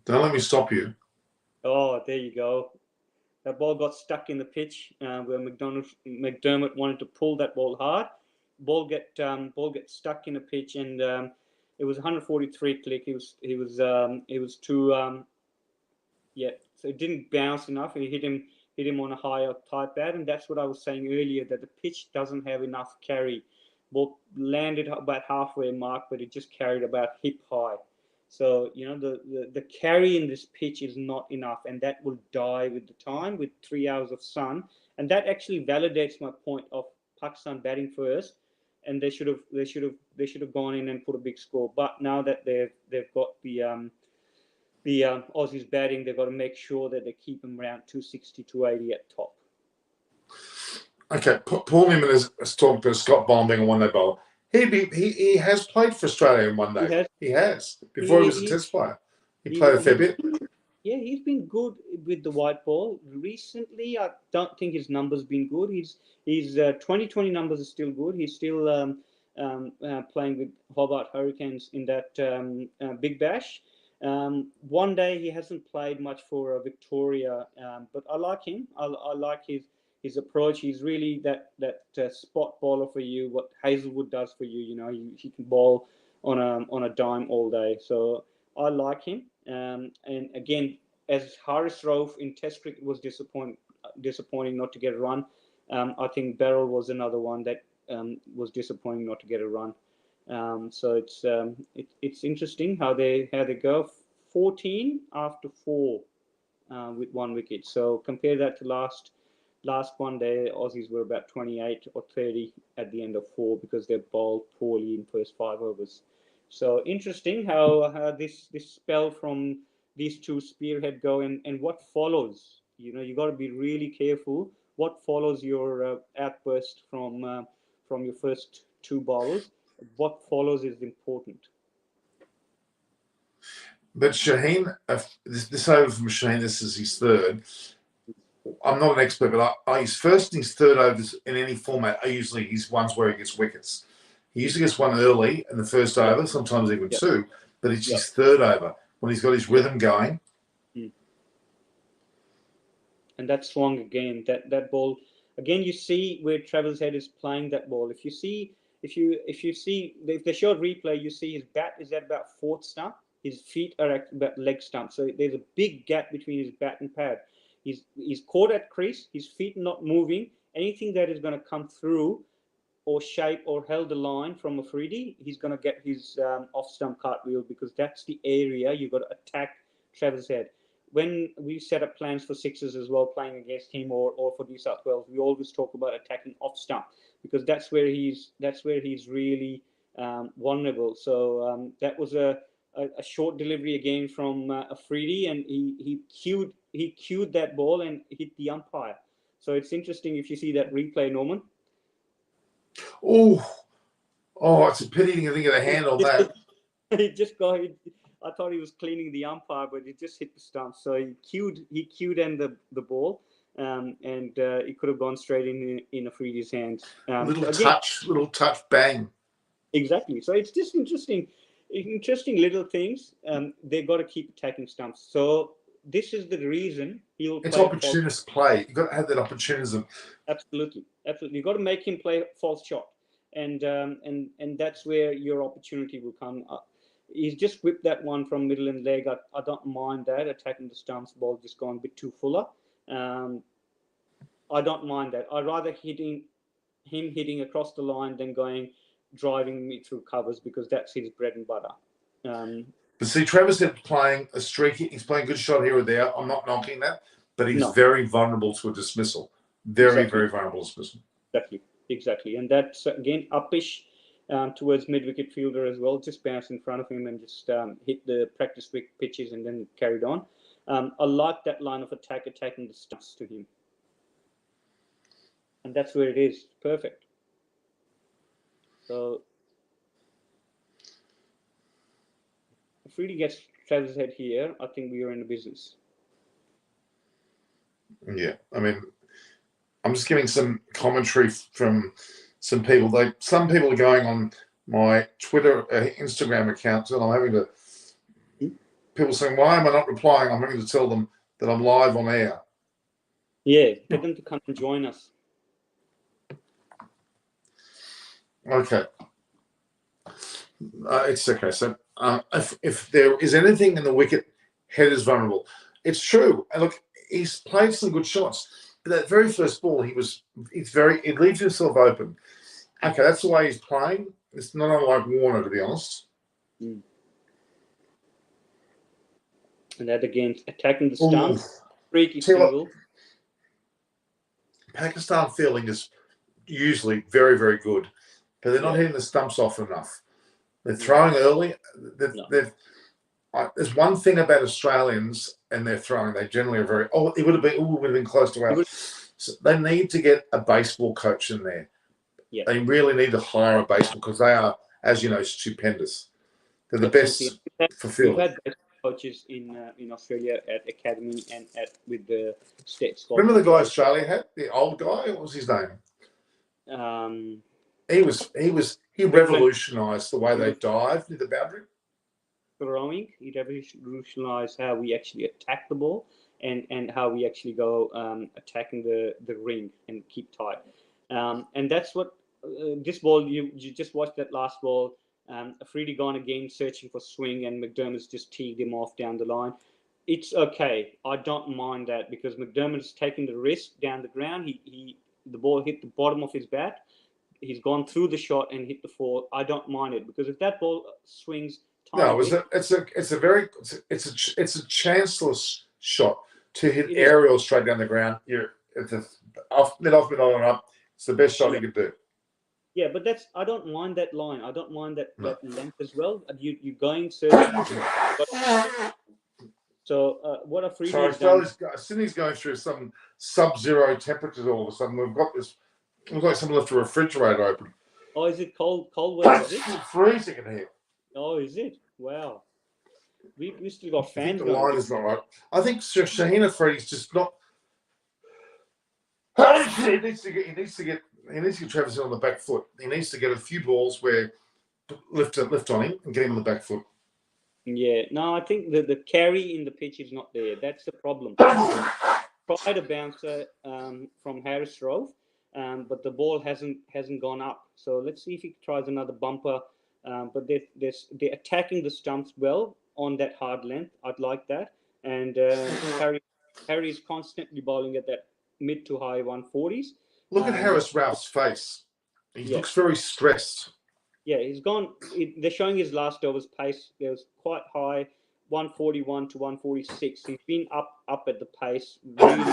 Don't let me stop you. Oh, there you go. That ball got stuck in the pitch where McDermott wanted to pull that ball hard. Ball get stuck in the pitch, and it was 143 click. It was too yeah. So it didn't bounce enough. It hit him on a higher tight pad, and that's what I was saying earlier, that the pitch doesn't have enough carry. Ball landed about halfway mark, but it just carried about hip high. So, the carry in this pitch is not enough, and that will die with the time, with 3 hours of sun. And that actually validates my point of Pakistan batting first, and they should have gone in and put a big score. But now that they've got the Aussies batting, they've got to make sure that they keep them around 260, 280 at top. Okay, Paul Newman has talked about Scott Bond being a one-day bowler. He has played for Australia in one day. He has. Before he was a test player. He played a fair bit. Yeah, he's been good with the white ball. Recently, I don't think his numbers been good. His 2020 numbers are still good. He's still playing with Hobart Hurricanes in that Big Bash. One day he hasn't played much for Victoria, but I like him. I like his approach. He's really that spot bowler for you. What Hazelwood does for you, he can bowl on a dime all day. So I like him. And again, as Haris Rauf in Test cricket was disappointing not to get a run. I think Beryl was another one that was disappointing not to get a run. So it's interesting how they go. 14 after 4 with 1 wicket. So compare that to last one day, Aussies were about 28 or 30 at the end of 4 because they bowled poorly in first 5 overs. So interesting how this spell from these two spearhead go, and what follows. You got to be really careful what follows your outburst from your first 2 bowlers. What follows is important. But Shaheen, this over from Shaheen, this is his third. I'm not an expert, but his first and his third overs in any format are usually his ones where he gets wickets. He usually gets one early in the first over, sometimes even 2, but it's his third over when he's got his rhythm going. And that swung again. That ball again. You see where Travis Head is playing that ball. If they show replay, you see his bat is at about 4th stump. His feet are at about leg stump. So there's a big gap between his bat and pad. He's caught at crease. His feet not moving. Anything that is going to come through or shape or held the line from a Freddie, he's going to get his off stump cartwheel, because that's the area you've got to attack Travis Head. When we set up plans for sixes as well, playing against him or for New South Wales, we always talk about attacking off stump, because that's where he's really vulnerable. So that was a short delivery again from Afridi, and he cued that ball and hit the umpire. So it's interesting if you see that replay, Norman. Oh, it's a pity he didn't get a hand on that. I thought he was cleaning the umpire, but it just hit the stump. So he cued in the ball, and it could have gone straight in Afridi's hands. Little touch, bang. Exactly. So it's just interesting little things. They've got to keep attacking stumps. So this is the reason he'll. It's opportunist play. You've got to have that opportunism. Absolutely. You've got to make him play false shot, and that's where your opportunity will come. He's just whipped that one from middle and leg. I don't mind that, attacking the stumps. Ball just gone a bit too fuller. I don't mind that. I'd rather him hitting across the line than driving me through covers, because that's his bread and butter. But see, Travis Head playing a streaky. He's playing good shot here or there. I'm not knocking that, but he's very vulnerable to a dismissal. Very vulnerable to dismissal. Exactly. And that's again uppish towards mid-wicket fielder as well. Just bounced in front of him and just hit the practice pitches and then carried on. I like that line of attacking the stumps to him. And that's where it is. Perfect. So if Freddie gets Travis Head here, I think we are in the business. Yeah, I mean, I'm just giving some commentary from some people. Some people are going on my Twitter, Instagram accounts, and I'm having to. People saying, "Why am I not replying?" I'm having to tell them that I'm live on air. Yeah, get them to come and join us. Okay, it's okay. So, if there is anything in the wicket, Head is vulnerable. It's true. And look, he's played some good shots, but that very first ball, it leaves himself open. Okay, that's the way he's playing. It's not unlike Warner, to be honest. And that against attacking the stumps, freaky single. Pakistan fielding is usually very, very good, but they're not hitting the stumps off enough. They're throwing early. There's one thing about Australians and their throwing. They generally are very. It would have been close to out. So they need to get a baseball coach in there. Yeah. They really need to hire a baseball because they are, as you know, stupendous. They're the best for fielding. We've had coaches in Australia at academy and with the state school. Remember the guy Australia had, the old guy. What was his name? He revolutionised the way they dived near the boundary. Throwing, he revolutionised how we actually attack the ball and how we actually go attacking the ring and keep tight. And that's what this ball. You just watched that last ball. Freddie gone again, searching for swing, and McDermott's just teed him off down the line. It's okay. I don't mind that because McDermott's taking the risk down the ground. The ball hit the bottom of his bat. He's gone through the shot and hit the four. I don't mind it because if that ball swings, it's a chanceless shot to hit aerial straight down the ground. It's mid off, and up. It's the best shot you could do. Yeah, but I don't mind that line. I don't mind that length as well. You're going searching. So what a free. So Sydney's going through some sub-zero temperatures all of a sudden. We've got this. It looks like someone left a refrigerator open. Oh, is it cold? Cold weather? Is it? It's freezing in here. Oh, is it? Wow. We still got fans. I think the line is not right. I think Shaheen Afridi's just not. He needs to get Travis on the back foot. He needs to get a few balls where lift on him and get him on the back foot. Yeah, no, I think the carry in the pitch is not there. That's the problem. Tried a bouncer from Harris Rove, but the ball hasn't gone up. So let's see if he tries another bumper. But they're attacking the stumps well on that hard length. I'd like that. And Harry's constantly bowling at that mid to high 140s. Look at Harris Ralph's face. He looks very stressed. Yeah, he's gone. They're showing his last over's pace. It was quite high, 141 to 146. He's been up at the pace, really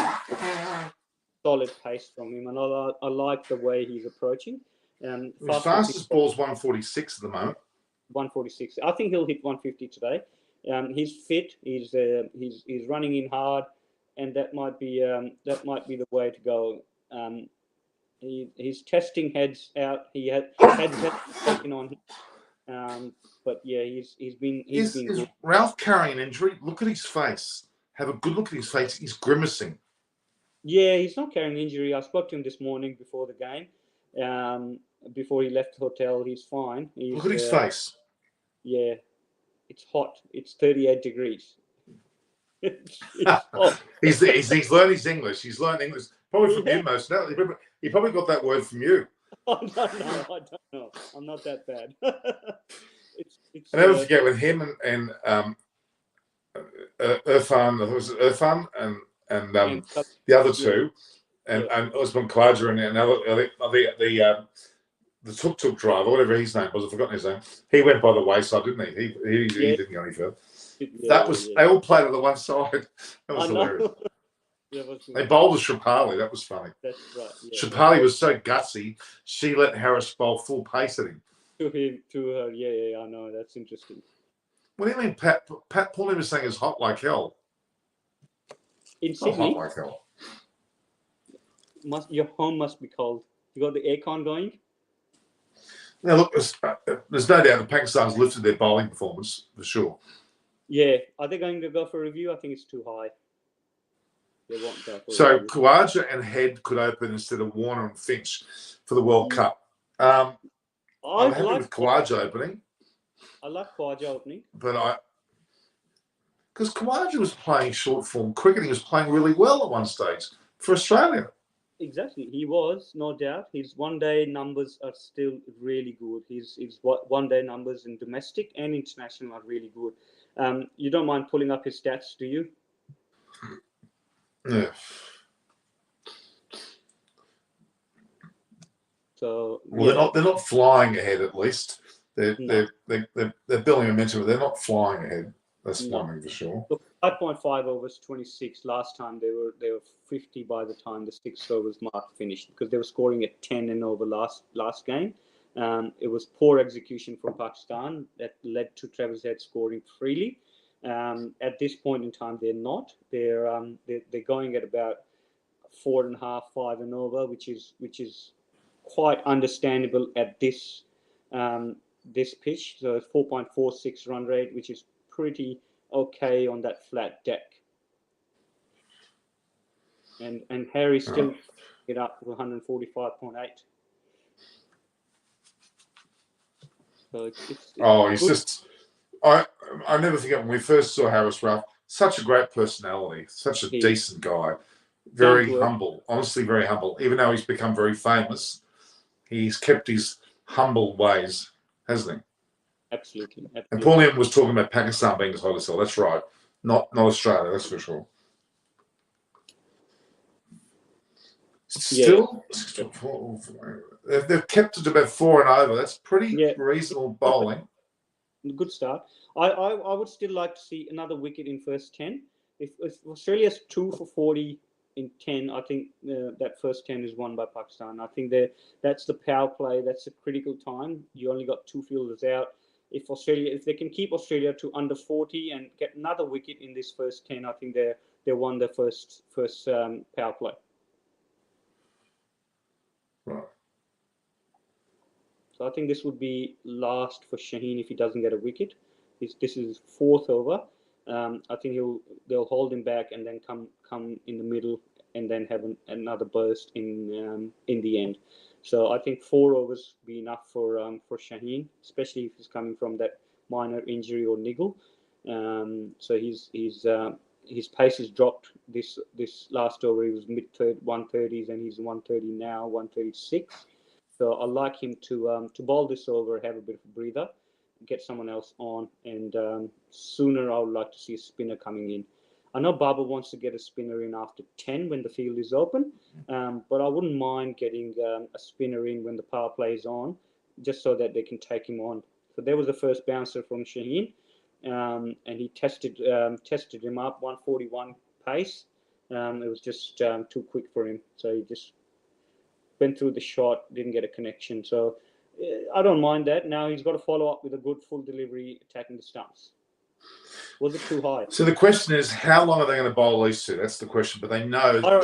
solid pace from him, and I like the way he's approaching. His fastest ball's 146 at the moment. 146. I think he'll hit 150 today. He's fit. He's running in hard, and that might be the way to go. He's testing heads out. He had heads taken on him. But yeah, he's been good. Ralph carrying an injury? Look at his face. Have a good look at his face. He's grimacing. Yeah, he's not carrying an injury. I spoke to him this morning before the game. Before he left the hotel, he's fine. Look at his face. Yeah, it's hot. It's 38 degrees. it's hot. He's learned his English. He's learned English. Probably from you most. No, he probably got that word from you. I don't know. I'm not that bad. I never forget with him and Irfan. Was it Irfan and the other two, and Osman Khawaja and the tuk-tuk driver, whatever his name was. I've forgotten his name. He went by the wayside, didn't he? He didn't go any further. They all played on the one side. That was hilarious. They bowled with Shapali. That was funny. That's right. Yeah. Shapali was so gutsy, she let Harris bowl full pace at him. To her. Yeah, I know. That's interesting. What do you mean, Pat? Paulie was saying it's hot like hell. In Sydney? Hot like hell. Your home must be cold. You got the aircon going? Now, look, there's no doubt that Pakistan's lifted their bowling performance for sure. Yeah, are they going to go for review? I think it's too high. They won't go for So review. Khawaja and Head could open instead of Warner and Finch for the World Cup. I'm happy with Khawaja opening. I like Khawaja opening, but because Khawaja was playing short form cricket, he was playing really well at one stage for Australia. Exactly, he was, no doubt. His one-day numbers are still really good. His one-day numbers in domestic and international are really good. You don't mind pulling up his stats, do you? Yeah. So Well, they're not flying ahead. At least they're no. building momentum. But they're not flying ahead. That's No. one thing for sure. Look, 5.5 overs, 26. Last time they were 50 by the time the 6 overs mark finished, because they were scoring at 10 and over last game. It was poor execution from Pakistan that led to Travis Head scoring freely. At this point in time, they're not. They're going at about 4.5, 5 and over, which is quite understandable at this pitch. So it's 4.46 run rate, which is pretty okay on that flat deck. And Harry still it up to 145.8. So it's He's good. just. I never forget when we first saw Harris Ruff. Such a great personality, such a decent guy, very humble. Honestly, very humble. Even though he's become very famous, he's kept his humble ways, hasn't he? Absolutely. And Paul Newman was talking about Pakistan being his hottest hill. That's right. Not Australia, that's for sure. Still, they've kept it about 4 and over. That's pretty reasonable bowling. Good start. I would still like to see another wicket in first 10. If Australia's 2 for 40 in 10, I think that first 10 is won by Pakistan. I think that's the power play. That's a critical time. You only got 2 fielders out. If they can keep Australia to under 40 and get another wicket in this first 10, I think they won the first power play. Right. So I think this would be last for Shaheen if he doesn't get a wicket. This is 4th over. I think they'll hold him back and then come in the middle and then have another burst in the end. So I think 4 overs be enough for Shaheen, especially if he's coming from that minor injury or niggle. So his pace has dropped this last over. He was mid 130s and he's 130 now, 136. So I like him to bowl this over, have a bit of a breather, get someone else on, and sooner I would like to see a spinner coming in. I know Babar wants to get a spinner in after 10 when the field is open, but I wouldn't mind getting a spinner in when the power play is on, just so that they can take him on. So there was the first bouncer from Shaheen, and he tested him up, 141 pace. It was just too quick for him, so he just went through the shot, didn't get a connection. So I don't mind that. Now he's got to follow up with a good full delivery attacking the stumps. Was it too high? So the question is, how long are they going to bowl these two? That's the question. But they know they've got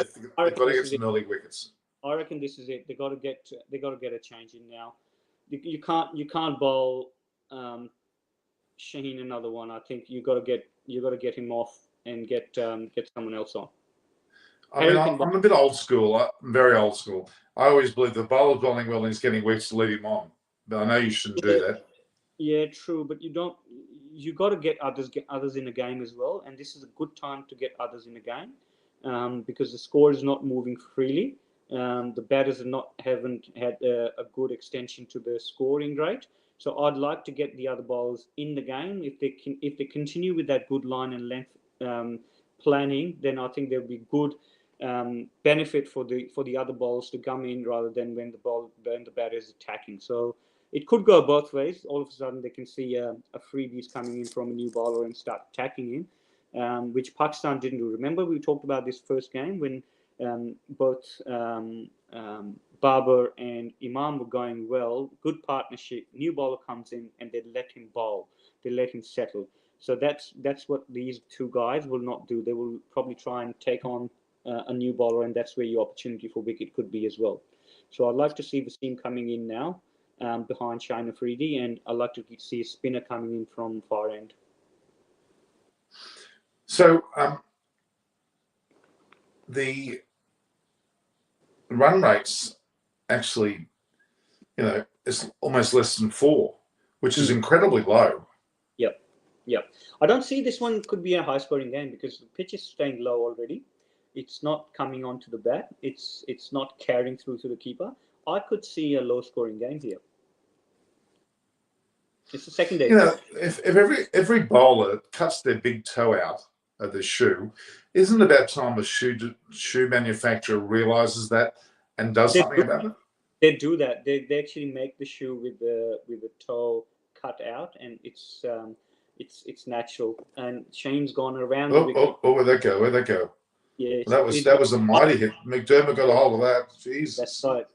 to get some early wickets. I reckon this is it. They got to get a change in now. You can't bowl Shaheen another one. I think you got to get him off and get someone else on. I mean, I'm a bit old school. I'm very old school. I always believe the bowler's bowling well and he's getting wickets to lead him on. But I know you shouldn't do that. Yeah, true. But you don't. You got to get others in the game as well. And this is a good time to get others in the game because the score is not moving freely. The batters haven't had a good extension to the scoring rate. So I'd like to get the other bowlers in the game. If they continue with that good line and length planning, then I think there'll be good benefit for the other bowlers to come in rather than when the batter is attacking. So it could go both ways. All of a sudden, they can see a freebies coming in from a new bowler and start attacking him, which Pakistan didn't do. Remember, we talked about this first game when both Babar and Imam were going well. Good partnership. New bowler comes in and they let him bowl. They let him settle. So that's what these two guys will not do. They will probably try and take on a new bowler, and that's where your opportunity for wicket could be as well. So I'd like to see the team coming in now. behind Shane Afridi, and I'd like to see a spinner coming in from far end. So the run rates actually, it's almost less than 4, which is incredibly low. Yep. I don't see this one could be a high-scoring game because the pitch is staying low already. It's not coming onto the bat. It's not carrying through to the keeper. I could see a low-scoring game here. It's the second day. If every bowler cuts their big toe out of the shoe, isn't it about time the shoe manufacturer realizes that and does something about it? They do that. They actually make the shoe with the toe cut out, and it's natural. And Shane's gone around the wicket. Where'd that go? Where'd that go? Yeah, that was a mighty hit. McDermott got a hold of that. Jesus. That's right.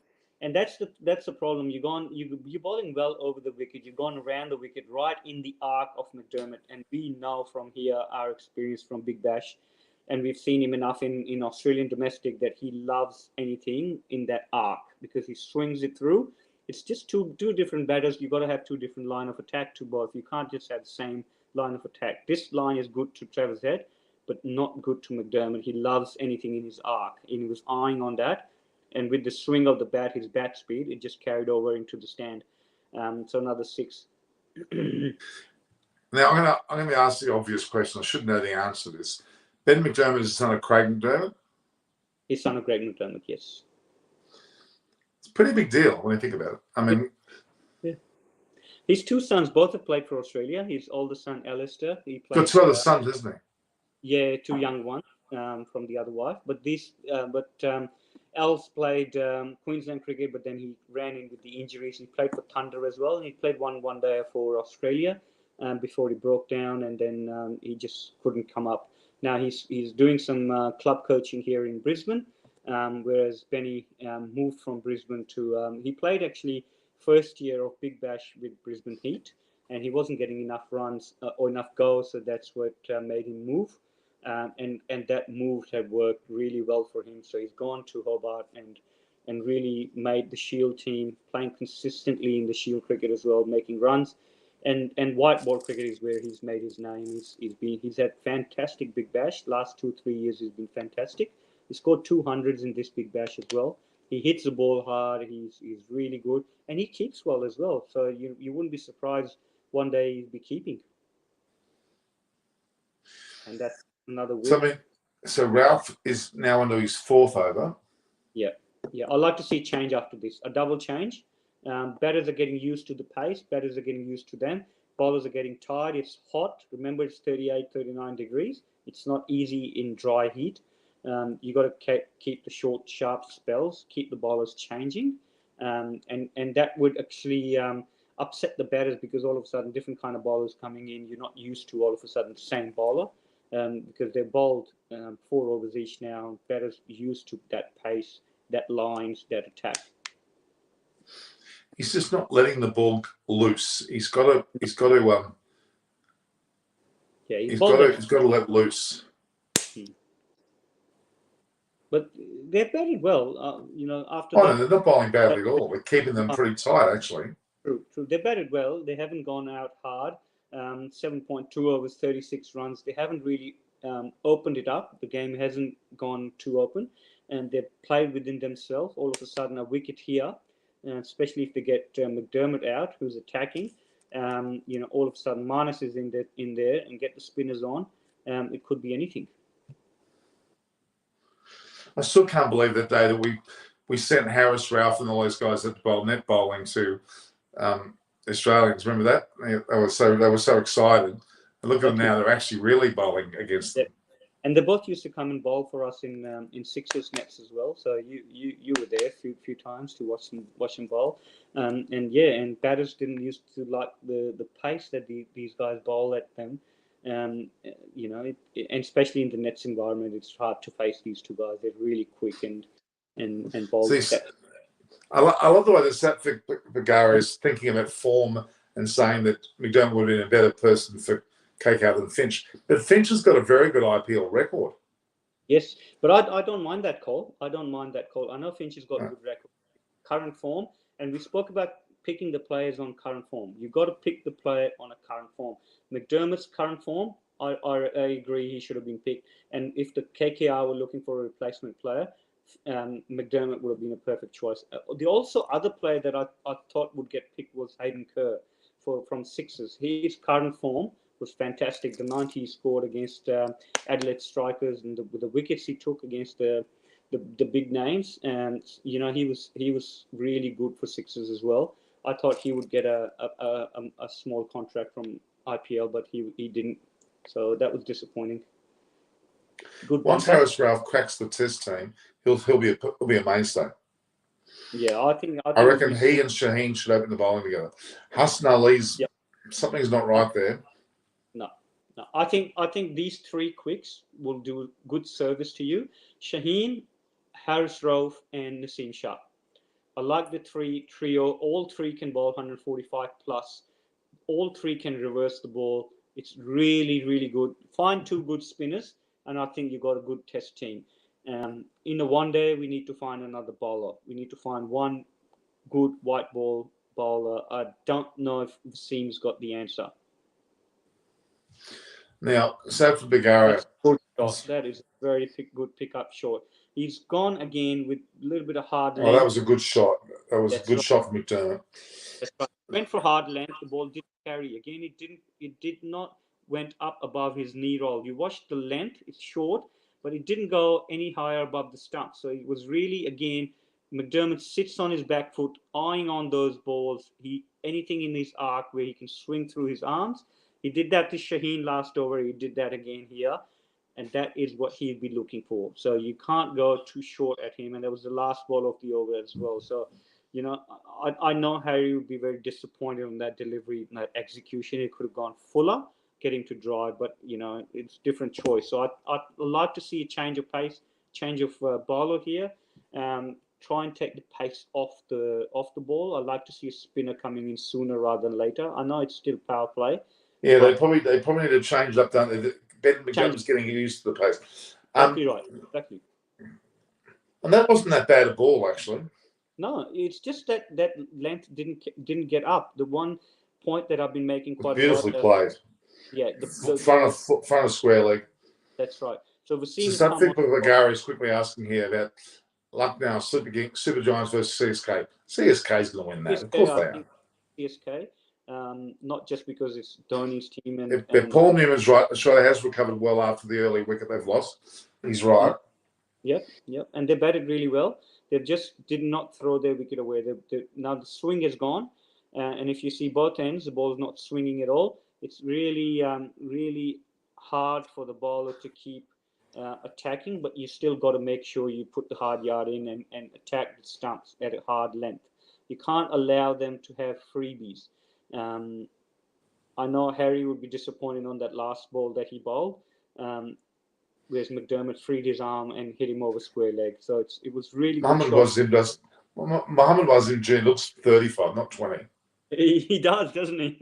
And that's the problem. You're bowling well over the wicket. You've gone around the wicket right in the arc of McDermott. And we know from here, our experience from Big Bash, and we've seen him enough in Australian domestic that he loves anything in that arc because he swings it through. It's just two different batters. You've got to have two different line of attack to both. You can't just have the same line of attack. This line is good to Travis Head, but not good to McDermott. He loves anything in his arc, and he was eyeing on that. And with the swing of the bat, his bat speed, it just carried over into the stand. So another 6. Now I'm going to ask the obvious question. I should know the answer to this. Ben McDermott is the son of Craig McDermott. He's son of Craig McDermott, yes. It's a pretty big deal when you think about it. I mean, yeah. His 2 sons both have played for Australia. His older son Alistair, he played. Got 2 other sons, isn't he? Yeah, 2 young ones from the other wife. But Els played Queensland cricket, but then he ran in with the injuries. He played for Thunder as well. He played one day for Australia before he broke down, and then he just couldn't come up. Now he's doing some club coaching here in Brisbane, whereas Benny moved from Brisbane to. He played actually first year of Big Bash with Brisbane Heat, and he wasn't getting enough runs or enough goals, so that's what made him move. And that move had worked really well for him. So he's gone to Hobart and really made the Shield team, playing consistently in the Shield cricket as well, making runs. And white ball cricket is where he's made his name. He's had fantastic Big Bash. Last 2-3 years he's been fantastic. He scored 200s in this Big Bash as well. He hits the ball hard. He's really good, and he keeps well as well. So you wouldn't be surprised one day he'll be keeping. And that's another win. So Ralph is now into his 4th over. Yeah. I'd like to see change after this. A double change. Batters are getting used to the pace. Batters are getting used to them. Bowlers are getting tired. It's hot. Remember, it's 38, 39 degrees. It's not easy in dry heat. You got to keep the short, sharp spells. Keep the bowlers changing, and that would actually upset the batters because all of a sudden different kind of bowlers coming in. You're not used to all of a sudden the same bowler. Because they're bowled 4 overs each now. Batters used to that pace, that lines, that attack. He's just not letting the ball loose. He's got to let loose. But they're batted well. After that, they're not bowling badly at all. We're keeping them pretty tight, actually. True. They batted well. They haven't gone out hard. 7.2 overs, 36 runs. They haven't really opened it up. The game hasn't gone too open, and they've played within themselves. All of a sudden, a wicket here, especially if they get McDermott out, who's attacking. All of a sudden, Marnus is in there and get the spinners on. It could be anything. I still can't believe that day that we sent Harris, Ralph, and all those guys that bowl net bowling to Australians. Remember that? They were so excited. And look at them now; they're actually really bowling against them. And they both used to come and bowl for us in Sixers nets as well. So you were there a few times to watch them bowl. And batters didn't used to like the pace that these guys bowl at them. And especially in the nets environment, it's hard to face these 2 guys. They're really quick and bowl. I love the way that Sat Vergara is thinking about form and saying that McDermott would have been a better person for KK than Finch. But Finch has got a very good IPL record. Yes, but I don't mind that call. I know Finch has got a good record, current form, and we spoke about picking the players on current form. You've got to pick the player on a current form. McDermott's current form, I agree he should have been picked. And if the KKR were looking for a replacement player, McDermott would have been a perfect choice. The also other player that I thought would get picked was Hayden Kerr from Sixers. His current form was fantastic. The 90 he scored against Adelaide Strikers, and the wickets he took against the big names, and he was really good for Sixers as well. I thought he would get a small contract from IPL, but he didn't. So that was disappointing. Good. Once Harris Ralph cracks the Test team, he'll be a mainstay. Yeah, I reckon he and Shaheen should open the bowling together. Hassan Ali's something's not right there. No. I think these three quicks will do good service to you. Shaheen, Harris Rauf, and Naseem Shah. I like the trio. All three can bowl 145 plus. All three can reverse the ball. It's really, really good. Find two good spinners, and I think you've got a good Test team. In the one day, we need to find another bowler. We need to find one good white ball bowler. I don't know if Wasim's got the answer. Now, Safra Bigara. That is a very good pickup shot. He's gone again with a little bit of hard length. Oh, that was a good shot. That was a good shot from McDermott. That's right. Went for hard length. The ball didn't carry. Again, it did not went up above his knee roll. You watched the length. It's short, but it didn't go any higher above the stump. So it was really, again, McDermott sits on his back foot, eyeing on those balls. Anything in his arc where he can swing through his arms. He did that to Shaheen last over. He did that again here. And that is what he'd be looking for. So you can't go too short at him. And that was the last ball of the over as well. So, I know Harry would be very disappointed on that delivery and that execution. It could have gone fuller, getting to drive, but, it's a different choice. So I'd like to see a change of pace, change of bowler here. Try and take the pace off the ball. I'd like to see a spinner coming in sooner rather than later. I know it's still power play. Yeah, they probably need to change it up, don't they? Ben McDermott's getting used to the pace. Exactly right. Exactly. And that wasn't that bad a ball, actually. No, it's just that length didn't get up. The one point that I've been making quite beautifully played. Yeah, the front of square leg. That's right. So Wasim. So something Bagari is quickly asking here about Lucknow Super Giants versus CSK. CSK is going to win that. Of course they are. CSK. Not just because it's Dhoni's team. If Paul Newman's right, Australia has recovered well after the early wicket they've lost. He's right. Yep. And they batted really well. They just did not throw their wicket away. Now the swing is gone. And if you see both ends, the ball is not swinging at all. It's really, really hard for the bowler to keep attacking, but you still got to make sure you put the hard yard in and attack the stumps at a hard length. You can't allow them to have freebies. I know Harry would be disappointed on that last ball that he bowled, whereas McDermott freed his arm and hit him over square leg. So it was really good. Mohammad Wasim Jr. looks 35, not 20. He does, doesn't he?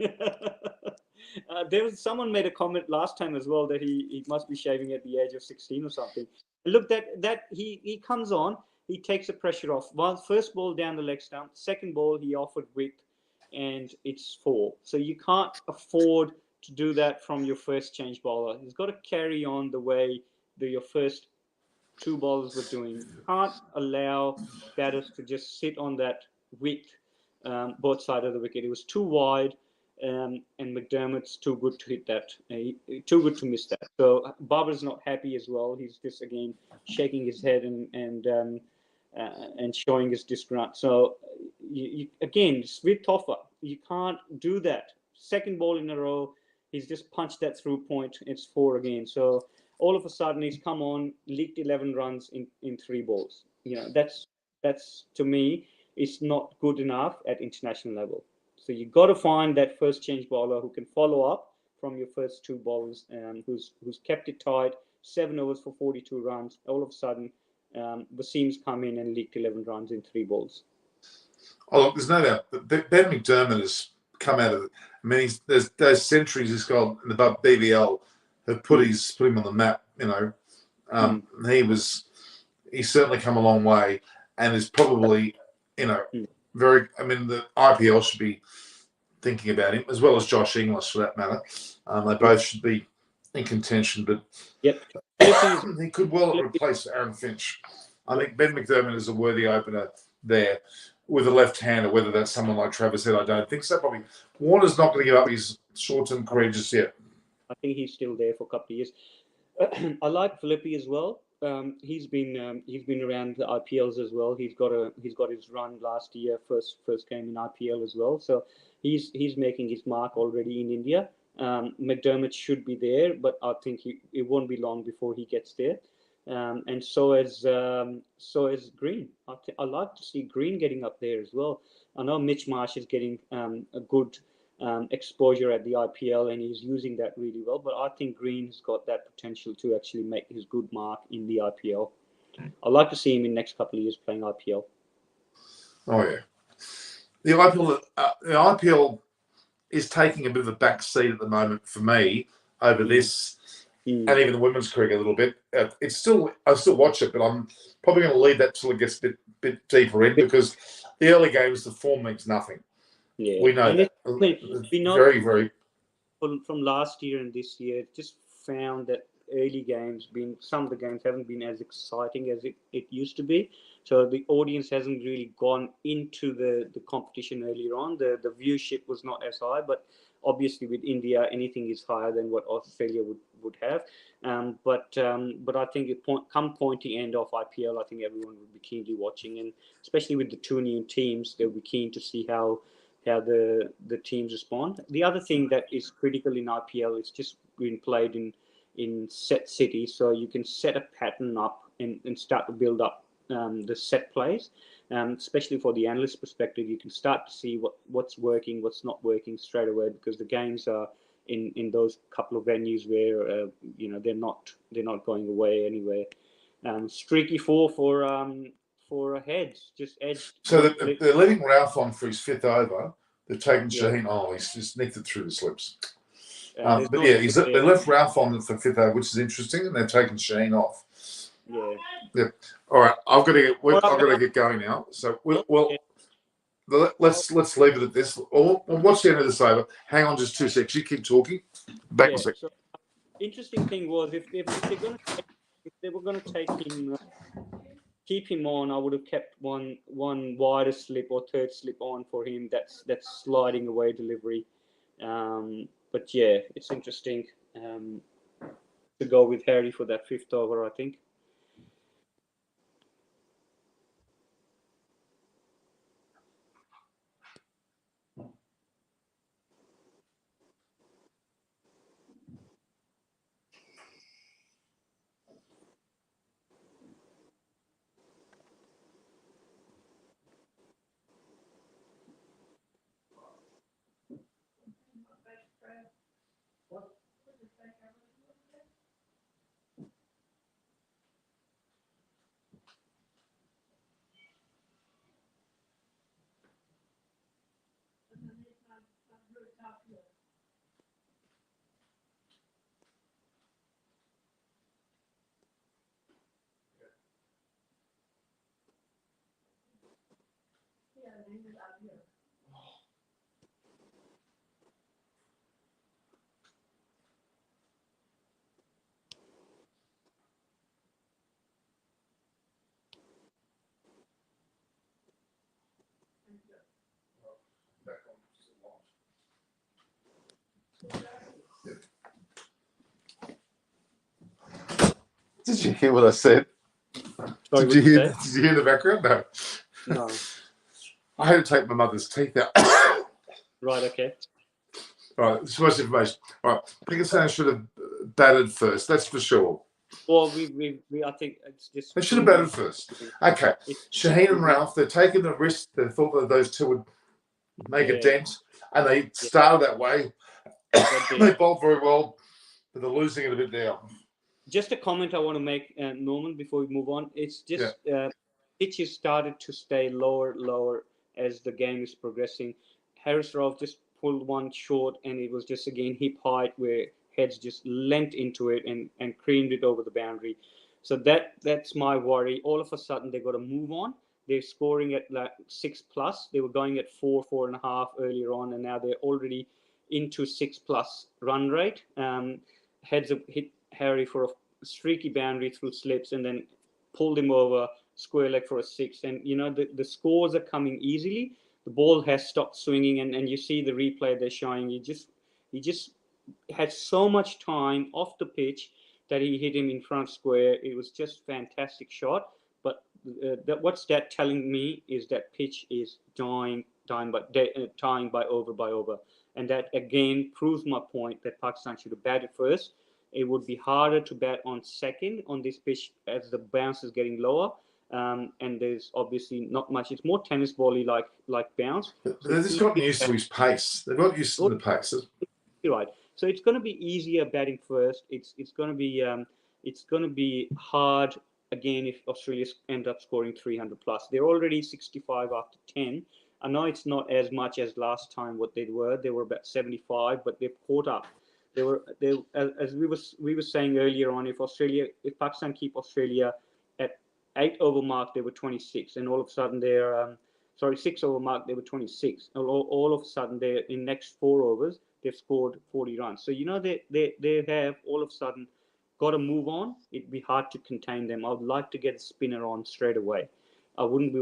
Someone made a comment last time as well that he must be shaving at the age of 16 or something. Look, that he comes on, he takes the pressure off. First ball down the leg stump, second ball he offered width, and it's 4. So you can't afford to do that from your first change bowler. He's got to carry on the way your first 2 bowlers were doing. You can't allow batters to just sit on that width, both sides of the wicket. It was too wide, and McDermott's too good to hit that. Too good to miss that. So Babar's not happy as well. He's just again shaking his head and showing his disgrunt. So again, with Toffa, you can't do that. Second ball in a row, he's just punched that through point. It's 4 again. So all of a sudden he's come on, leaked 11 runs in 3 balls. That's to me, it's not good enough at international level. So you got to find that first change bowler who can follow up from your first 2 balls and who's kept it tight. 7 overs for 42 runs. All of a sudden, Wasim's come in and leaked 11 runs in 3 balls. Oh, look, there's no doubt. Ben McDermott has come out of it. I mean, there's those centuries he's got in the BBL have put him on the map. He's certainly come a long way, and is probably I mean, the IPL should be thinking about him, as well as Josh Inglis for that matter. They both should be in contention, but Yep. he could well replace Aaron Finch. I think Ben McDermott is a worthy opener there with a left-hander. Whether that's someone like Travis Head, I don't think so. Probably Warner's not going to give up his short-term career just yet. I think he's still there for a couple of years. I like Philippi as well. He's been around the IPLs as well. He's got his run last year, first game in IPL as well. So he's making his mark already in India. McDermott should be there, but I think it won't be long before he gets there. And so is Green. I like to see Green getting up there as well. I know Mitch Marsh is getting a good exposure at the IPL, and he's using that really well. But I think Green's got that potential to actually make his good mark in the IPL. I'd like to see him in the next couple of years playing IPL. Oh yeah, the IPL is taking a bit of a back seat at the moment for me over this, and even the women's cricket a little bit. I still watch it, but I'm probably going to leave that till it gets a bit deeper in, because the early games, the form means nothing. Yeah, we know that. We know very, very. From last year and this year, just found that early games some of the games haven't been as exciting as it used to be. So the audience hasn't really gone into the competition earlier on. The viewership was not as high, but obviously with India, anything is higher than what Australia would have. But I think come pointy end of IPL, I think everyone would be keenly watching, and especially with the two new teams, they'll be keen to see how the teams respond. The other thing that is critical in IPL is just being played in set cities, so you can set a pattern up and start to build up the set plays. Especially for the analyst perspective, you can start to see what's working, what's not working straight away, because the games are in those couple of venues where they're not going away anywhere. Streaky four for Heads, just edged. So they're letting Ralph on for his fifth over. They've taken Shaheen. Oh, he's just nicked it through the slips. But yeah, they left Ralph on for fifth over, which is interesting, and they've taken Shaheen off. Yeah. All right, I've got to get going now. So let's leave it at this. We'll watch the end of this over. Hang on, just 2 seconds. You keep talking. Back a sec. So, interesting thing was if they were going to take him. Keep him on, I would have kept one wider slip or third slip on for him. That's sliding away delivery. But yeah, it's interesting to go with Harry for that fifth over, I think. Did you hear what I said? Sorry, Did you hear the background? No. I had to take my mother's teeth out. Right, okay. All right, it's much information. All right, Pakistan should have batted first, that's for sure. Well, I think it's just... They should have batted first. Okay, Shaheen and Ralph, they're taking the risk. They thought that those two would make a dent, and they started that way. They bowled very well, but they're losing it a bit now. Just a comment I want to make, Norman, before we move on. It's just pitches started to stay lower as the game is progressing. Harris Rauf just pulled one short, and it was just again hip height where Heads just leant into it and creamed it over the boundary. So that's my worry. All of a sudden they got to move on. they're scoring at like 6+. They were going at 4.5 earlier on, and now they're already into 6+ run rate. Heads have hit Harry for a streaky boundary through slips, and then pulled him over square leg for a 6. And the scores are coming easily. The ball has stopped swinging, and you see the replay they're showing. He just had so much time off the pitch that he hit him in front square. It was just fantastic shot. But what's that telling me is that pitch is tying by over. And that again proves my point that Pakistan should have batted first. It would be harder to bat on second on this pitch as the bounce is getting lower. And there's obviously not much. It's more tennis bally like bounce. But they've just gotten used to his pace. They've got used to the pace. You're right. So it's going to be easier batting first. It's going to be hard again if Australia end up scoring 300+. They're already 65 after 10. I know it's not as much as last time what they were. They were about 75, but they've caught up. As we were saying earlier on, if Pakistan keep Australia at 8 over mark, they were 26, and all of a sudden they're 6 over mark, they were 26. All of a sudden they're in next 4 overs, they've scored 40 runs. So they have all of a sudden got to move on. It'd be hard to contain them. I would like to get a spinner on straight away. I wouldn't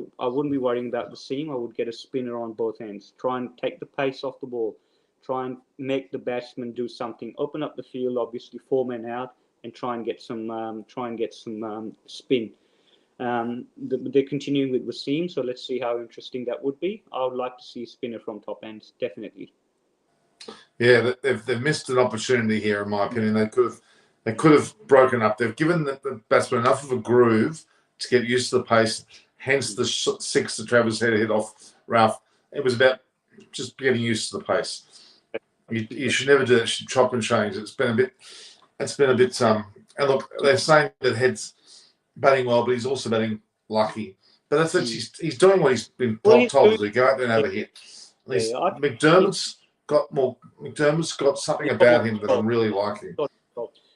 be worrying about the seam. I would get a spinner on both ends. Try and take the pace off the ball. Try and make the batsman do something. Open up the field, obviously 4 men out, and try and get some spin. They're continuing with Wasim, so let's see how interesting that would be. I would like to see a spinner from top ends, definitely. Yeah, they've missed an opportunity here, in my opinion. They could have broken up. They've given the batsman enough of a groove to get used to the pace. Hence the 6 that Travis had hit off Ralph. It was about just getting used to the pace. You should never do that. You should chop and change. It's been a bit. And look, they're saying that Head's batting well, but he's also batting lucky. But that's it. He's doing what he's been told to do. Go out there and have a hit. At least McDermott's got something about him that I'm really liking.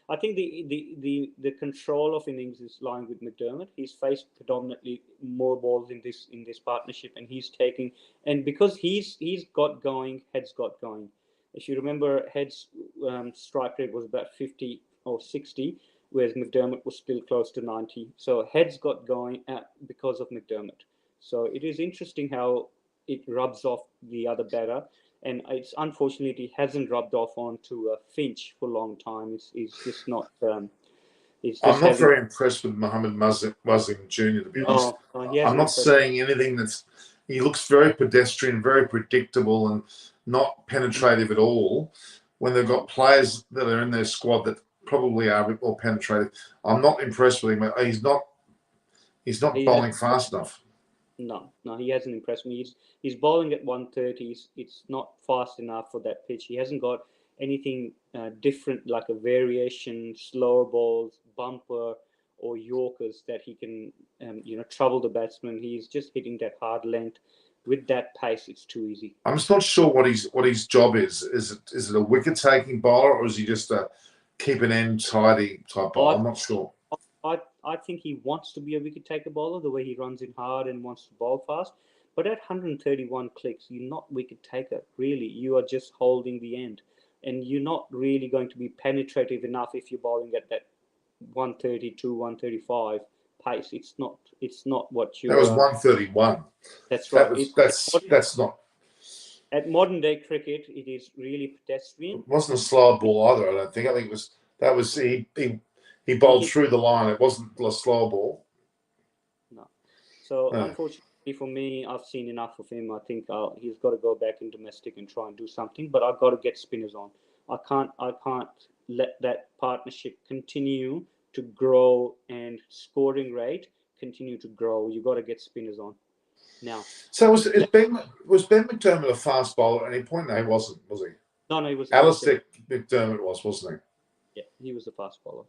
I think the control of innings is lying with McDermott. He's faced predominantly more balls in this partnership, and he's taking, and because he's got going, Head's got going. If you remember, Head's strike rate was about 50 or 60, whereas McDermott was still close to 90. So Head's got going because of McDermott. So it is interesting how it rubs off the other batter. And it's unfortunately it hasn't rubbed off onto Finch for a long time. It's just not. I'm not very impressed with Mohammad Wasim Jr. to be honest. I'm not saying anything that's. He looks very pedestrian, very predictable, and not penetrative at all. When they've got players that are in their squad that probably are a bit more penetrative, I'm not impressed with him. He's not bowling fast enough. No, he hasn't impressed me. He's bowling at 130. It's not fast enough for that pitch. He hasn't got anything different, like a variation, slower balls, bumper, or Yorkers that he can, trouble the batsman. He's just hitting that hard length. With that pace, it's too easy. I'm just not sure what his job is. Is it a wicket-taking bowler, or is he just a keep an end tidy type bowler? I'm not sure. I think he wants to be a wicket-taker bowler, the way he runs in hard and wants to bowl fast. But at 131 clicks, you're not wicket-taker, really. You are just holding the end. And you're not really going to be penetrative enough if you're bowling at that 132, 135 pace. It's not what you... That was 131. That's right. That's not... At modern-day cricket, it is really pedestrian. It wasn't a slow ball either, I don't think. I think he bowled through the line. It wasn't a slow ball. No. So, unfortunately for me, I've seen enough of him. I think he's got to go back in domestic and try and do something. But I've got to get spinners on. I can't let that partnership continue to grow and scoring rate continue to grow. You've got to get spinners on now. So was Ben McDermott a fast bowler at any point? No, he wasn't, was he? No, he was. Alistair McDermott wasn't he? Yeah, he was a fast bowler.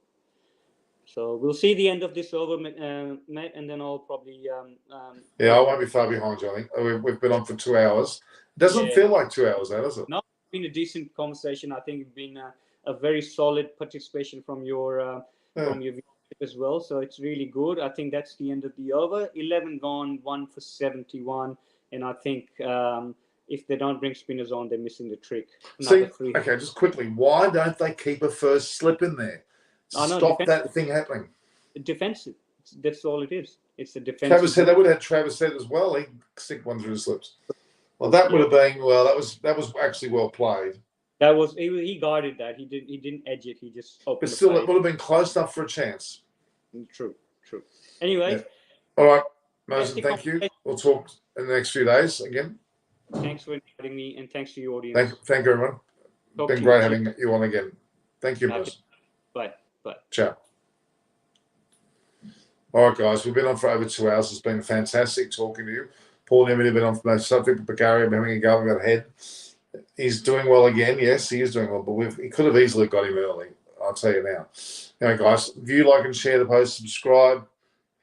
So we'll see the end of this over, mate, and then I'll probably... I won't be far behind you, I think. We've been on for 2 hours. It doesn't feel like 2 hours, though, does it? No, it's been a decent conversation. I think it's been a very solid participation from your viewers as well, so it's really good. I think that's the end of the over. 11 gone, 1 for 71, and I think if they don't bring spinners on, they're missing the trick. Another See, three. okay, just quickly, why don't they keep a first slip in there? I know, Stop that thing happening. defensive. That's all it is. It's the defensive. Travis said they would have had Travis said as well. He'd stick one through the slips. Well, that would have been that was actually well played. That was he guided that. He didn't edge it. He just opened. But still, it would have been close enough for a chance. True. Anyway. Yeah. All right, Moses, thank you. We'll talk in the next few days again. Thanks for inviting me, and thanks to your audience. Thank you, everyone. It's been great having you on again. Thank you, Moses. Bye. Ciao. All right, guys, we've been on for over 2 hours. It's been fantastic talking to you. Paul Newman has been on for most subject, Bulgaria, having a go about head. He's doing well again. Yes, he is doing well, but he could have easily got him early. I'll tell you now. Anyway, guys, view, like, and share the post, subscribe,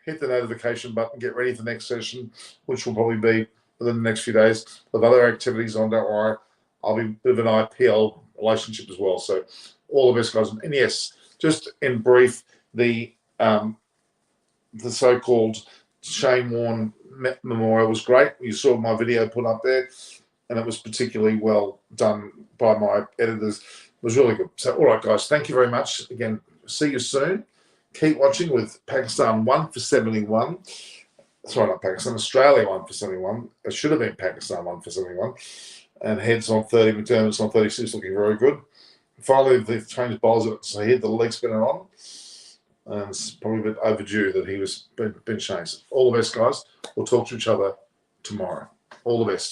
hit the notification button, get ready for the next session, which will probably be within the next few days. With other activities on, don't worry. I'll be a bit of an IPL relationship as well. So all the best, guys. And yes, just in brief, the so-called Shane Warne memorial was great. You saw my video put up there, and it was particularly well done by my editors. It was really good. So, all right, guys, thank you very much. Again, see you soon. Keep watching with Pakistan 1 for 71. Sorry, not Pakistan, Australia 1 for 71. It should have been Pakistan 1 for 71. And heads on 30, McDermott's on 36, looking very good. Finally, they've changed bowls, so he had the leg spinner on. And it's probably a bit overdue that he was been changed. All the best, guys. We'll talk to each other tomorrow. All the best.